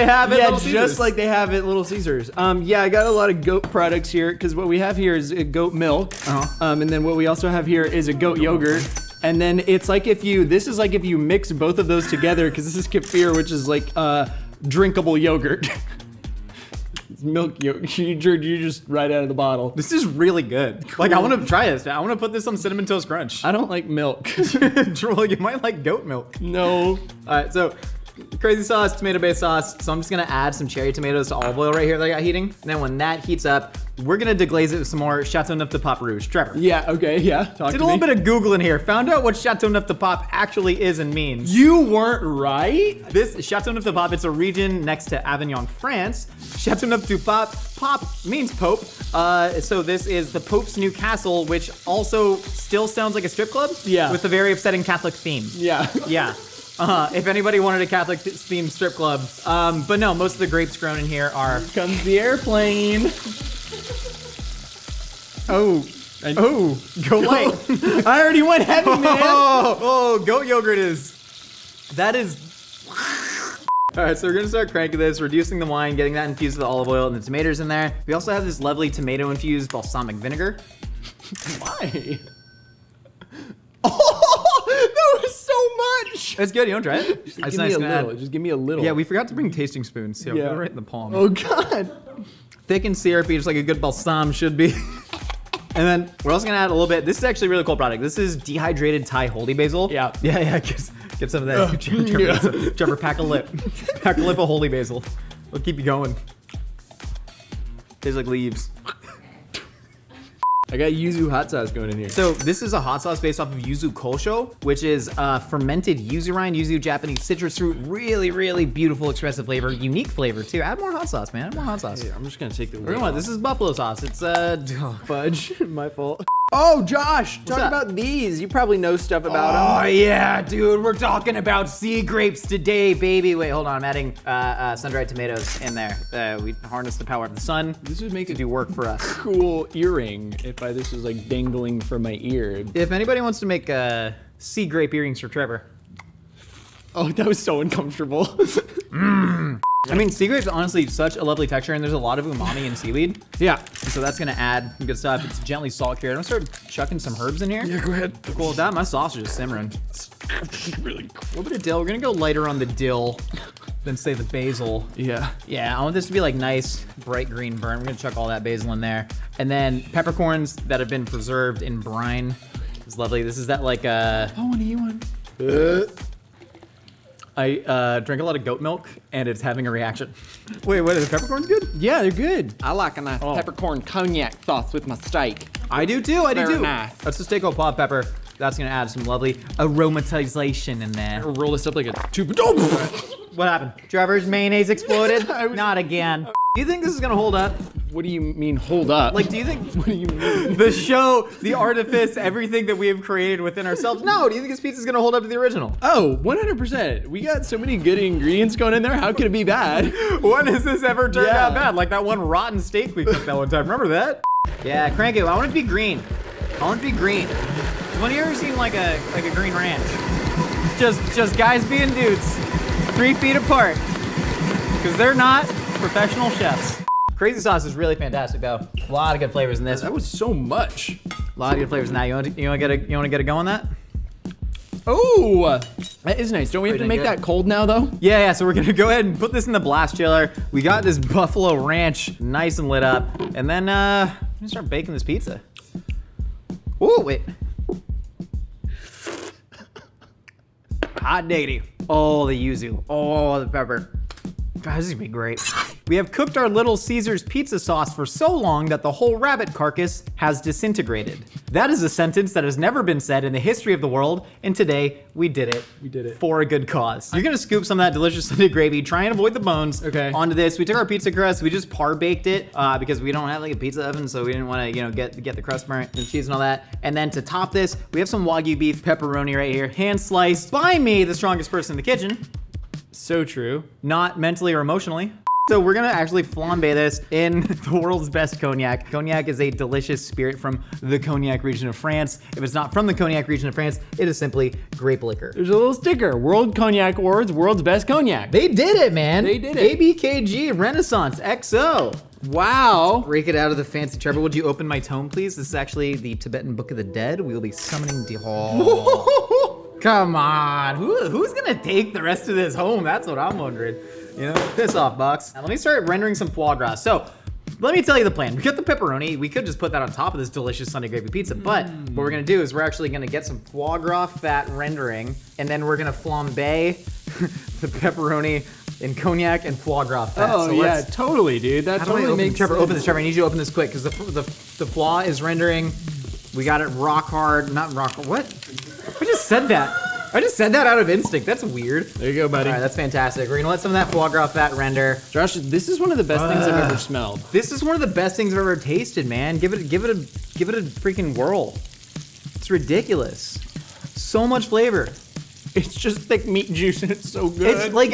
Speaker 7: have at Little Caesars.
Speaker 8: just like they have at Little Caesars. Yeah, I got a lot of goat products here because what we have here is goat milk, and then what we also have here is a goat yogurt. And then it's like this is like if you mix both of those together, because this is kefir, which is like drinkable yogurt. Milk yogurt, you just right out of the bottle.
Speaker 7: This is really good. Cool. Like, I want to try this. I want to put this on Cinnamon Toast Crunch.
Speaker 8: I don't like milk.
Speaker 7: Well, you might like goat milk.
Speaker 8: No.
Speaker 7: All right, so crazy sauce, tomato-based sauce. So I'm just gonna add some cherry tomatoes to olive oil right here that I got heating. And then when that heats up, we're gonna deglaze it with some more Chateauneuf de Pape Rouge. Trevor.
Speaker 8: Yeah, okay, yeah.
Speaker 7: Did a little bit of Googling here. Found out what Chateauneuf de Pape actually is and means.
Speaker 8: You weren't right?
Speaker 7: This Chateauneuf de Pape, it's a region next to Avignon, France. Chateauneuf du Pape, Pape means Pope. So this is the Pope's new castle, which also still sounds like a strip club.
Speaker 8: Yeah.
Speaker 7: With a very upsetting Catholic theme.
Speaker 8: Yeah.
Speaker 7: Yeah. If anybody wanted a Catholic themed strip club. But no, most of the grapes grown in here are...
Speaker 8: Here comes the airplane.
Speaker 7: Go light.
Speaker 8: I already went heavy, man.
Speaker 7: Oh, goat yogurt that is... All right, so we're gonna start cranking this, reducing the wine, getting that infused with the olive oil and the tomatoes in there. We also have this lovely tomato-infused balsamic vinegar.
Speaker 8: Why? Oh, that was so much.
Speaker 7: It's good, you don't try it?
Speaker 8: Just give me a little. Just give me a little.
Speaker 7: Yeah, we forgot to bring tasting spoons, so yeah. Put it right in the palm.
Speaker 8: Oh, God.
Speaker 7: Thick and syrupy, just like a good balsam should be. And then we're also gonna add a little bit. This is actually a really cool product. This is dehydrated Thai holy basil.
Speaker 8: Yeah.
Speaker 7: Yeah. Get some of that. Trevor, pack a lip. Pack a lip of holy basil. We'll keep you going. Tastes like leaves.
Speaker 8: I got yuzu hot sauce going in here.
Speaker 7: So this is a hot sauce based off of yuzu kosho, which is fermented yuzu rind, yuzu Japanese citrus fruit. Really, really beautiful, expressive flavor, unique flavor too. Add more hot sauce, man. Add more hot sauce.
Speaker 8: Yeah, I'm just gonna take the
Speaker 7: We're gonna, this is buffalo sauce. It's
Speaker 8: fudge. My fault. Oh, Josh, talk
Speaker 7: up?
Speaker 8: about these. You probably know stuff about them.
Speaker 7: Oh yeah, dude. We're talking about sea grapes today, baby. Wait, hold on. I'm adding sun-dried tomatoes in there. We harness the power of the sun.
Speaker 8: This would make
Speaker 7: to
Speaker 8: a
Speaker 7: do work for us.
Speaker 8: cool earring if this was like dangling from my ear.
Speaker 7: If anybody wants to make sea grape earrings for Trevor.
Speaker 8: Oh, that was so uncomfortable.
Speaker 7: I mean, sea grape's honestly such a lovely texture, and there's a lot of umami in seaweed.
Speaker 8: Yeah.
Speaker 7: So that's gonna add some good stuff. It's gently salt cured. I'm gonna start chucking some herbs in here.
Speaker 8: Yeah, go ahead.
Speaker 7: Cool with that. My sausage is simmering.
Speaker 8: Really cool.
Speaker 7: A little bit of dill. We're gonna go lighter on the dill than say the basil.
Speaker 8: Yeah.
Speaker 7: Yeah, I want this to be like nice, bright green burn. We're gonna chuck all that basil in there. And then peppercorns that have been preserved in brine. It's lovely. This is that like
Speaker 8: I want to eat one.
Speaker 7: I drink a lot of goat milk and it's having a reaction. Wait, what, are the peppercorns good?
Speaker 8: Yeah, they're good. I like a nice peppercorn cognac sauce with my steak.
Speaker 7: I do too, I do
Speaker 8: Very
Speaker 7: too.
Speaker 8: nice.
Speaker 7: That's the steak pot pepper. That's gonna add some lovely aromatization in there.
Speaker 8: Roll this up like a tube.
Speaker 7: What happened? Trevor's mayonnaise exploded? Not again. Do you think this is gonna hold up?
Speaker 8: What do you mean hold up?
Speaker 7: Like, do you think
Speaker 8: What do you mean?
Speaker 7: the show, the artifice, everything that we have created within ourselves? No, do you think this pizza's gonna hold up to the original?
Speaker 8: Oh, 100%. We got so many good ingredients going in there. How could it be bad?
Speaker 7: When has this ever turned
Speaker 8: Yeah.
Speaker 7: out bad? Like that one rotten steak we cooked that one time. Remember that? Yeah, crank it. I want it to be green. I want it to be green. When you ever seen like a green ranch? Just guys being dudes, 3 feet apart, because they're not professional chefs. Crazy sauce is really fantastic though. A lot of good flavors in this.
Speaker 8: That was so much.
Speaker 7: A lot of good flavors. Now you want to get a go on that?
Speaker 8: Oh, that is nice. Don't we have to
Speaker 7: Pretty
Speaker 8: make
Speaker 7: good.
Speaker 8: that cold now though?
Speaker 7: Yeah, so we're gonna go ahead and put this in the blast chiller. We got this buffalo ranch nice and lit up. And then I'm gonna start baking this pizza. Oh, wait. Hot diggity. Oh, the yuzu. Oh, the pepper. God, this is gonna be great. We have cooked our Little Caesars pizza sauce for so long that the whole rabbit carcass has disintegrated. That is a sentence that has never been said in the history of the world, and today we did it.
Speaker 8: We did it.
Speaker 7: For a good cause. You're gonna scoop some of that delicious Sunday gravy, try and avoid the bones.
Speaker 8: Okay.
Speaker 7: Onto this. We took our pizza crust, we just par baked it because we don't have like a pizza oven, so we didn't want to, get the crust burnt and cheese and all that. And then to top this, we have some Wagyu beef pepperoni right here, hand sliced by me, the strongest person in the kitchen.
Speaker 8: So true.
Speaker 7: Not mentally or emotionally. So we're gonna actually flambe this in the world's best cognac. Cognac is a delicious spirit from the Cognac region of France. If it's not from the Cognac region of France, it is simply grape liquor.
Speaker 8: There's a little sticker. World Cognac Awards, world's best cognac.
Speaker 7: They did it, man.
Speaker 8: They did it.
Speaker 7: ABKG Renaissance XO.
Speaker 8: Wow.
Speaker 7: Break it out of the fancy. Trevor, would you open my tome, please? This is actually the Tibetan Book of the Dead. We will be summoning the Come on, who's gonna take the rest of this home? That's what I'm wondering. Piss off, Bucks. Now let me start rendering some foie gras. So, let me tell you the plan. We got the pepperoni. We could just put that on top of this delicious Sunday gravy pizza, but what we're gonna do is we're actually gonna get some foie gras fat rendering, and then we're gonna flambe the pepperoni in cognac and foie gras fat.
Speaker 8: Oh,
Speaker 7: So
Speaker 8: yeah, totally, dude. That totally makes
Speaker 7: Trevor,
Speaker 8: sense.
Speaker 7: open this. Trevor, I need you to open this quick, because the foie is rendering. We got it rock hard, not rock hard. What? I just said that. I just said that out of instinct. That's weird.
Speaker 8: There you go, buddy.
Speaker 7: All right, that's fantastic. We're gonna let some of that foie gras fat render.
Speaker 8: Josh, this is one of the best things I've ever smelled.
Speaker 7: This is one of the best things I've ever tasted, man. Give it a freaking whirl. It's ridiculous. So much flavor.
Speaker 8: It's just thick meat juice and it's so good.
Speaker 7: It's like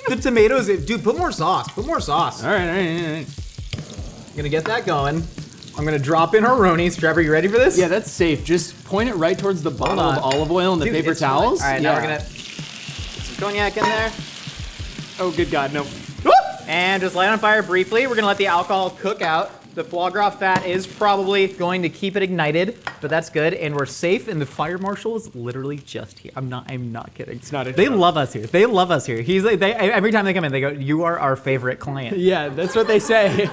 Speaker 7: the tomatoes. Dude, put more sauce. Put more sauce.
Speaker 8: All right.
Speaker 7: Gonna get that going. I'm gonna drop in our Ronis. Trevor, you ready for this?
Speaker 8: Yeah, that's safe. Just point it right towards the bottle of olive oil and the
Speaker 7: Dude,
Speaker 8: paper
Speaker 7: it's
Speaker 8: towels.
Speaker 7: All right, now we're gonna put some cognac in there.
Speaker 8: Oh, good God, no.
Speaker 7: And just light on fire briefly. We're gonna let the alcohol cook out. The foie gras fat is probably going to keep it ignited, but that's good. And we're safe, and the fire marshal is literally just here. I'm not kidding.
Speaker 8: It's not a
Speaker 7: They
Speaker 8: joke.
Speaker 7: love us here. They love us here. He's like, every time they come in, they go, "You are our favorite client."
Speaker 8: Yeah, that's what they say.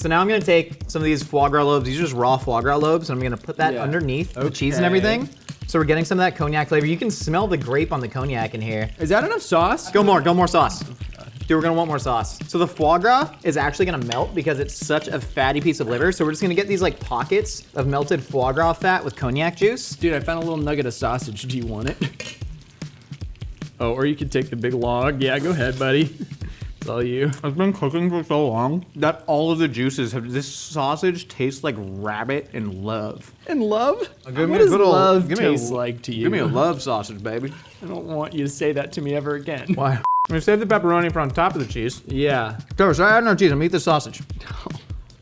Speaker 7: So now I'm gonna take some of these foie gras lobes. These are just raw foie gras lobes, and I'm gonna put that underneath the cheese and everything. So we're getting some of that cognac flavor. You can smell the grape on the cognac in here.
Speaker 8: Is that enough sauce?
Speaker 7: Go more sauce. Dude, we're gonna want more sauce. So the foie gras is actually gonna melt because it's such a fatty piece of liver. So we're just gonna get these like pockets of melted foie gras fat with cognac juice.
Speaker 8: Dude, I found a little nugget of sausage. Do you want it? Oh, or you could take the big log. Yeah, go ahead, buddy. It's all you.
Speaker 1: It's been cooking for so long that all of the juices have, this sausage tastes like rabbit and love.
Speaker 8: And love?
Speaker 1: Give me
Speaker 8: What
Speaker 1: a
Speaker 8: does
Speaker 1: good old-
Speaker 8: love
Speaker 1: give me a-
Speaker 8: taste like to you?
Speaker 1: Give me a love sausage, baby.
Speaker 8: I don't want you to say that to me ever again.
Speaker 1: Why? I'm gonna save the pepperoni for on top of the cheese.
Speaker 8: Yeah.
Speaker 1: Trevor, so I add no cheese, I'm gonna eat the sausage.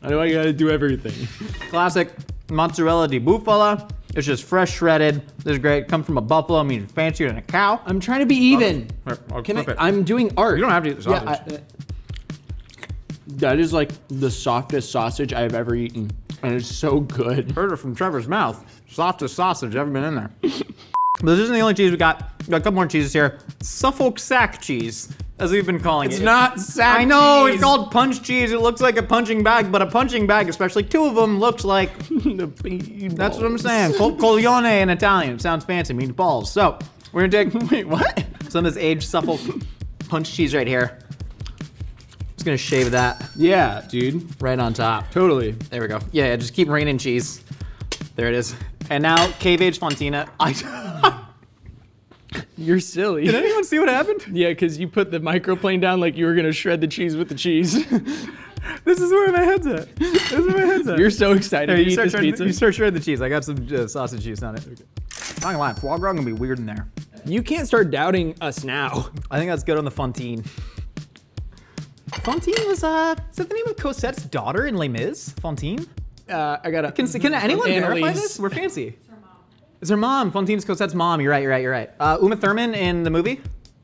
Speaker 8: I know I gotta do everything.
Speaker 1: Classic mozzarella di bufala. It's just fresh shredded. This is great. Comes from a buffalo, means fancier than a cow.
Speaker 8: I'm trying to be even.
Speaker 1: I'll
Speaker 8: Can I,
Speaker 1: flip it.
Speaker 8: I'm doing art.
Speaker 1: You don't have to eat the sausage.
Speaker 8: Yeah, that is like the softest sausage I've ever eaten. And it's so good.
Speaker 1: Heard it from Trevor's mouth. Softest sausage ever been in there. But this isn't the only cheese we got. We got a couple more cheeses here. Suffolk sack cheese, as we've been calling it.
Speaker 8: It's not sack
Speaker 1: I know,
Speaker 8: cheese.
Speaker 1: it's called punch cheese. It looks like a punching bag, but a punching bag, especially two of them, looks like, that's what I'm saying. Coglione in Italian. It sounds fancy, means balls. So, we're gonna take, wait, what? Some of this aged Suffolk punch cheese right here. Just gonna shave that
Speaker 8: Yeah, dude.
Speaker 1: right on top.
Speaker 8: Totally.
Speaker 1: There we go. Yeah, just keep raining cheese. There it is. And now, cave-aged Fontina.
Speaker 8: You're silly.
Speaker 1: Did anyone see what happened?
Speaker 8: Yeah, because you put the microplane down like you were gonna shred the cheese with the cheese.
Speaker 1: This is where my head's at. This is where my head's at.
Speaker 8: You're so excited to eat this pizza.
Speaker 1: You start shredding the cheese. I got some sausage juice on it. Okay. Not gonna lie, foie gras gonna be weird in there.
Speaker 8: You can't start doubting us now.
Speaker 1: I think that's good on the Fontaine. Fontaine was, is that the name of Cosette's daughter in Les Mis? Fontaine?
Speaker 8: I gotta.
Speaker 1: Can anyone verify
Speaker 8: Annalise.
Speaker 1: this? We're fancy. It's her mom. Fontaine's Cosette's mom. You're right. Uma Thurman in the movie?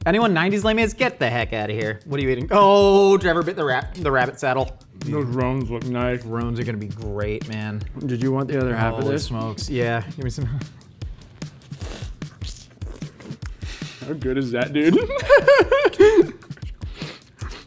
Speaker 1: Anyone 90s Les Mis? Get the heck out of here. What are you eating? Oh, Trevor bit the rabbit saddle.
Speaker 8: Those roans look nice.
Speaker 1: Roans are gonna be great, man.
Speaker 8: Did you want the other half of
Speaker 1: Holy
Speaker 8: this?
Speaker 1: smokes. Yeah, give me some.
Speaker 8: How good is that, dude?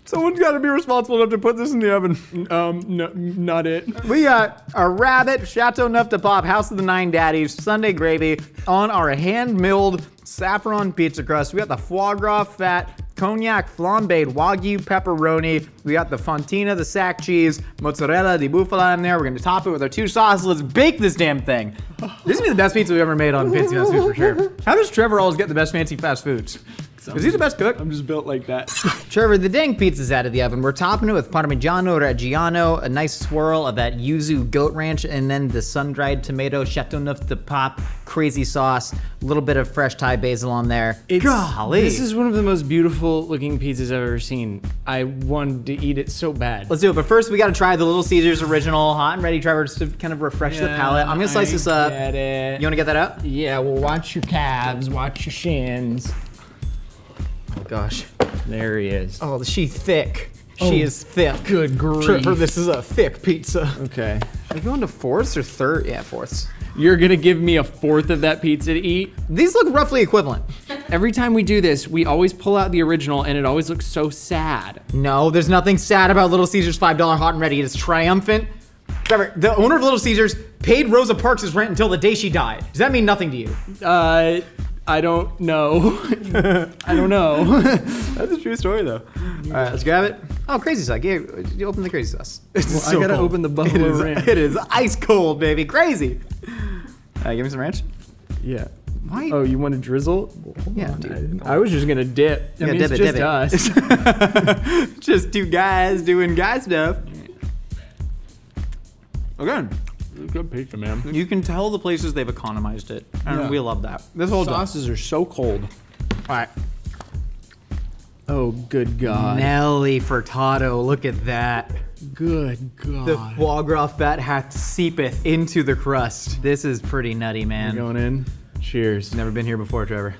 Speaker 1: Someone's got to be responsible enough to put this in the oven.
Speaker 8: No, not it.
Speaker 1: We got a rabbit Chateauneuf de Pop House of the Nine Daddies Sunday gravy on our hand-milled saffron pizza crust. We got the foie gras fat, cognac flambéed Wagyu pepperoni. We got the Fontina, the sack cheese, mozzarella di bufala in there. We're gonna top it with our two sauces. Let's bake this damn thing. This is gonna be the best pizza we've ever made on Fancy Fast Food for sure. How does Trevor always get the best fancy fast foods? Is he the best cook?
Speaker 8: I'm just built like that.
Speaker 1: Trevor, the dang pizza's out of the oven. We're topping it with Parmigiano Reggiano, a nice swirl of that yuzu goat ranch, and then the sun-dried tomato Chateauneuf de Pop crazy sauce, a little bit of fresh Thai basil on there. Golly.
Speaker 8: This is one of the most beautiful looking pizzas I've ever seen. I wanted to eat it so bad.
Speaker 1: Let's do it, but first we gotta try the Little Caesars original, hot and ready, Trevor, just to kind of refresh the palate. I'm gonna slice this up.
Speaker 8: Get it.
Speaker 1: You wanna get that out?
Speaker 8: Yeah, well, watch your calves, watch your shins.
Speaker 1: Oh gosh.
Speaker 8: There he is.
Speaker 1: Oh, she's thick. She is thick.
Speaker 8: Good grief.
Speaker 1: Trevor, this is a thick pizza.
Speaker 8: Okay.
Speaker 1: Are we going to fourths or third? Yeah, fourths.
Speaker 8: You're gonna give me a fourth of that pizza to eat?
Speaker 1: These look roughly equivalent.
Speaker 8: Every time we do this, we always pull out the original and it always looks so sad.
Speaker 1: No, there's nothing sad about Little Caesars $5 hot and ready. It is triumphant. Trevor, the owner of Little Caesars paid Rosa Parks' rent until the day she died. Does that mean nothing to you?
Speaker 8: I don't know. I don't know.
Speaker 1: That's a true story, though. All right, let's grab it. Oh, crazy sauce. Yeah, you open the crazy sauce. It's
Speaker 8: I gotta open the buffalo ranch.
Speaker 1: It is ice cold, baby. Crazy. Give me some ranch.
Speaker 8: Yeah.
Speaker 1: Why?
Speaker 8: Oh, you want to drizzle?
Speaker 1: Yeah, dude.
Speaker 8: I was just gonna dip. I mean,
Speaker 1: dip
Speaker 8: it's
Speaker 1: it,
Speaker 8: just
Speaker 1: dip
Speaker 8: us.
Speaker 1: Just two guys doing guy stuff. Okay.
Speaker 8: Good pizza, man.
Speaker 1: You can tell the places they've economized it, and
Speaker 8: Yeah.
Speaker 1: we love that. This whole
Speaker 8: Sauces are so cold.
Speaker 1: All right.
Speaker 8: Oh, good God.
Speaker 1: Nelly Furtado, look at that.
Speaker 8: Good God.
Speaker 1: The foie gras fat hath seepeth into the crust. This is pretty nutty, man.
Speaker 8: Going in. Cheers.
Speaker 1: Never been here before, Trevor.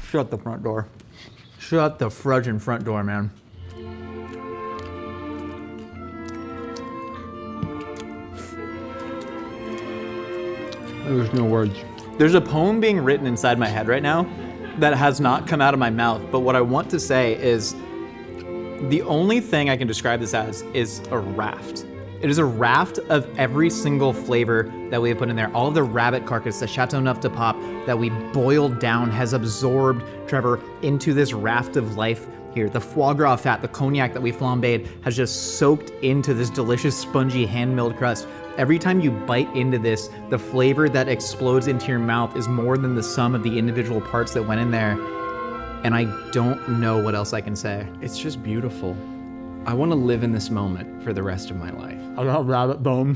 Speaker 1: Shut the front door. Shut the frudging front door, man.
Speaker 8: There's no words.
Speaker 1: There's a poem being written inside my head right now that has not come out of my mouth, but what I want to say is
Speaker 7: The only thing I can describe this as is a raft. It is a raft of every single flavor that we have put in there. All of the rabbit carcass, the Chateauneuf de Pop that we boiled down has absorbed, Trevor, into this raft of life here. The foie gras fat, the cognac that we flambéed has just soaked into this delicious spongy hand-milled crust. Every time you bite into this, the flavor that explodes into your mouth is more than the sum of the individual parts that went in there. And I don't know what else I can say.
Speaker 8: It's just beautiful. I want to live in this moment for the rest of my life.
Speaker 7: I got rabbit bone.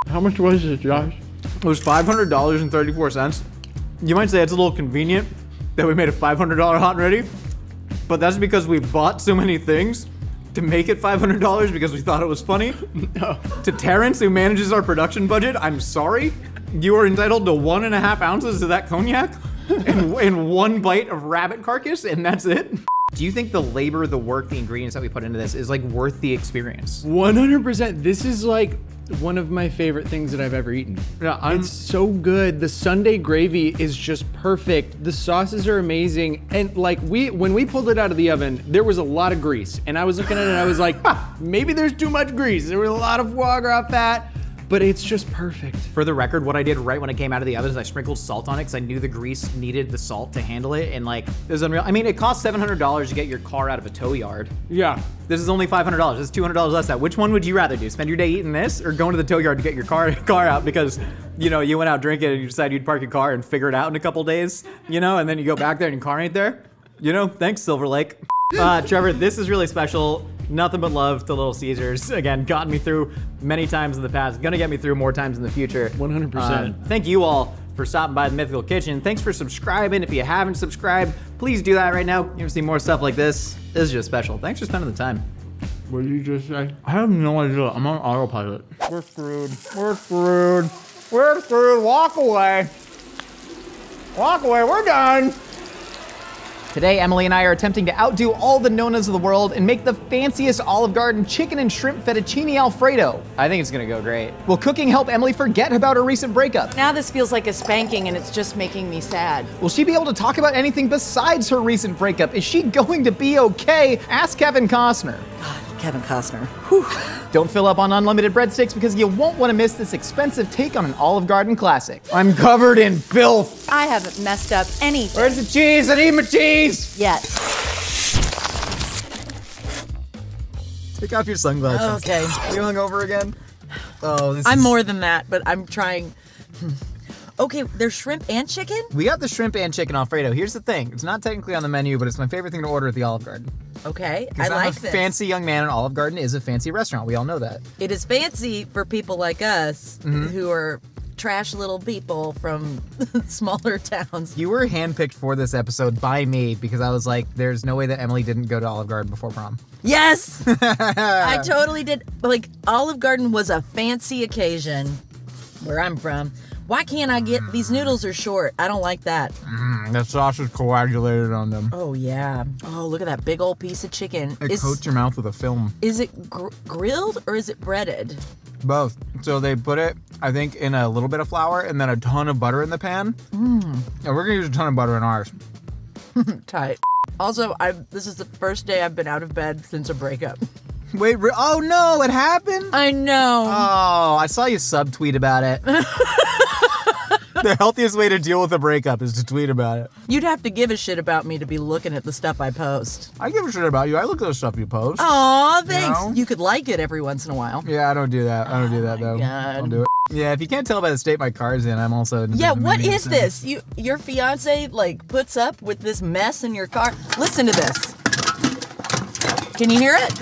Speaker 8: How much was this, Josh?
Speaker 7: It was $500.34. You might say it's a little convenient that we made a $500 hot and ready, but that's because we bought so many things to make it $500 because we thought it was funny. No. To Terrence, who manages our production budget, I'm sorry. You are entitled to 1.5 ounces of that cognac and 1 bite of rabbit carcass, and that's it. Do you think the labor, the work, the ingredients that we put into this is like worth the experience?
Speaker 8: 100%. This is like one of my favorite things that I've ever eaten.
Speaker 7: Yeah,
Speaker 8: it's so good. The Sunday gravy is just perfect. The sauces are amazing. And like when we pulled it out of the oven, there was a lot of grease. And I was looking at it and I was like, maybe there's too much grease. There was a lot of foie gras fat, but it's just perfect.
Speaker 7: For the record, what I did right when it came out of the oven is I sprinkled salt on it because I knew the grease needed the salt to handle it, and like, it was unreal. I mean, it costs $700 to get your car out of a tow yard.
Speaker 8: Yeah.
Speaker 7: This is only $500. This is $200 less than that. Which one would you rather do? Spend your day eating this or going to the tow yard to get your car out because, you know, you went out drinking and you decided you'd park your car and figure it out in a couple days, you know, and then you go back there and your car ain't there? You know, thanks, Silver Lake. Trevor, this is really special. Nothing but love to Little Caesars. Again, gotten me through many times in the past. Gonna get me through more times in the future.
Speaker 8: 100%.
Speaker 7: Thank you all for stopping by the Mythical Kitchen. Thanks for subscribing. If you haven't subscribed, please do that right now. You ever see more stuff like this? This is just special. Thanks for spending the time.
Speaker 8: What did you just say?
Speaker 7: I have no idea. I'm on autopilot. We're screwed. We're screwed. We're screwed. Walk away. Walk away. We're done. Today, Emily and I are attempting to outdo all the Nonas of the world and make the fanciest Olive Garden chicken and shrimp fettuccine Alfredo. I think it's gonna go great. Will cooking help Emily forget about her recent breakup?
Speaker 9: Now this feels like a spanking and it's just making me sad.
Speaker 7: Will she be able to talk about anything besides her recent breakup? Is she going to be okay? Ask Kevin Costner.
Speaker 9: God, Kevin Costner.
Speaker 7: Whew. Don't fill up on unlimited breadsticks because you won't want to miss this expensive take on an Olive Garden classic. I'm covered in filth.
Speaker 9: I haven't messed up anything.
Speaker 7: Where's the cheese? I need my cheese.
Speaker 9: Yet.
Speaker 7: Take off your sunglasses.
Speaker 9: Okay.
Speaker 7: You hungover again? Oh,
Speaker 9: I'm more than that, but I'm trying. Okay, there's shrimp and chicken?
Speaker 7: We got the shrimp and chicken Alfredo. Here's the thing. It's not technically on the menu, but it's my favorite thing to order at the Olive Garden.
Speaker 9: Okay, I
Speaker 7: I'm
Speaker 9: like
Speaker 7: a
Speaker 9: this.
Speaker 7: fancy young man, and Olive Garden is a fancy restaurant. We all know that.
Speaker 9: It is fancy for people like us who are trash little people from smaller towns.
Speaker 7: You were handpicked for this episode by me because I was like, there's no way that Emily didn't go to Olive Garden before prom.
Speaker 9: Yes! I totally did. Like, Olive Garden was a fancy occasion where I'm from. Why can't I get, these noodles are short. I don't like that.
Speaker 7: The sauce is coagulated on them.
Speaker 9: Oh, yeah. Oh, look at that big old piece of chicken.
Speaker 7: It coats your mouth with a film.
Speaker 9: Is it grilled or is it breaded?
Speaker 7: Both. So they put it, I think, in a little bit of flour and then a ton of butter in the pan. And we're gonna use a ton of butter in ours.
Speaker 9: Tight. Also, this is the first day I've been out of bed since a breakup.
Speaker 7: Wait, oh no, it happened?
Speaker 9: I know.
Speaker 7: Oh, I saw you subtweet about it. The healthiest way to deal with a breakup is to tweet about it.
Speaker 9: You'd have to give a shit about me to be looking at the stuff I post.
Speaker 7: I give a shit about you. I look at the stuff you post.
Speaker 9: Aw, thanks.
Speaker 7: You know?
Speaker 9: You could like it every once in a while.
Speaker 7: Yeah, I don't do that. I don't do that though.
Speaker 9: God.
Speaker 7: Don't do it. Yeah, if you can't tell by the state my car's in, I'm also.
Speaker 9: Yeah, what is this? Your fiance like puts up with this mess in your car? Listen to this. Can you hear it?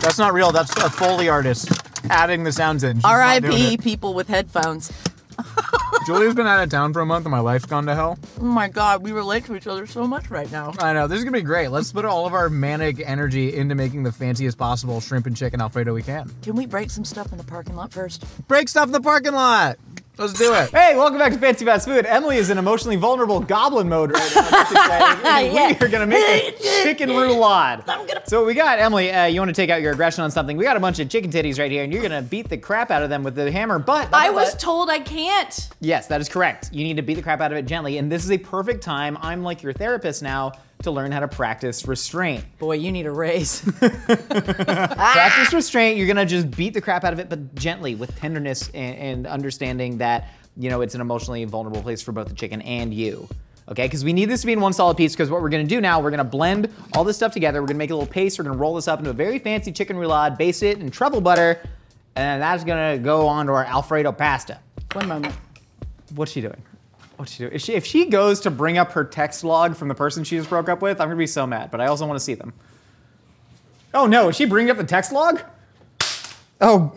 Speaker 7: That's not real. That's a Foley artist adding the sounds in.
Speaker 9: R.I.P. people with headphones.
Speaker 7: Julia's been out of town for a month and my life's gone to hell.
Speaker 9: Oh my God, we relate to each other so much right now.
Speaker 7: I know, this is gonna be great. Let's put all of our manic energy into making the fanciest possible shrimp and chicken Alfredo we can.
Speaker 9: Can we break some stuff in the parking lot first?
Speaker 7: Break stuff in the parking lot! Let's do it. Hey, welcome back to Fancy Fast Food. Emily is in emotionally vulnerable goblin mode right now. That's exciting. And we are gonna make a chicken roulade. So what we got, Emily, you wanna take out your aggression on something. We got a bunch of chicken titties right here and you're gonna beat the crap out of them with the hammer, but-
Speaker 2: I was told I can't.
Speaker 7: Yes, that is correct. You need to beat the crap out of it gently, and this is a perfect time, I'm like your therapist now, to learn how to practice restraint.
Speaker 9: Boy, you need a raise.
Speaker 7: Practice restraint, you're gonna just beat the crap out of it, but gently, with tenderness and understanding that, you know, it's an emotionally vulnerable place for both the chicken and you. Okay, because we need this to be in one solid piece, because what we're gonna do now, we're gonna blend all this stuff together, we're gonna make a little paste, we're gonna roll this up into a very fancy chicken roulade, base it in truffle butter, and that's gonna go on to our Alfredo pasta.
Speaker 9: One moment.
Speaker 7: What's she doing? What's she doing? If she goes to bring up her text log from the person she just broke up with, I'm gonna be so mad, but I also wanna see them. Oh no, is she bringing up the text log? Oh.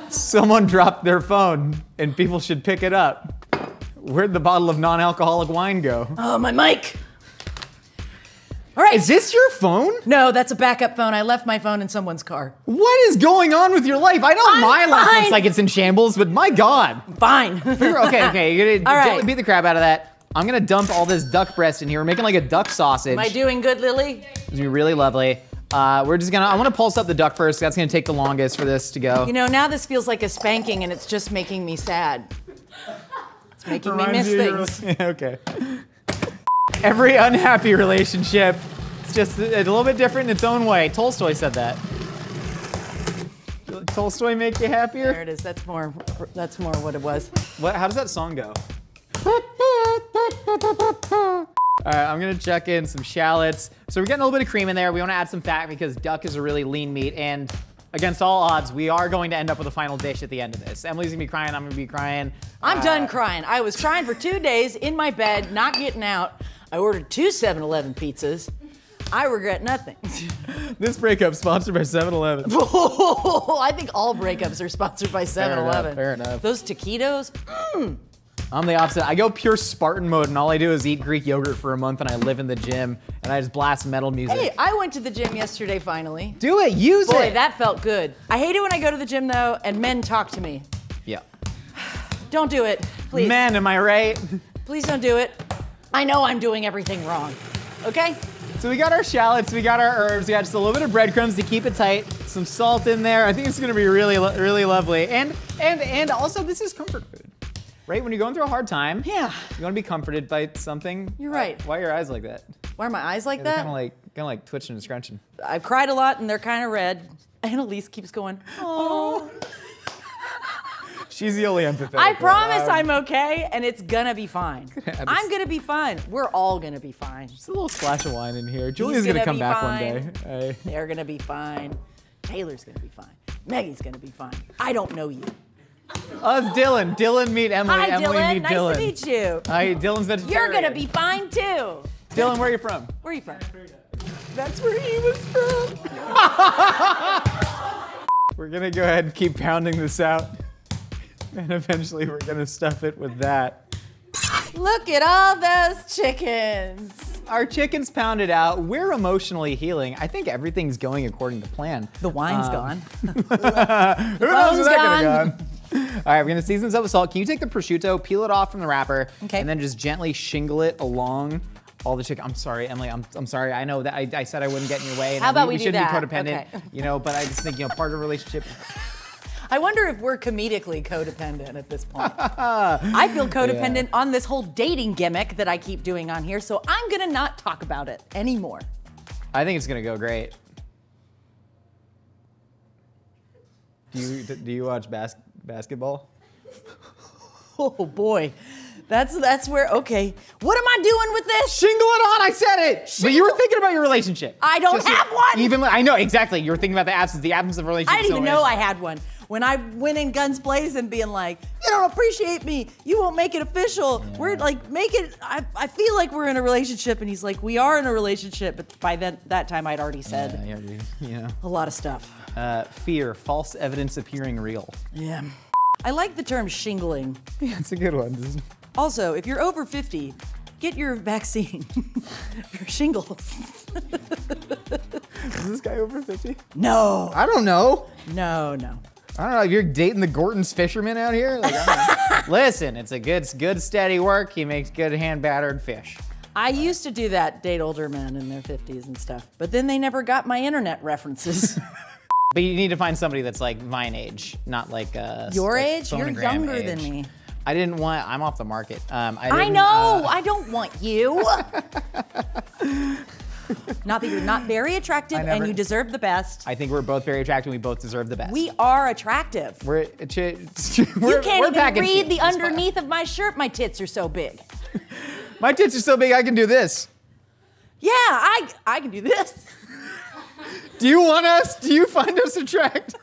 Speaker 7: Someone dropped their phone and people should pick it up. Where'd the bottle of non-alcoholic wine go?
Speaker 9: Oh, my mic. All right.
Speaker 7: Is this your phone?
Speaker 9: No, that's a backup phone. I left my phone in someone's car.
Speaker 7: What is going on with your life? I know my life
Speaker 9: fine.
Speaker 7: looks like it's in shambles, but my God.
Speaker 9: Fine.
Speaker 7: Okay, you're gonna
Speaker 9: All right.
Speaker 7: gently beat the crap out of that. I'm gonna dump all this duck breast in here. We're making like a duck sausage.
Speaker 9: Am I doing good, Lily?
Speaker 7: It's gonna be really lovely. We're just gonna, I wanna pulse up the duck first. That's gonna take the longest for this to go.
Speaker 9: You know, now this feels like a spanking and it's just making me sad. It's making me miss things.
Speaker 7: Okay. Every unhappy relationship, it's just a little bit different in its own way. Tolstoy said that. Did Tolstoy make you happier?
Speaker 9: There it is. That's more what it was.
Speaker 7: What? How does that song go? All right, I'm gonna chuck in some shallots. So we're getting a little bit of cream in there. We wanna add some fat because duck is a really lean meat, and against all odds, we are going to end up with a final dish at the end of this. Emily's gonna be crying, I'm gonna be crying.
Speaker 9: I'm done crying. I was crying for 2 days in my bed, not getting out. I ordered 2 7-Eleven pizzas. I regret nothing.
Speaker 7: This breakup sponsored by 7-Eleven.
Speaker 9: I think all breakups are sponsored by 7-Eleven.
Speaker 7: Fair enough.
Speaker 9: Those taquitos,
Speaker 7: I'm the opposite. I go pure Spartan mode and all I do is eat Greek yogurt for a month and I live in the gym and I just blast metal music.
Speaker 9: Hey, I went to the gym yesterday finally.
Speaker 7: Do it, use
Speaker 9: Boy,
Speaker 7: it.
Speaker 9: that felt good. I hate it when I go to the gym though and men talk to me.
Speaker 7: Yeah.
Speaker 9: Don't do it, please.
Speaker 7: Man, am I right?
Speaker 9: Please don't do it. I know I'm doing everything wrong, okay?
Speaker 7: So we got our shallots, we got our herbs, we got just a little bit of breadcrumbs to keep it tight, some salt in there. I think it's gonna be really, really lovely. And also this is comfort food, right? When you're going through a hard time,
Speaker 9: Yeah.
Speaker 7: you wanna be comforted by something.
Speaker 9: You're right.
Speaker 7: Why are your eyes like that?
Speaker 9: Why are my eyes like
Speaker 7: They're
Speaker 9: that?
Speaker 7: kind of like twitching and scrunching.
Speaker 9: I've cried a lot and they're kind of red. Annalise keeps going, oh.
Speaker 7: She's the only empathetic
Speaker 9: I
Speaker 7: one.
Speaker 9: promise I'm okay and it's gonna be fine. I'm gonna be fine. We're all gonna be fine.
Speaker 7: Just a little splash of wine in here. Julia's gonna come
Speaker 9: be
Speaker 7: back
Speaker 9: fine.
Speaker 7: one day.
Speaker 9: They're gonna be fine. Taylor's gonna be fine. Maggie's gonna be fine. I don't know you.
Speaker 7: Oh, it's Dylan. Dylan meet Emily.
Speaker 9: Hi,
Speaker 7: Emily
Speaker 9: Dylan.
Speaker 7: meet
Speaker 9: Nice
Speaker 7: Dylan.
Speaker 9: to meet you.
Speaker 7: Hi, Dylan's vegetarian.
Speaker 9: You're gonna be fine too.
Speaker 7: Dylan, where are you from?
Speaker 9: Where are you from? That's where he was from.
Speaker 7: We're gonna go ahead and keep pounding this out. And eventually we're gonna stuff it with that.
Speaker 9: Look at all those chickens.
Speaker 7: Our chicken's pounded out. We're emotionally healing. I think everything's going according to plan.
Speaker 9: The wine's gone.
Speaker 7: Who knows where that could've gone? All right, we're gonna season this up with salt. Can you take the prosciutto, peel it off from the wrapper,
Speaker 9: Okay.
Speaker 7: and then just gently shingle it along all the chicken? I'm sorry, Emily. I'm sorry. I know that I said I wouldn't get in your way. And
Speaker 9: How about we
Speaker 7: we
Speaker 9: do
Speaker 7: shouldn't
Speaker 9: that?
Speaker 7: be codependent,
Speaker 9: Okay.
Speaker 7: you know. But I just think, you know, part of a relationship.
Speaker 9: I wonder if we're comedically codependent at this point. I feel codependent on this whole dating gimmick that I keep doing on here, so I'm gonna not talk about it anymore.
Speaker 7: I think it's gonna go great. Do you watch basketball?
Speaker 9: Oh boy, that's where, okay. What am I doing with this?
Speaker 7: Shingle it on, I said it! But you were thinking about your relationship.
Speaker 9: I don't have one!
Speaker 7: I know, exactly. You were thinking about the absence of a relationship.
Speaker 9: I didn't even know I had one. When I went in guns blazing being like, you don't appreciate me, you won't make it official. Yeah. We're like, I feel like we're in a relationship, and he's like, we are in a relationship, but by that time I'd already said a lot of stuff.
Speaker 7: Fear, false evidence appearing real.
Speaker 9: Yeah. I like the term shingling.
Speaker 7: Yeah, it's a good one.
Speaker 9: Also, if you're over 50, get your vaccine for shingles.
Speaker 7: Is this guy over 50?
Speaker 9: No.
Speaker 7: I don't know.
Speaker 9: No.
Speaker 7: I don't know if you're dating the Gorton's fisherman out here. Like, I don't know. Listen, it's a good steady work. He makes good hand-battered fish.
Speaker 9: I used to do that, date older men in their 50s and stuff, but then they never got my internet references.
Speaker 7: But you need to find somebody that's like Vine age, not like
Speaker 9: your
Speaker 7: like
Speaker 9: age? You're
Speaker 7: phonogram
Speaker 9: younger
Speaker 7: age.
Speaker 9: than me.
Speaker 7: I'm off the market.
Speaker 9: I know. I don't want you. Not that you're not very attractive and you deserve the best.
Speaker 7: I think we're both very attractive and we both deserve the best.
Speaker 9: We are attractive.
Speaker 7: You
Speaker 9: You can't even read the underneath of my shirt. My tits are so big.
Speaker 7: My tits are so big I can do this.
Speaker 9: Yeah, I can do this.
Speaker 7: Do you find us attractive?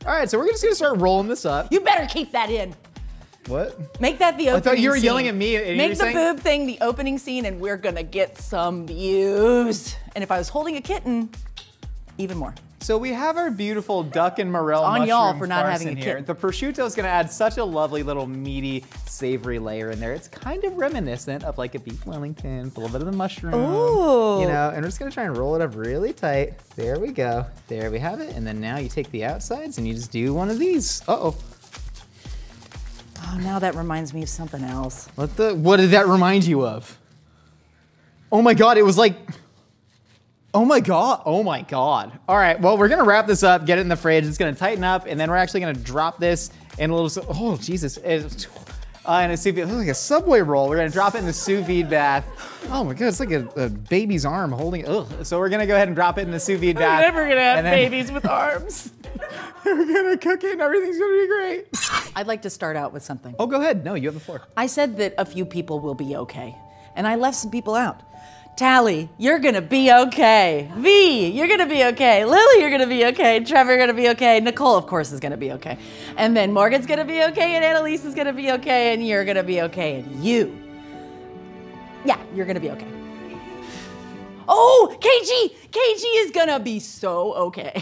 Speaker 7: All right, so we're just gonna start rolling this up.
Speaker 9: You better keep that in.
Speaker 7: What?
Speaker 9: Make that the opening scene.
Speaker 7: I thought you were yelling at me.
Speaker 9: Make the boob thing the opening scene and we're gonna get some views. And if I was holding a kitten, even more.
Speaker 7: So we have our beautiful duck and morel
Speaker 9: on
Speaker 7: mushroom
Speaker 9: y'all for not
Speaker 7: farce
Speaker 9: having
Speaker 7: in
Speaker 9: a
Speaker 7: here.
Speaker 9: kitten.
Speaker 7: The prosciutto is gonna add such a lovely little meaty, savory layer in there. It's kind of reminiscent of like a beef Wellington, with a little bit of the mushroom.
Speaker 9: Ooh.
Speaker 7: You know, and we're just gonna try and roll it up really tight. There we go. There we have it. And then now you take the outsides and you just do one of these. Uh-oh.
Speaker 9: Oh, now that reminds me of something else.
Speaker 7: What did that remind you of? Oh my God, it was like, oh my God. All right, well, we're gonna wrap this up, get it in the fridge. It's gonna tighten up, and then we're actually gonna drop this in a little, oh Jesus. In a sous vide, like a Subway roll. We're gonna drop it in the sous vide bath. Oh my God, it's like a baby's arm holding, ugh. So we're gonna go ahead and drop it in the sous vide bath.
Speaker 9: I'm never gonna have babies with arms.
Speaker 7: We're gonna cook it and everything's gonna be great.
Speaker 9: I'd like to start out with something.
Speaker 7: Oh, go ahead. No, you have the floor.
Speaker 9: I said that a few people will be okay, and I left some people out. Tally, you're gonna be okay. V, you're gonna be okay. Lily, you're gonna be okay. Trevor, you're gonna be okay. Nicole, of course, is gonna be okay. And then Morgan's gonna be okay, and Annalise is gonna be okay, and you're gonna be okay, and you. Yeah, you're gonna be okay. Oh, KG is gonna be so okay.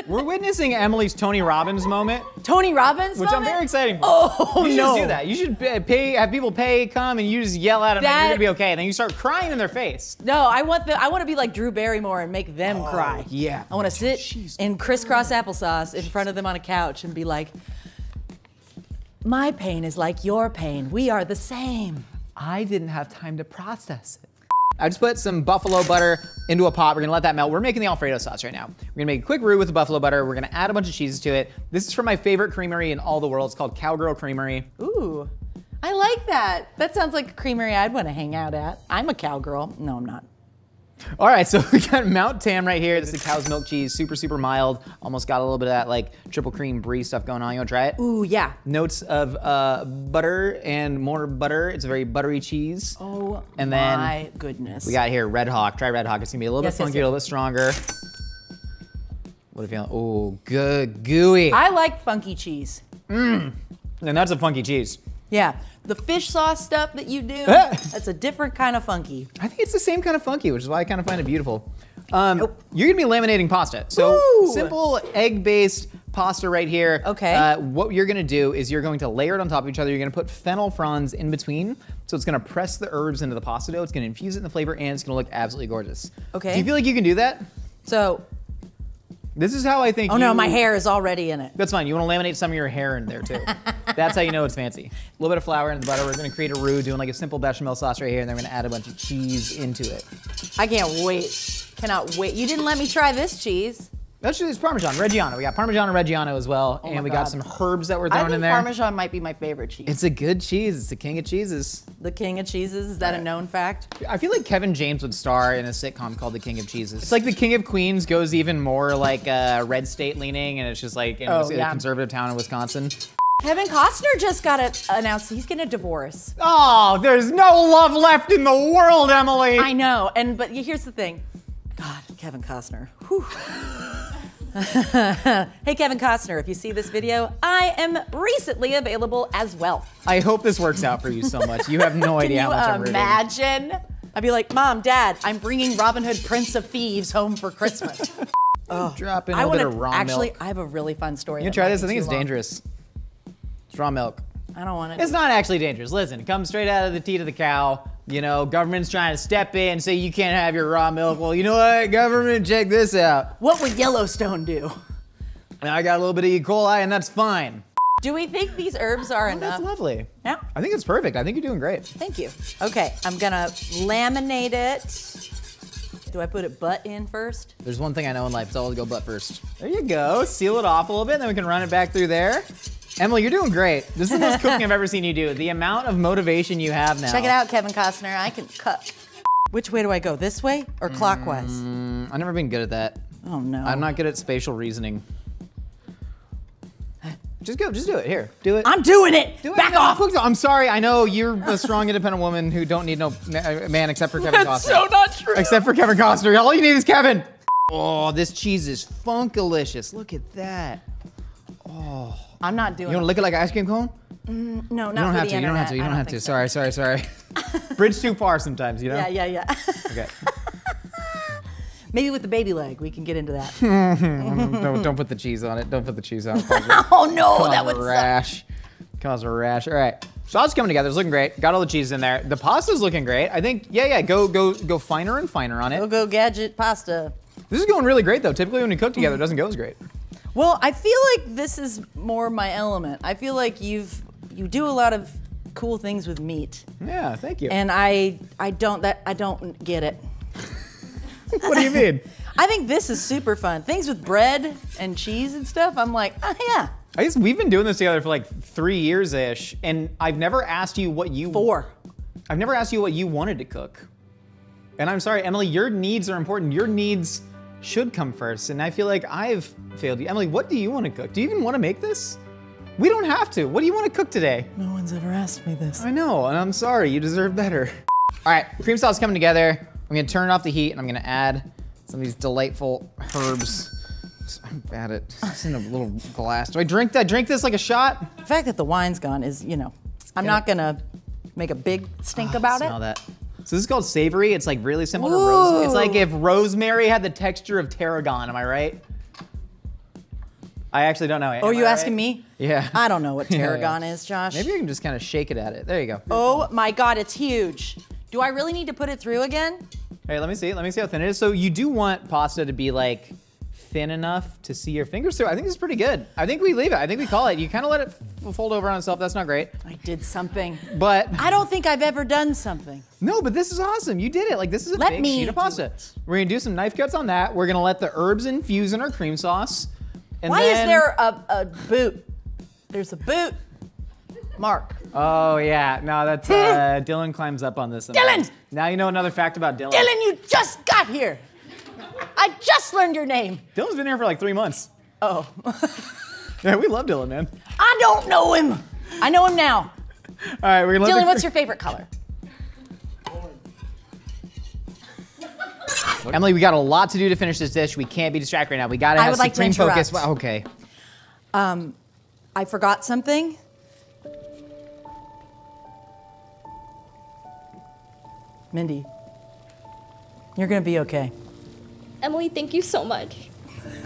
Speaker 1: We're witnessing Emily's Tony Robbins moment.
Speaker 9: Tony Robbins
Speaker 1: Which
Speaker 9: moment?
Speaker 1: I'm very excited for.
Speaker 9: Oh,
Speaker 1: you should
Speaker 9: no.
Speaker 1: just do that. You should have people come, and you just yell at them, and you're gonna be okay. And then you start crying in their face.
Speaker 9: No, I want to be like Drew Barrymore and make them cry.
Speaker 1: Yeah.
Speaker 9: I want to sit in crisscross applesauce in front of them on a couch and be like, my pain is like your pain. We are the same.
Speaker 7: I didn't have time to process it. I just put some buffalo butter into a pot. We're gonna let that melt. We're making the Alfredo sauce right now. We're gonna make a quick roux with the buffalo butter. We're gonna add a bunch of cheeses to it. This is from my favorite creamery in all the world. It's called Cowgirl Creamery.
Speaker 9: Ooh, I like that. That sounds like a creamery I'd want to hang out at. I'm a cowgirl. No, I'm not.
Speaker 7: All right, so we got Mount Tam right here. This is cow's milk cheese, super, super mild. Almost got a little bit of that like triple cream brie stuff going on. You wanna try it?
Speaker 9: Ooh, yeah.
Speaker 7: Notes of butter and more butter. It's a very buttery cheese.
Speaker 9: Oh,
Speaker 7: and then
Speaker 9: my goodness.
Speaker 7: We got here Red Hawk. Try Red Hawk. It's gonna be a little bit funky, a little bit stronger. What if you feeling? Oh, good, gooey.
Speaker 9: I like funky cheese.
Speaker 7: And that's a funky cheese.
Speaker 9: Yeah, the fish sauce stuff that you do, that's a different kind of funky.
Speaker 7: I think it's the same kind of funky, which is why I kind of find it beautiful. You're gonna be laminating pasta. So
Speaker 9: Woo!
Speaker 7: Simple egg-based pasta right here.
Speaker 9: Okay.
Speaker 7: What you're gonna do is you're going to layer it on top of each other. You're gonna put fennel fronds in between. So it's gonna press the herbs into the pasta dough. It's gonna infuse it in the flavor and it's gonna look absolutely gorgeous.
Speaker 9: Okay.
Speaker 7: Do you feel like you can do that?
Speaker 9: So,
Speaker 7: This is how I think
Speaker 9: no, my hair is already in it.
Speaker 7: That's fine. You want to laminate some of your hair in there too. That's how you know it's fancy. A little bit of flour in the butter. We're going to create a roux, doing like a simple bechamel sauce right here, and then we're going to add a bunch of cheese into it.
Speaker 9: I can't wait. Cannot wait. You didn't let me try this cheese.
Speaker 7: That's just Parmesan, Reggiano. We got Parmesan and Reggiano as well, and we got some herbs that we're throwing in there.
Speaker 9: Parmesan might be my favorite cheese.
Speaker 7: It's a good cheese. It's the king of cheeses.
Speaker 9: The king of cheeses, is that a known fact?
Speaker 7: I feel like Kevin James would star in a sitcom called The King of Cheeses. It's like The King of Queens goes even more like red state leaning, and it's just like in a conservative town in Wisconsin.
Speaker 9: Kevin Costner just got announced he's gonna divorce.
Speaker 1: Oh, there's no love left in the world, Emily.
Speaker 9: I know, but here's the thing. God, Kevin Costner. Whew. Hey, Kevin Costner, if you see this video, I am recently available as well.
Speaker 7: I hope this works out for you so much. You have no idea how much I'm rooting.
Speaker 9: Imagine? I'd be like, Mom, Dad, I'm bringing Robin Hood, Prince of Thieves home for Christmas.
Speaker 7: Drop in a bit of raw
Speaker 9: actually,
Speaker 7: milk.
Speaker 9: I have a really fun story.
Speaker 7: You try this? I think it's dangerous. It's raw milk.
Speaker 9: I don't want it.
Speaker 1: It's not actually dangerous. Listen, it comes straight out of the teat of the cow. You know, government's trying to step in and say you can't have your raw milk. Well, you know what, government, check this out.
Speaker 9: What would Yellowstone do?
Speaker 1: And I got a little bit of E. coli, and that's fine.
Speaker 9: Do we think these herbs are enough?
Speaker 7: That's lovely.
Speaker 9: Yeah.
Speaker 7: I think it's perfect. I think you're doing great.
Speaker 9: Thank you. Okay, I'm gonna laminate it. Do I put it butt in first?
Speaker 7: There's one thing I know in life. It's always go butt first.
Speaker 1: There you go. Seal it off a little bit, and then we can run it back through there.
Speaker 7: Emily, you're doing great. This is the most cooking I've ever seen you do. The amount of motivation you have now.
Speaker 9: Check it out, Kevin Costner. I can cut. Which way do I go? This way or clockwise?
Speaker 7: I've never been good at that.
Speaker 9: Oh no.
Speaker 7: I'm not good at spatial reasoning. Just go, just do it. Here, do it.
Speaker 9: I'm doing it.
Speaker 7: Do it.
Speaker 9: Back
Speaker 7: No,
Speaker 9: off.
Speaker 7: I'm sorry. I know you're a strong, independent woman who don't need no man except for Kevin Costner.
Speaker 9: That's so not true.
Speaker 7: Except for Kevin Costner. All you need is Kevin. Oh, this cheese is funkalicious. Look at that. Oh.
Speaker 9: I'm not doing
Speaker 7: You want to
Speaker 9: it.
Speaker 7: lick it like an ice cream cone?
Speaker 9: No,
Speaker 7: You
Speaker 9: not
Speaker 7: don't
Speaker 9: for
Speaker 7: have
Speaker 9: the
Speaker 7: to. You don't have to. You don't have to. Sorry. Bridge too far sometimes, you know?
Speaker 9: Yeah.
Speaker 7: Okay.
Speaker 9: Maybe with the baby leg, we can get into that.
Speaker 7: Don't put the cheese on it. Don't put the cheese on it.
Speaker 9: Oh no, that
Speaker 7: Cause
Speaker 9: would
Speaker 7: a
Speaker 9: suck.
Speaker 7: rash. Cause a rash. All right. Sauce is coming together. It's looking great. Got all the cheese in there. The pasta's looking great. I think, yeah. Go finer and finer on it.
Speaker 9: Go gadget pasta.
Speaker 7: This is going really great though. Typically when we cook together, it doesn't go as great.
Speaker 9: Well, I feel like this is more my element. I feel like you do a lot of cool things with meat,
Speaker 7: Yeah, thank you.
Speaker 9: and I don't get it.
Speaker 7: What do you mean?
Speaker 9: I think this is super fun. Things with bread and cheese and stuff. I'm like, oh yeah.
Speaker 7: I guess we've been doing this together for like 3 years-ish, and I've never asked you what you...
Speaker 9: 4.
Speaker 7: I've never asked you what you wanted to cook. And I'm sorry, Emily, your needs are important. Your needs should come first, and I feel like I've failed you. Emily, what do you want to cook? Do you even want to make this? We don't have to. What do you want to cook today?
Speaker 9: No one's ever asked me this.
Speaker 7: I know, and I'm sorry. You deserve better. All right, cream sauce coming together. I'm gonna turn off the heat, and I'm gonna add some of these delightful herbs. I'm bad at it's in a little glass. Do I drink that? Drink this like a shot?
Speaker 9: The fact that the wine's gone is, I'm not gonna make a big stink about
Speaker 7: Smell
Speaker 9: it.
Speaker 7: that. So this is called savory. It's like really similar to
Speaker 9: Ooh.
Speaker 7: rosemary. It's like if rosemary had the texture of tarragon. Am I right? I actually don't know.
Speaker 9: Oh, are you asking me?
Speaker 7: Yeah.
Speaker 9: I don't know what
Speaker 7: Yeah,
Speaker 9: tarragon
Speaker 7: yeah.
Speaker 9: is, Josh.
Speaker 7: Maybe you can just kind of shake it at it. There you go.
Speaker 9: Oh my God, it's huge. Do I really need to put it through again?
Speaker 7: Hey, let me see. Let me see how thin it is. So you do want pasta to be like thin enough to see your fingers through. I think this is pretty good. I think we leave it. I think we call it. You kind of let it fold over on itself. That's not great.
Speaker 9: I did something.
Speaker 7: But
Speaker 9: I don't think I've ever done something.
Speaker 7: no, but this is awesome. You did it. Like this is a
Speaker 9: Let
Speaker 7: big
Speaker 9: me
Speaker 7: sheet of
Speaker 9: do
Speaker 7: pasta.
Speaker 9: it.
Speaker 7: We're gonna do some knife cuts on that. We're gonna let the herbs infuse in our cream sauce. And
Speaker 9: Why is
Speaker 7: then-
Speaker 9: there a boot? There's a boot mark.
Speaker 7: Oh yeah, no, that's Dylan climbs up on this. Sometimes.
Speaker 9: Dylan!
Speaker 7: Now you know another fact about Dylan.
Speaker 9: Dylan, you just got here. I just learned your name.
Speaker 7: Dylan's been here for like 3 months.
Speaker 9: Oh.
Speaker 7: Yeah, we love Dylan, man.
Speaker 9: I don't know him. I know him now.
Speaker 7: All right, we're gonna let
Speaker 9: Dylan,
Speaker 7: the-
Speaker 9: what's your favorite color?
Speaker 7: Emily, we got a lot to do to finish this dish. We can't be distracted right now. We gotta
Speaker 9: I
Speaker 7: have
Speaker 9: would like to
Speaker 7: supreme focus.
Speaker 9: interrupt.
Speaker 7: Okay.
Speaker 9: I forgot something. Mindy, you're gonna be okay.
Speaker 10: Emily, thank you so much.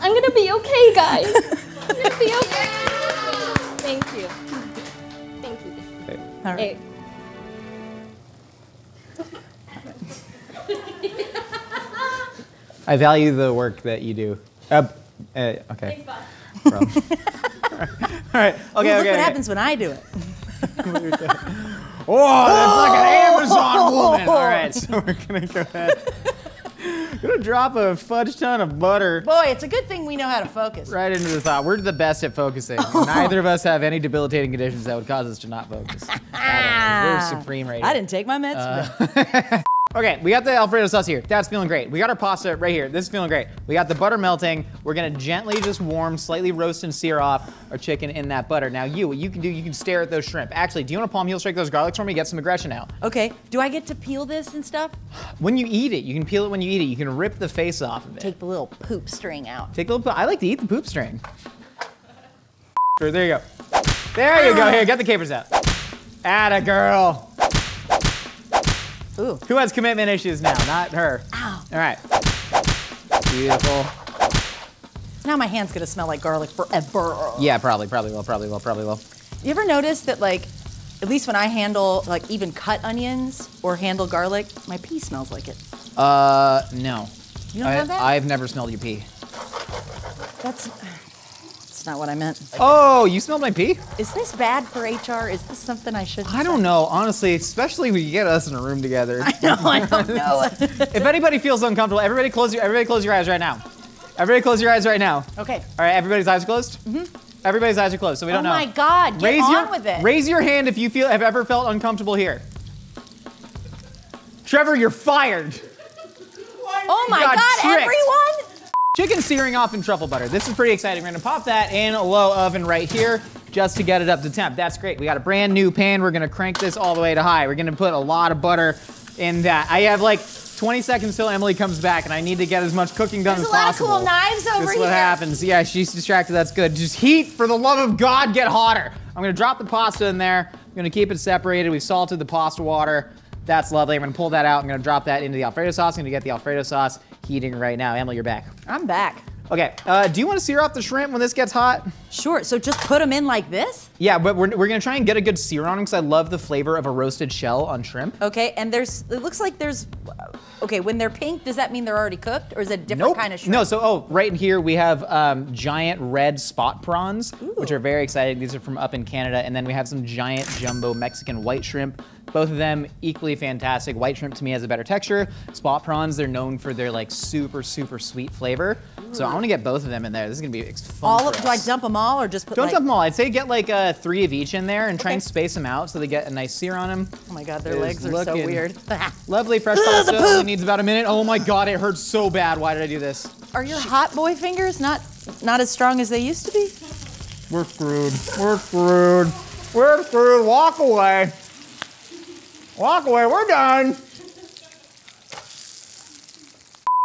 Speaker 10: I'm gonna be okay, guys. I'm gonna be okay. Thank you. Thank you.
Speaker 9: All right.
Speaker 10: Hey.
Speaker 7: I value the work that you do. Okay.
Speaker 10: Thanks, bye.
Speaker 7: All right. Okay.
Speaker 9: Look what happens when I do it.
Speaker 7: Oh, that's like an Amazon woman. All right, so we're gonna go ahead. Gonna drop a fudge ton of butter
Speaker 9: Boy, it's a good thing we know how to focus.
Speaker 7: right into the thought. We're the best at focusing. Neither of us have any debilitating conditions that would cause us to not focus. We're supreme right here.
Speaker 9: I didn't take my meds.
Speaker 7: Okay, we got the Alfredo sauce here. That's feeling great. We got our pasta right here. This is feeling great. We got the butter melting. We're gonna gently just warm, slightly roast and sear off our chicken in that butter. Now what you can do, you can stare at those shrimp. Actually, do you wanna palm heel strike those garlics for me? Get some aggression out.
Speaker 9: Okay, do I get to peel this and stuff?
Speaker 7: When you eat it, you can peel it when you eat it. You can rip the face off of it.
Speaker 9: Take the little poop string out.
Speaker 7: Take a little, I like to eat the poop string. Sure, there you go. There you go, here, get the capers out. Atta girl.
Speaker 9: Ooh.
Speaker 7: Who has commitment issues now? Not her.
Speaker 9: Ow.
Speaker 7: All right. Beautiful.
Speaker 9: Now my hand's gonna smell like garlic forever.
Speaker 7: Yeah, probably will.
Speaker 9: You ever notice that, like, at least when I handle, like, even cut onions or handle garlic, my pee smells like it.
Speaker 7: No.
Speaker 9: You don't have that?
Speaker 7: I've never smelled your pee.
Speaker 9: That's not what I meant.
Speaker 7: Oh, you smelled my pee?
Speaker 9: Is this bad for HR? Is this something I shouldn't
Speaker 7: I don't know, honestly, especially when you get us in a room together.
Speaker 9: I don't know.
Speaker 7: If anybody feels uncomfortable, everybody close your eyes right now. Everybody close your eyes right now.
Speaker 9: Okay.
Speaker 7: All right, everybody's eyes closed? Mm-hmm.
Speaker 1: Everybody's eyes are closed, so we don't know.
Speaker 9: Oh my God, get on with it.
Speaker 1: Raise your hand if you have ever felt uncomfortable here. Trevor, you're fired.
Speaker 9: Oh my God,
Speaker 1: tricked.
Speaker 9: everyone!
Speaker 1: Chicken searing off in truffle butter. This is pretty exciting. We're gonna pop that in a low oven right here just to get it up to temp. That's great. We got a brand new pan. We're gonna crank this all the way to high. We're gonna put a lot of butter in that. I have like 20 seconds till Emily comes back, and I need to get as much cooking done as possible.
Speaker 9: There's a lot of cool knives over here.
Speaker 1: This is what happens. Yeah, she's distracted. That's good. Just heat, for the love of God, get hotter. I'm gonna drop the pasta in there. I'm gonna keep it separated. We've salted the pasta water. That's lovely. I'm gonna pull that out. I'm gonna drop that into the Alfredo sauce. I'm gonna get the Alfredo sauce heating right now. Emily, you're back.
Speaker 9: I'm back.
Speaker 1: Okay, do you want to sear off the shrimp when this gets hot?
Speaker 9: Sure, so just put them in like this?
Speaker 1: Yeah, but we're gonna try and get a good sear on them because I love the flavor of a roasted shell on shrimp.
Speaker 9: Okay, and it looks like there's, okay, when they're pink, does that mean they're already cooked, or is it a different kind of shrimp?
Speaker 1: No, so, right in here we have giant red spot prawns, which are very exciting. These are from up in Canada, and then we have some giant jumbo Mexican white shrimp. Both of them equally fantastic. White shrimp to me has a better texture. Spot prawns, they're known for their like super, super sweet flavor. So I want to get both of them in there. This is gonna be fun for us.
Speaker 9: Do I dump them all or just put
Speaker 1: Don't dump them all. I'd say get like 3 of each in there and try and space them out so they get a nice sear on them.
Speaker 9: Oh my God, their legs are so weird.
Speaker 1: Lovely fresh pasta. Only needs about a minute. Oh my God, it hurts so bad. Why did I do this?
Speaker 9: Are your hot boy fingers not as strong as they used to be?
Speaker 1: We're screwed. We're screwed. We're screwed. Walk away. Walk away. We're done.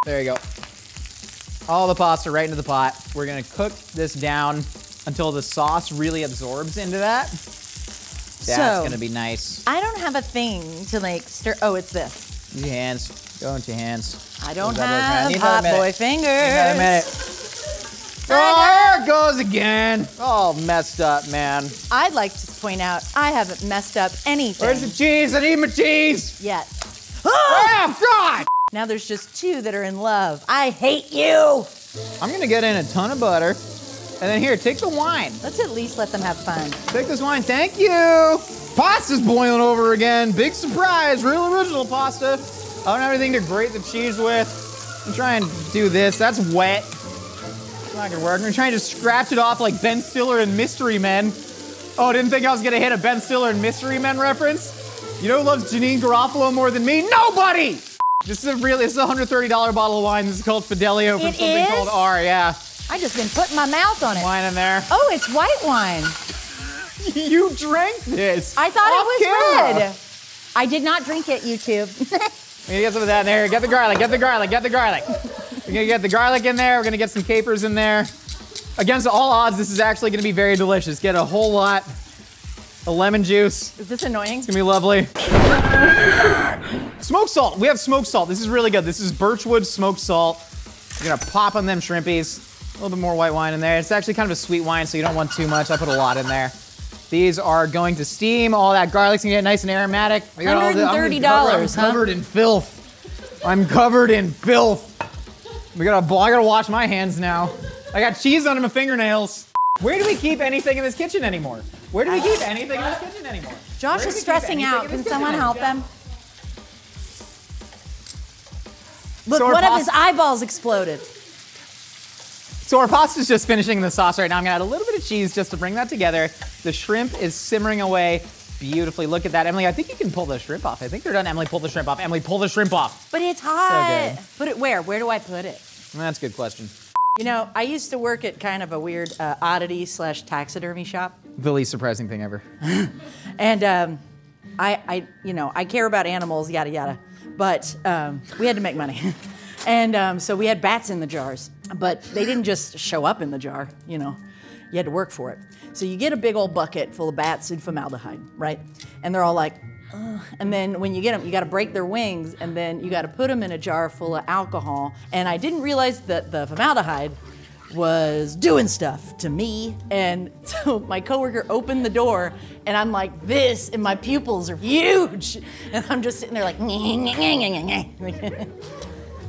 Speaker 1: There you go. All the pasta right into the pot. We're gonna cook this down until the sauce really absorbs into that. That's gonna be nice.
Speaker 9: I don't have a thing to like stir. Oh, it's this.
Speaker 1: Use your hands. Go into your hands.
Speaker 9: I don't have hot boy fingers.
Speaker 1: Need a minute. Oh, there it goes again. All messed up, man.
Speaker 9: I'd like to point out I haven't messed up anything.
Speaker 1: Where's the cheese? I need my cheese.
Speaker 9: Yet.
Speaker 1: Oh, God!
Speaker 9: Now there's just 2 that are in love. I hate you.
Speaker 1: I'm gonna get in a ton of butter. And then here, take the wine.
Speaker 9: Let's at least let them have fun.
Speaker 1: Take this wine, thank you. Pasta's boiling over again. Big surprise, real original pasta. I don't have anything to grate the cheese with. I'm trying to do this, that's wet. It's not gonna work. I'm gonna try and just scratch it off like Ben Stiller in Mystery Men. Oh, didn't think I was gonna hit a Ben Stiller in Mystery Men reference? You know who loves Janine Garofalo more than me? Nobody! This is a $130 bottle of wine. This is called Fidelio from something called R, yeah.
Speaker 9: I just been putting my mouth on it.
Speaker 1: Wine in there.
Speaker 9: Oh, it's white wine.
Speaker 1: You drank this.
Speaker 9: I thought it was red. I did not drink it, YouTube.
Speaker 1: We're gonna get some of that in there. Get the garlic, get the garlic, get the garlic. We're gonna get the garlic in there. We're gonna get some capers in there. Against all odds, this is actually gonna be very delicious. Get a whole lot of lemon juice.
Speaker 9: Is this annoying?
Speaker 1: It's gonna be lovely. Smoked salt. We have smoked salt. This is really good. This is birchwood smoked salt. We're gonna pop on them shrimpies. A little bit more white wine in there. It's actually kind of a sweet wine, so you don't want too much. I put a lot in there. These are going to steam. All that garlic's gonna get nice and aromatic.
Speaker 9: $130,
Speaker 1: I'm covered in filth. I'm covered in filth. I gotta wash my hands now. I got cheese under my fingernails. Where do we keep anything in this kitchen anymore? Where do we keep anything in this kitchen anymore?
Speaker 9: Josh is stressing out. Can someone help him? Look, one of his eyeballs exploded.
Speaker 1: So our pasta's just finishing the sauce right now. I'm gonna add a little bit of cheese just to bring that together. The shrimp is simmering away beautifully. Look at that. Emily, I think you can pull the shrimp off. I think they're done. Emily, pull the shrimp off. Emily, pull the shrimp off.
Speaker 9: But it's hot.
Speaker 1: So
Speaker 9: put it where? Where do I put it?
Speaker 1: That's a good question.
Speaker 9: You know, I used to work at kind of a weird oddity/taxidermy shop.
Speaker 1: The least surprising thing ever.
Speaker 9: And I care about animals, yada yada. But we had to make money. And so we had bats in the jars. But they didn't just show up in the jar, you know. You had to work for it. So you get a big old bucket full of bats in formaldehyde, right? And they're all like, ugh. And then when you get them, you got to break their wings, and then you got to put them in a jar full of alcohol. And I didn't realize that the formaldehyde was doing stuff to me. And so my coworker opened the door, and I'm like this, and my pupils are huge. And I'm just sitting there like,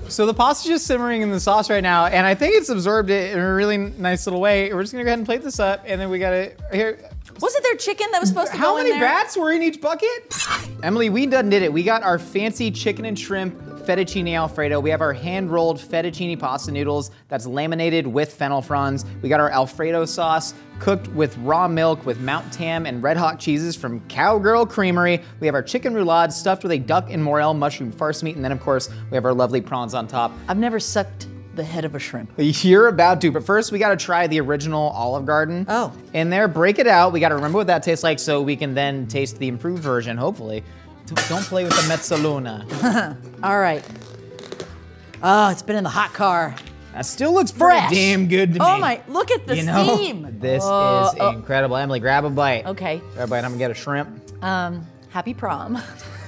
Speaker 1: So the pasta's just simmering in the sauce right now, and I think it's absorbed it in a really nice little way. We're just gonna go ahead and plate this up, and then we gotta, here.
Speaker 9: Wasn't there chicken that was supposed to go in there?
Speaker 1: How many bats were in each bucket? Emily, we done did it. We got our fancy chicken and shrimp
Speaker 7: fettuccine Alfredo. We have our hand-rolled fettuccine pasta noodles that's laminated with fennel fronds. We got our Alfredo sauce cooked with raw milk with Mount Tam and Red Hot cheeses from Cowgirl Creamery. We have our chicken roulade stuffed with a duck and morel mushroom farce meat. And then, of course, we have our lovely prawns on top.
Speaker 9: I've never sucked the head of a shrimp.
Speaker 7: You're about to, but first we gotta try the original Olive Garden.
Speaker 9: Oh.
Speaker 7: In there, break it out. We gotta remember what that tastes like so we can then taste the improved version, hopefully. Don't play with the mezzaluna.
Speaker 9: All right. Oh, it's been in the hot car.
Speaker 7: That still looks
Speaker 9: Fresh.
Speaker 7: pretty damn good to me.
Speaker 9: Oh my, look at the steam.
Speaker 7: This is incredible. Emily, grab a bite.
Speaker 9: Okay.
Speaker 7: Grab a bite, I'm gonna get a shrimp.
Speaker 9: Happy prom.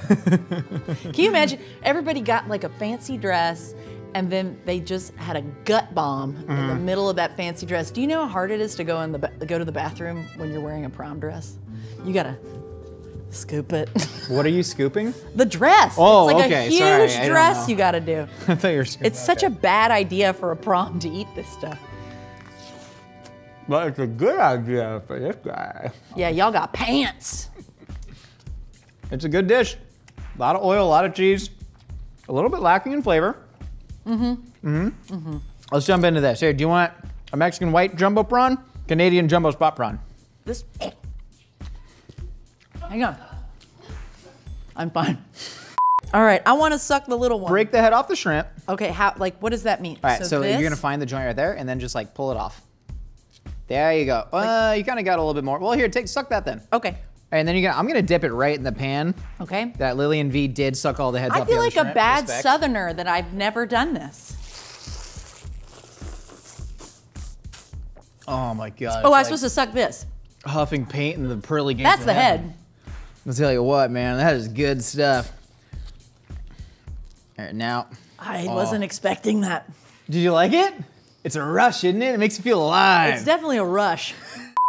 Speaker 9: Can you imagine? Everybody got like a fancy dress and then they just had a gut bomb in the middle of that fancy dress. Do you know how hard it is to go to the bathroom when you're wearing a prom dress? You gotta scoop it.
Speaker 7: What are you scooping?
Speaker 9: The dress.
Speaker 7: Oh,
Speaker 9: it's like
Speaker 7: okay.
Speaker 9: a huge
Speaker 7: Sorry, I don't
Speaker 9: dress
Speaker 7: know.
Speaker 9: you gotta do.
Speaker 7: I thought you were scooping.
Speaker 9: It's such a bad idea for a prom to eat this stuff.
Speaker 7: But it's a good idea for this guy.
Speaker 9: Yeah, y'all got pants.
Speaker 7: It's a good dish. A lot of oil, a lot of cheese. A little bit lacking in flavor. Let's jump into this. Here, do you want a Mexican white jumbo prawn? Canadian jumbo spot prawn.
Speaker 9: This. Hang on. I'm fine. All right, I want to suck the little one.
Speaker 7: Break the head off the shrimp.
Speaker 9: Okay, how? Like, what does that mean?
Speaker 7: All right, so
Speaker 9: this?
Speaker 7: you're gonna find the joint right there and then just like pull it off. There you go. You kind of got a little bit more. Well, here, suck that then.
Speaker 9: Okay.
Speaker 7: And then I'm gonna dip it right in the pan.
Speaker 9: Okay.
Speaker 7: That Lillian V did suck all the heads off
Speaker 9: I feel
Speaker 7: the
Speaker 9: like
Speaker 7: other
Speaker 9: a
Speaker 7: shrimp.
Speaker 9: bad
Speaker 7: Respect.
Speaker 9: Southerner that I've never done this.
Speaker 7: Oh my God.
Speaker 9: Oh, I was
Speaker 7: it's
Speaker 9: supposed to suck this.
Speaker 7: huffing paint in the pearly gates.
Speaker 9: That's
Speaker 7: of
Speaker 9: the
Speaker 7: heaven.
Speaker 9: head.
Speaker 7: I'll tell you what, man, that is good stuff. All right, now.
Speaker 9: I wasn't expecting that.
Speaker 7: Did you like it? It's a rush, isn't it? It makes you feel alive.
Speaker 9: It's definitely a rush.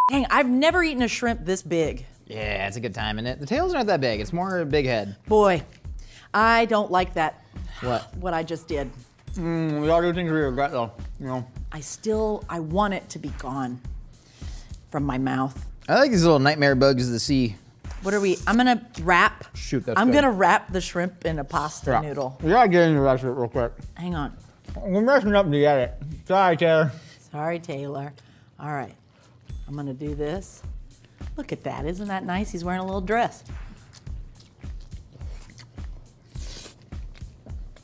Speaker 9: Dang, I've never eaten a shrimp this big.
Speaker 7: Yeah, it's a good time, isn't it? The tail's not that big. It's more a big head.
Speaker 9: Boy, I don't like that.
Speaker 7: What?
Speaker 9: What I just did.
Speaker 7: We all do things we regret, though. You know.
Speaker 9: I want it to be gone from my mouth.
Speaker 7: I like these little nightmare bugs of the sea.
Speaker 9: What are we? I'm gonna wrap.
Speaker 7: Shoot, that's
Speaker 9: I'm
Speaker 7: good.
Speaker 9: gonna wrap the shrimp in a pasta noodle.
Speaker 7: We gotta get into the rest of it real quick.
Speaker 9: Hang on.
Speaker 7: We're messing up to get it. Sorry, Taylor.
Speaker 9: Sorry, Taylor. All right. I'm gonna do this. Look at that. Isn't that nice? He's wearing a little dress.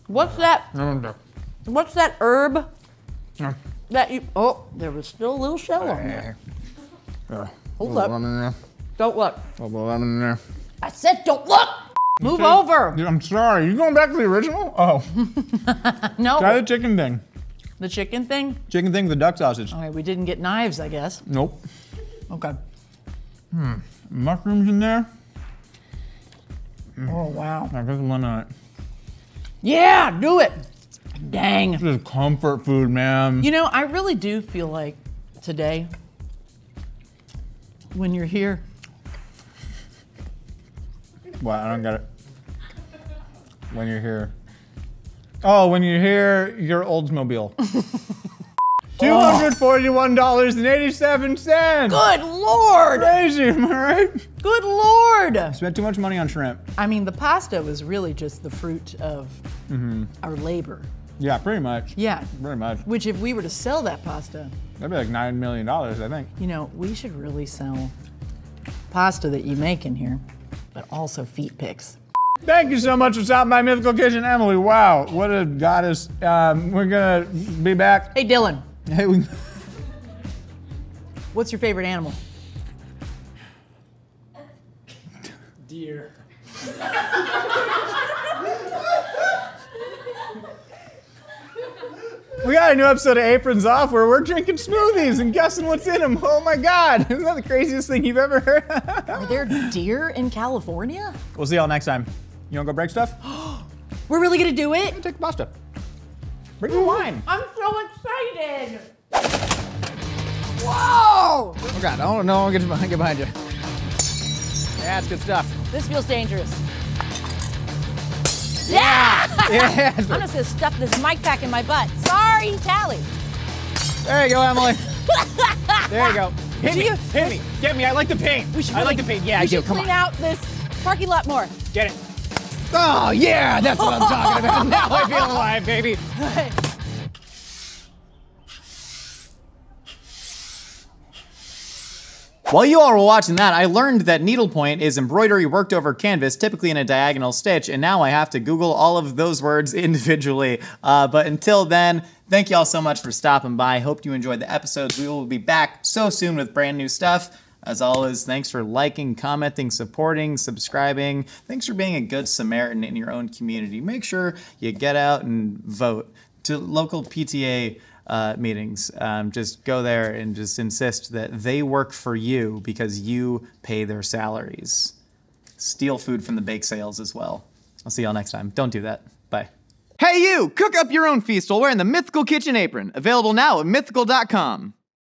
Speaker 9: What's that? What's that herb? That you? Oh, there was still a little shell on there. Hold up.
Speaker 7: Lemon in there.
Speaker 9: Don't look.
Speaker 7: A little lemon in there.
Speaker 9: I said don't look. Move over.
Speaker 7: Dude, I'm sorry. You going back to the original? Oh.
Speaker 9: No.
Speaker 7: Try the chicken thing.
Speaker 9: The chicken thing?
Speaker 7: Chicken thing with the duck sausage.
Speaker 9: Okay, we didn't get knives, I guess.
Speaker 7: Nope.
Speaker 9: Okay.
Speaker 7: Mushrooms in there.
Speaker 9: Oh, wow.
Speaker 7: I got the lemon on it.
Speaker 9: Yeah, do it. Dang.
Speaker 7: This is comfort food, man.
Speaker 9: You know, I really do feel like today, when you're here.
Speaker 7: What? I don't get it. When you're here. Oh, when you're here, your Oldsmobile. $241.87.
Speaker 9: Good Lord.
Speaker 7: Crazy, am I right?
Speaker 9: Good Lord.
Speaker 7: Spent too much money on shrimp.
Speaker 9: I mean, the pasta was really just the fruit of our labor.
Speaker 7: Yeah, pretty much.
Speaker 9: Yeah.
Speaker 7: Pretty much.
Speaker 9: Which if we were to sell that pasta,
Speaker 7: That'd be like $9 million, I think.
Speaker 9: you know, we should really sell pasta that you make in here, but also feet pics.
Speaker 7: Thank you so much for stopping by Mythical Kitchen, Emily. Wow, what a goddess. We're gonna be back.
Speaker 9: Hey, Dylan,
Speaker 7: Hey,
Speaker 9: what's your favorite animal?
Speaker 8: Deer.
Speaker 7: we got a new episode of Aprons Off where we're drinking smoothies and guessing what's in them. Oh my God, isn't that the craziest thing you've ever heard?
Speaker 9: Are there deer in California?
Speaker 7: We'll see y'all next time. You wanna go break stuff?
Speaker 9: We're really gonna do it?
Speaker 7: Take the pasta. Bring the wine.
Speaker 9: I'm so excited. Whoa!
Speaker 7: Oh God, no, get behind you. Yeah, it's good stuff.
Speaker 9: This feels dangerous. Yeah!
Speaker 7: Yeah.
Speaker 9: I'm just gonna stuff this mic pack in my butt. Sorry, Tally.
Speaker 7: There you go, Emily. There you go. Hit me,
Speaker 9: you-
Speaker 7: hit me, get me. I like the paint.
Speaker 9: We should
Speaker 7: I like
Speaker 9: really-
Speaker 7: the paint. Yeah, I
Speaker 9: we
Speaker 7: do.
Speaker 9: should
Speaker 7: Come
Speaker 9: clean
Speaker 7: on.
Speaker 9: out this parking lot more.
Speaker 7: Get it.
Speaker 1: Oh, yeah, that's what I'm talking about. Now I feel alive, baby. While you all were watching that, I learned that needlepoint is embroidery worked over canvas, typically in a diagonal stitch, and now I have to Google all of those words individually. But until then, thank you all so much for stopping by. Hope you enjoyed the episodes. We will be back so soon with brand new stuff. As always, thanks for liking, commenting, supporting, subscribing. Thanks for being a good Samaritan in your own community. Make sure you get out and vote. To local PTA meetings, just go there and just insist that they work for you because you pay their salaries. Steal food from the bake sales as well. I'll see y'all next time. Don't do that. Bye. Hey you! Cook up your own feast while wearing the Mythical Kitchen Apron. Available now at mythical.com.